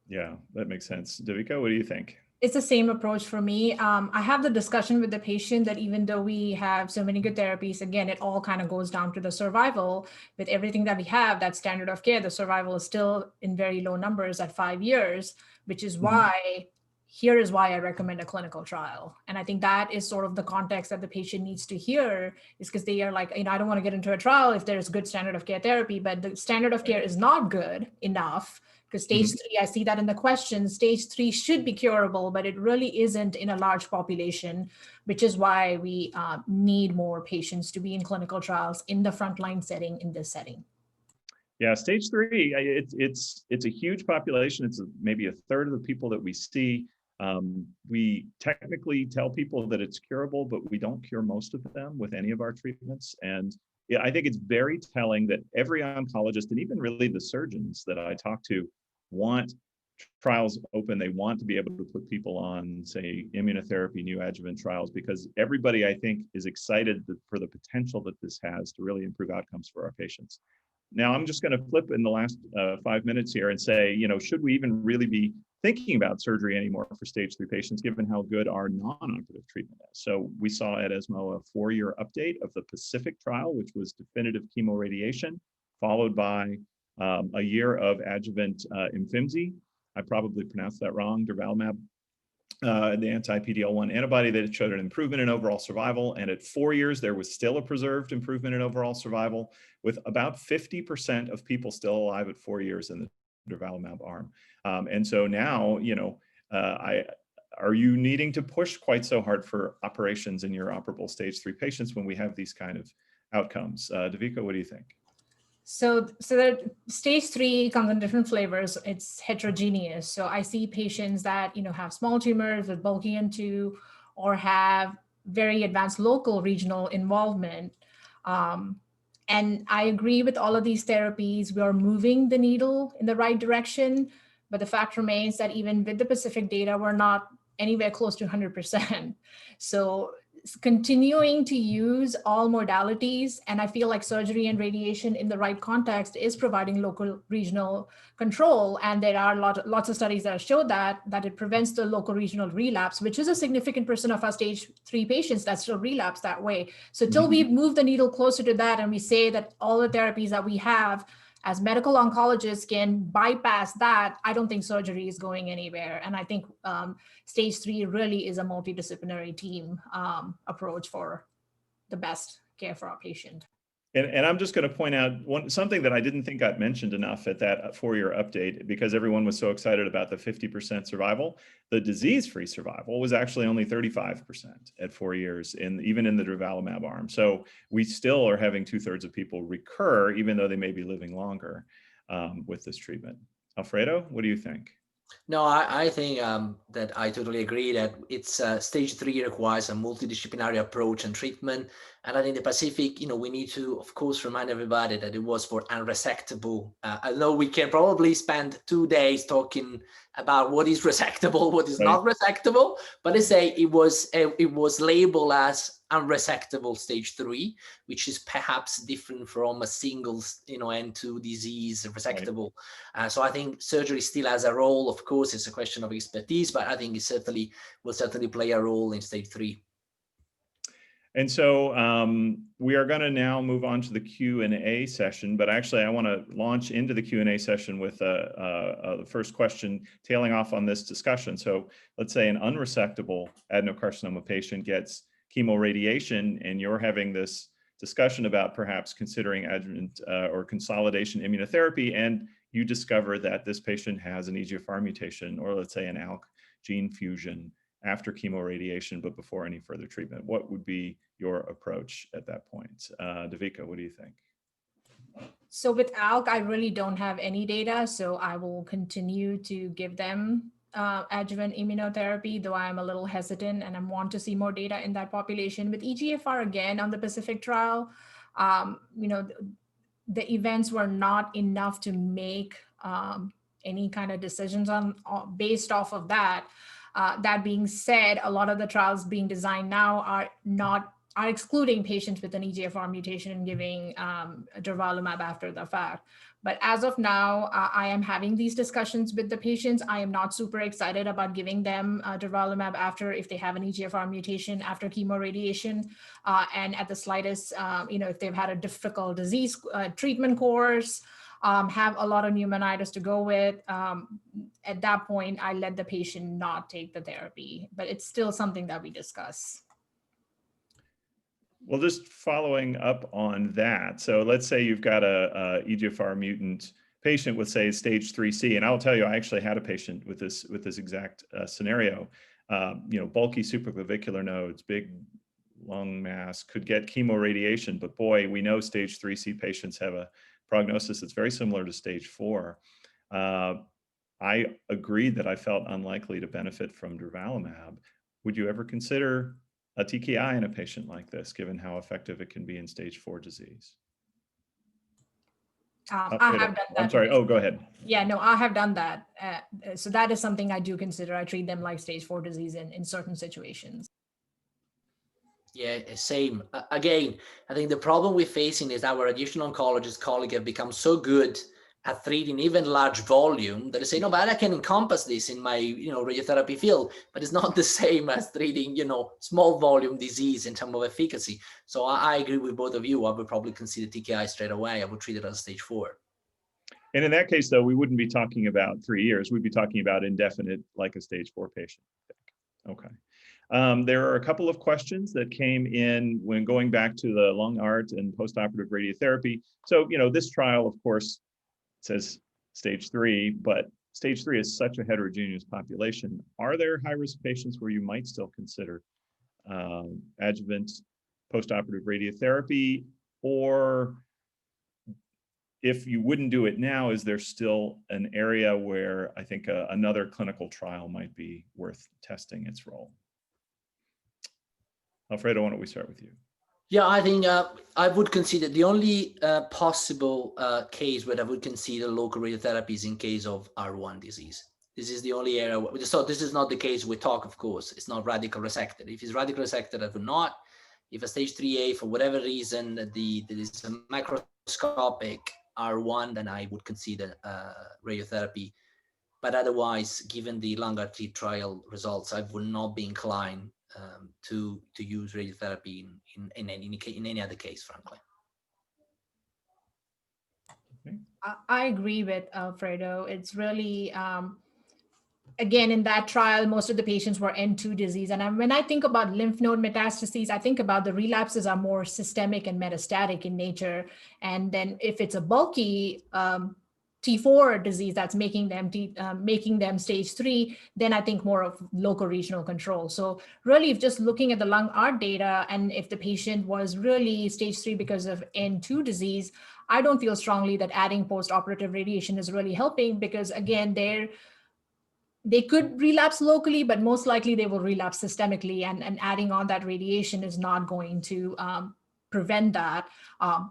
Yeah, that makes sense. Devika, what do you think? It's the same approach for me. I have the discussion with the patient that even though we have so many good therapies, again, it all kind of goes down to the survival. With everything that we have, that standard of care, the survival is still in very low numbers at 5 years, which is why, here is why I recommend a clinical trial. And I think that is sort of the context that the patient needs to hear, is because they are like, I don't want to get into a trial if there's good standard of care therapy, but the standard of care is not good enough. Because stage 3, I see that in the question, stage 3 should be curable, but it really isn't in a large population, which is why we need more patients to be in clinical trials in the frontline setting, in this setting. Yeah, stage 3, it's a huge population. It's maybe a third of the people that we see. We technically tell people that it's curable, but we don't cure most of them with any of our treatments. And yeah, I think it's very telling that every oncologist, and even really the surgeons that I talk to, want trials open. They want to be able to put people on, say, immunotherapy, neoadjuvant trials, because everybody, I think, is excited for the potential that this has to really improve outcomes for our patients. Now, I'm just going to flip in the last 5 minutes here and say, should we even really be thinking about surgery anymore for stage 3 patients, given how good our non-operative treatment is? So we saw at ESMO a 4-year update of the Pacific trial, which was definitive chemoradiation, followed by a year of adjuvant Imfinzi. I probably pronounced that wrong, durvalumab, the anti-PD-L1 antibody that showed an improvement in overall survival. And at 4 years, there was still a preserved improvement in overall survival, with about 50% of people still alive at 4 years in the durvalumab arm. And so now, are you needing to push quite so hard for operations in your operable stage 3 patients when we have these kind of outcomes? Devika, what do you think? So that stage 3 comes in different flavors. It's heterogeneous. So I see patients that, have small tumors with bulky N2 or have very advanced local regional involvement. And I agree with all of these therapies. We are moving the needle in the right direction, but the fact remains that even with the Pacific data, we're not anywhere close to 100%. So continuing to use all modalities. And I feel like surgery and radiation in the right context is providing local regional control. And there are lots of studies that have showed that it prevents the local regional relapse, which is a significant percent of our stage 3 patients that still relapse that way. So till we move the needle closer to that, and we say that all the therapies that we have as medical oncologists can bypass that, I don't think surgery is going anywhere. And I think stage 3 really is a multidisciplinary team approach for the best care for our patient. And I'm just going to point out something that I didn't think got mentioned enough at that 4-year update, because everyone was so excited about the 50% survival. The disease-free survival was actually only 35% at 4 years, even in the durvalumab arm. So we still are having 2/3 of people recur, even though they may be living longer with this treatment. Alfredo, what do you think? No, I think that I totally agree that it's stage 3 requires a multidisciplinary approach and treatment. And I think the Pacific, we need to, of course, remind everybody that it was for unresectable. I know we can probably spend 2 days talking about what is resectable, what is not resectable, but let's say it was labeled as unresectable stage 3, which is perhaps different from a single, N2 disease resectable. So I think surgery still has a role. Of course, it's a question of expertise, but I think it will certainly play a role in stage 3. And so we are going to now move on to the Q&A session, but actually I want to launch into the Q&A session with the first question tailing off on this discussion. So let's say an unresectable adenocarcinoma patient gets chemoradiation, and you're having this discussion about perhaps considering adjuvant or consolidation immunotherapy, and you discover that this patient has an EGFR mutation, or let's say an ALK gene fusion after chemoradiation, but before any further treatment. What would be your approach at that point? Devika, what do you think? So with ALK, I really don't have any data, so I will continue to give them adjuvant immunotherapy, though I'm a little hesitant and I want to see more data in that population. With EGFR, again, on the Pacific trial, the events were not enough to make any kind of decisions based off of that. That being said, a lot of the trials being designed now are excluding patients with an EGFR mutation and giving durvalumab after the fact. But as of now, I am having these discussions with the patients. I am not super excited about giving them durvalumab if they have an EGFR mutation after chemoradiation, and at the slightest, if they've had a difficult disease treatment course, have a lot of pneumonitis to go with. At that point, I let the patient not take the therapy, but it's still something that we discuss. Well, just following up on that. So let's say you've got a EGFR mutant patient with, say, stage 3C, and I'll tell you, I actually had a patient with this exact scenario. Bulky supraclavicular nodes, big lung mass, could get chemoradiation, but boy, we know stage 3C patients have a prognosis that's very similar to stage 4. I agreed that I felt unlikely to benefit from durvalumab. Would you ever consider a TKI in a patient like this, given how effective it can be in stage 4 disease? I have done that. I'm sorry. Oh, go ahead. Yeah, no, I have done that. So that is something I do consider. I treat them like stage 4 disease in certain situations. Yeah, same. Again, I think the problem we're facing is our radiation oncologist colleagues have become so good at treating even large volume that they say, no, but I can encompass this in my, radiotherapy field, but it's not the same as treating, small volume disease in terms of efficacy. So I agree with both of you. I would probably consider TKI straight away. I would treat it as stage 4. And in that case, though, we wouldn't be talking about 3 years. We'd be talking about indefinite, like a stage 4 patient. Okay. There are a couple of questions that came in when going back to the lung art and postoperative radiotherapy. So, this trial, of course, says stage 3, but stage 3 is such a heterogeneous population. Are there high-risk patients where you might still consider adjuvant postoperative radiotherapy? Or if you wouldn't do it now, is there still an area where I think another clinical trial might be worth testing its role? Alfredo, why don't we start with you? Yeah, I think I would consider the only possible case where I would consider local radiotherapy is in case of R1 disease. This is the only area. So this is not the case with TOC, of course. It's not radical resected. If it's radical resected, I would not. If a stage 3A, for whatever reason, there is a macroscopic R1, then I would consider radiotherapy. But otherwise, given the LUNG-RT trial results, I would not be inclined to use radiotherapy in any other case, frankly. I agree with Alfredo. It's really, again, in that trial, most of the patients were N2 disease. And when I think about lymph node metastases, I think about the relapses are more systemic and metastatic in nature. And then if it's a bulky T4 disease that's making them stage 3, then I think more of local regional control. So really, if just looking at the lung-art data, and if the patient was really stage 3 because of N2 disease, I don't feel strongly that adding post-operative radiation is really helping, because again, they could relapse locally, but most likely they will relapse systemically, and adding on that radiation is not going to prevent that.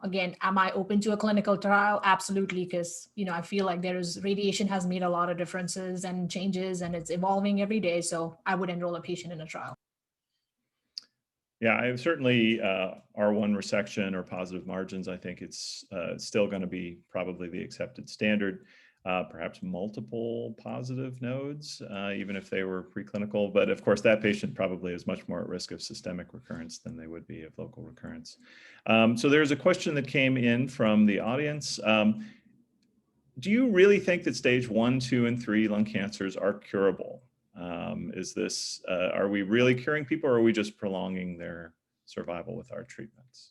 Again, am I open to a clinical trial? Absolutely, because I feel like radiation has made a lot of differences and changes, and it's evolving every day. So I would enroll a patient in a trial. Yeah, I certainly R1 resection or positive margins, I think it's still going to be probably the accepted standard. Perhaps multiple positive nodes, even if they were preclinical. But of course, that patient probably is much more at risk of systemic recurrence than they would be of local recurrence. So there's a question that came in from the audience. Do you really think that stage 1, 2, and 3 lung cancers are curable? Are we really curing people, or are we just prolonging their survival with our treatments?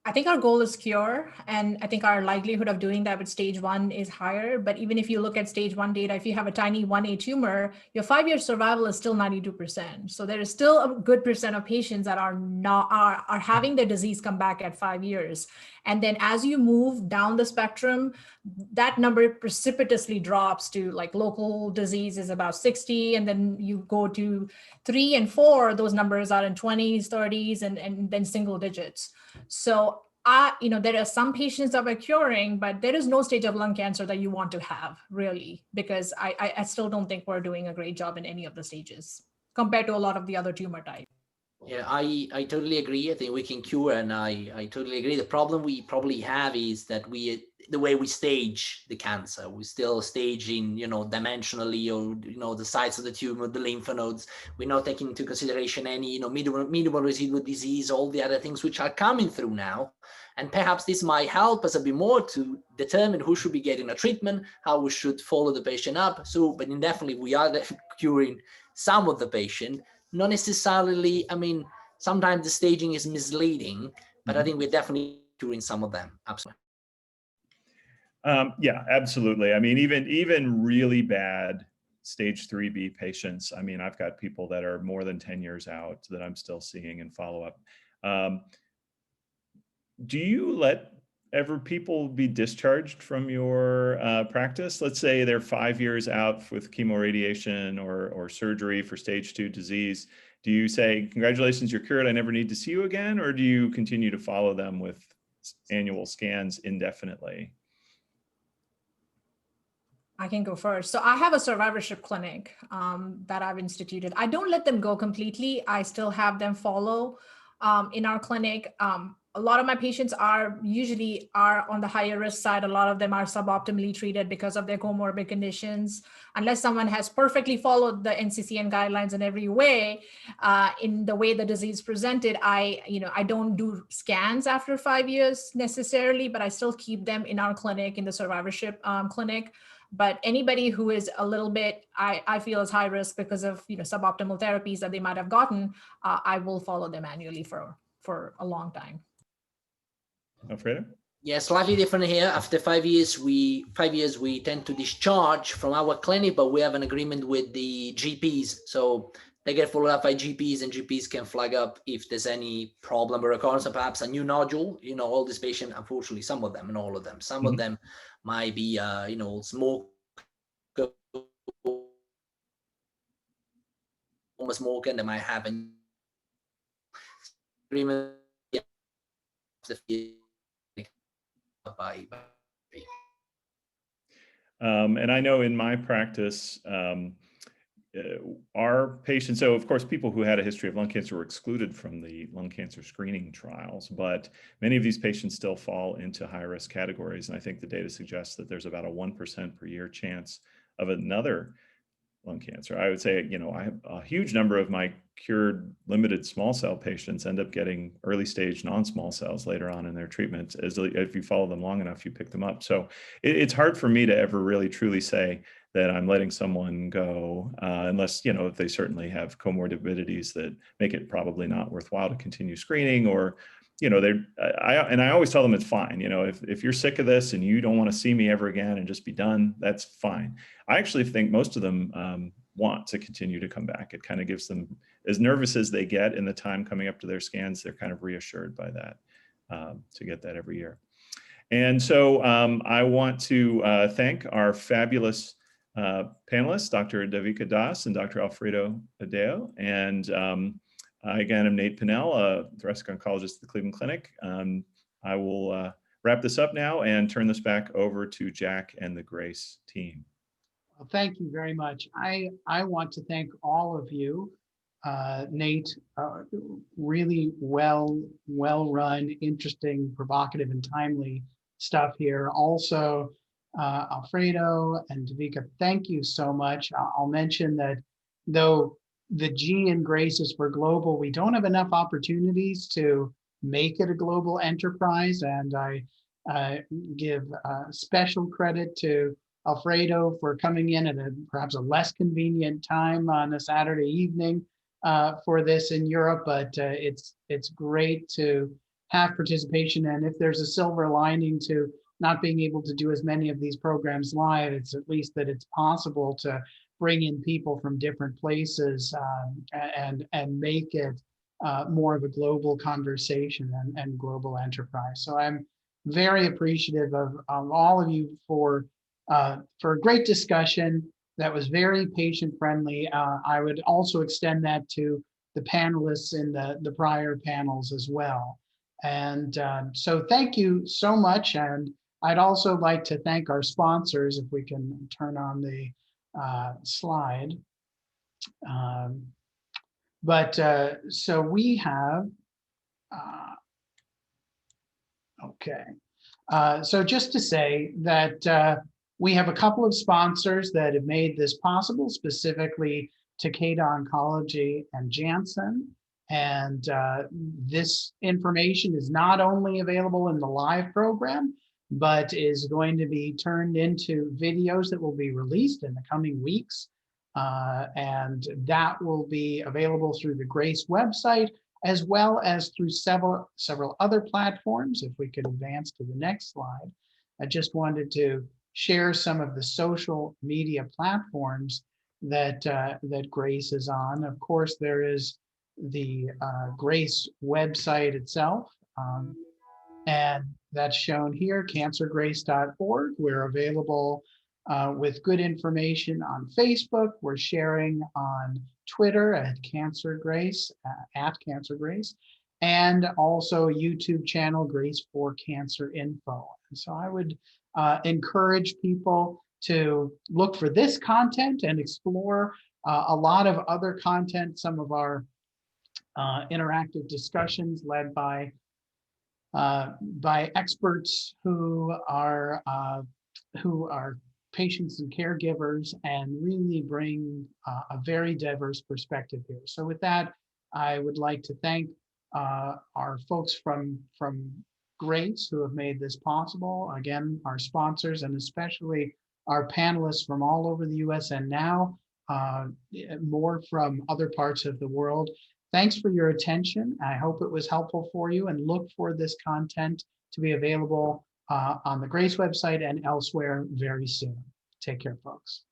I think our goal is cure, and I think our likelihood of doing that with stage 1 is higher. But even if you look at stage 1 data, if you have a tiny 1A tumor, your 5-year survival is still 92%. So there is still a good percent of patients that are having their disease come back at 5 years. And then as you move down the spectrum, that number precipitously drops to, like, local disease is about 60, and then you go to 3 and 4, those numbers are in 20s, 30s, and then single digits. So there are some patients that we're curing, but there is no stage of lung cancer that you want to have, really, because I still don't think we're doing a great job in any of the stages compared to a lot of the other tumor types. Yeah, I totally agree. I think we can cure, and I totally agree. The problem we probably have is that the way we stage the cancer, we're still staging, dimensionally, or, the size of the tumor, the lymph nodes. We're not taking into consideration any, minimal residual disease, all the other things which are coming through now. And perhaps this might help us a bit more to determine who should be getting a treatment, how we should follow the patient up. So, but definitely we are curing some of the patient. Not necessarily, sometimes the staging is misleading, but I think we're definitely curing some of them. Absolutely. Yeah, absolutely. Even really bad stage 3B patients. I've got people that are more than 10 years out that I'm still seeing in follow-up. Do you let people be discharged from your practice? Let's say they're 5 years out with chemoradiation or surgery for stage 2 disease. Do you say, congratulations, you're cured, I never need to see you again? Or do you continue to follow them with annual scans indefinitely? I can go first. So I have a survivorship clinic that I've instituted. I don't let them go completely. I still have them follow in our clinic. A lot of my patients are on the higher risk side. A lot of them are suboptimally treated because of their comorbid conditions. Unless someone has perfectly followed the NCCN guidelines in every way, in the way the disease presented, I don't do scans after 5 years necessarily, but I still keep them in our clinic, in the survivorship clinic. But anybody who is a little bit, I feel is high risk because of suboptimal therapies that they might have gotten, I will follow them annually for a long time. Alfredo? Yeah, slightly different here. After 5 years, we tend to discharge from our clinic, but we have an agreement with the GPs. So they get followed up by GPs, and GPs can flag up if there's any problem or recurrence, or perhaps a new nodule. All these patients, unfortunately, some of them, and all of them, some of them might be, smoker, and they might have an agreement. And I know in my practice, our patients, so of course, people who had a history of lung cancer were excluded from the lung cancer screening trials, but many of these patients still fall into high risk categories. And I think the data suggests that there's about a 1% per year chance of another lung cancer. I would say, you know, I have a huge number of my cured limited small cell patients end up getting early stage non-small cells later on in their treatment. As if you follow them long enough, you pick them up. So it's hard for me to ever really truly say that I'm letting someone go, unless, you know, if they certainly have comorbidities that make it probably not worthwhile to continue screening, or, you know, I always tell them it's fine. You know, if you're sick of this and you don't want to see me ever again and just be done, that's fine. I actually think most of them want to continue to come back. It kind of gives them, as nervous as they get in the time coming up to their scans, they're kind of reassured by that, to get that every year. And so I want to thank our fabulous panelists, Dr. Devika Das and Dr. Alfredo Adeo. And again, I'm Nate Pinnell, a thoracic oncologist at the Cleveland Clinic. I will wrap this up now and turn this back over to Jack and the Grace team. Well, thank you very much. I want to thank all of you. Nate, really well run, interesting, provocative, and timely stuff here. Also, Alfredo and Devika, thank you so much. I'll mention that though the G in Grace is for global, we don't have enough opportunities to make it a global enterprise. And I give special credit to Alfredo for coming in at perhaps a less convenient time on a Saturday evening for this in Europe, but it's great to have participation. And if there's a silver lining to not being able to do as many of these programs live, it's at least that it's possible to bring in people from different places and make it more of a global conversation and global enterprise. So I'm very appreciative of all of you for a great discussion that was very patient friendly. I would also extend that to the panelists in the prior panels as well. And so thank you so much. And I'd also like to thank our sponsors, if we can turn on the slide. So we have, okay. So just to say that we have a couple of sponsors that have made this possible, specifically Takeda Oncology and Janssen. And this information is not only available in the live program, but is going to be turned into videos that will be released in the coming weeks. And that will be available through the Grace website, as well as through several other platforms. If we could advance to the next slide. I just wanted to share some of the social media platforms that Grace is on. Of course, there is the Grace website itself, and that's shown here, cancergrace.org. We're available with good information on Facebook. We're sharing on Twitter at cancergrace, and also YouTube channel Grace for Cancer Info. And so I would encourage people to look for this content and explore a lot of other content, some of our interactive discussions led by experts who are patients and caregivers, and really bring a very diverse perspective here. So with that, I would like to thank our folks from Grace who have made this possible. Again, our sponsors, and especially our panelists from all over the US and now more from other parts of the world. Thanks for your attention. I hope it was helpful for you, and look for this content to be available on the Grace website and elsewhere very soon. Take care, folks.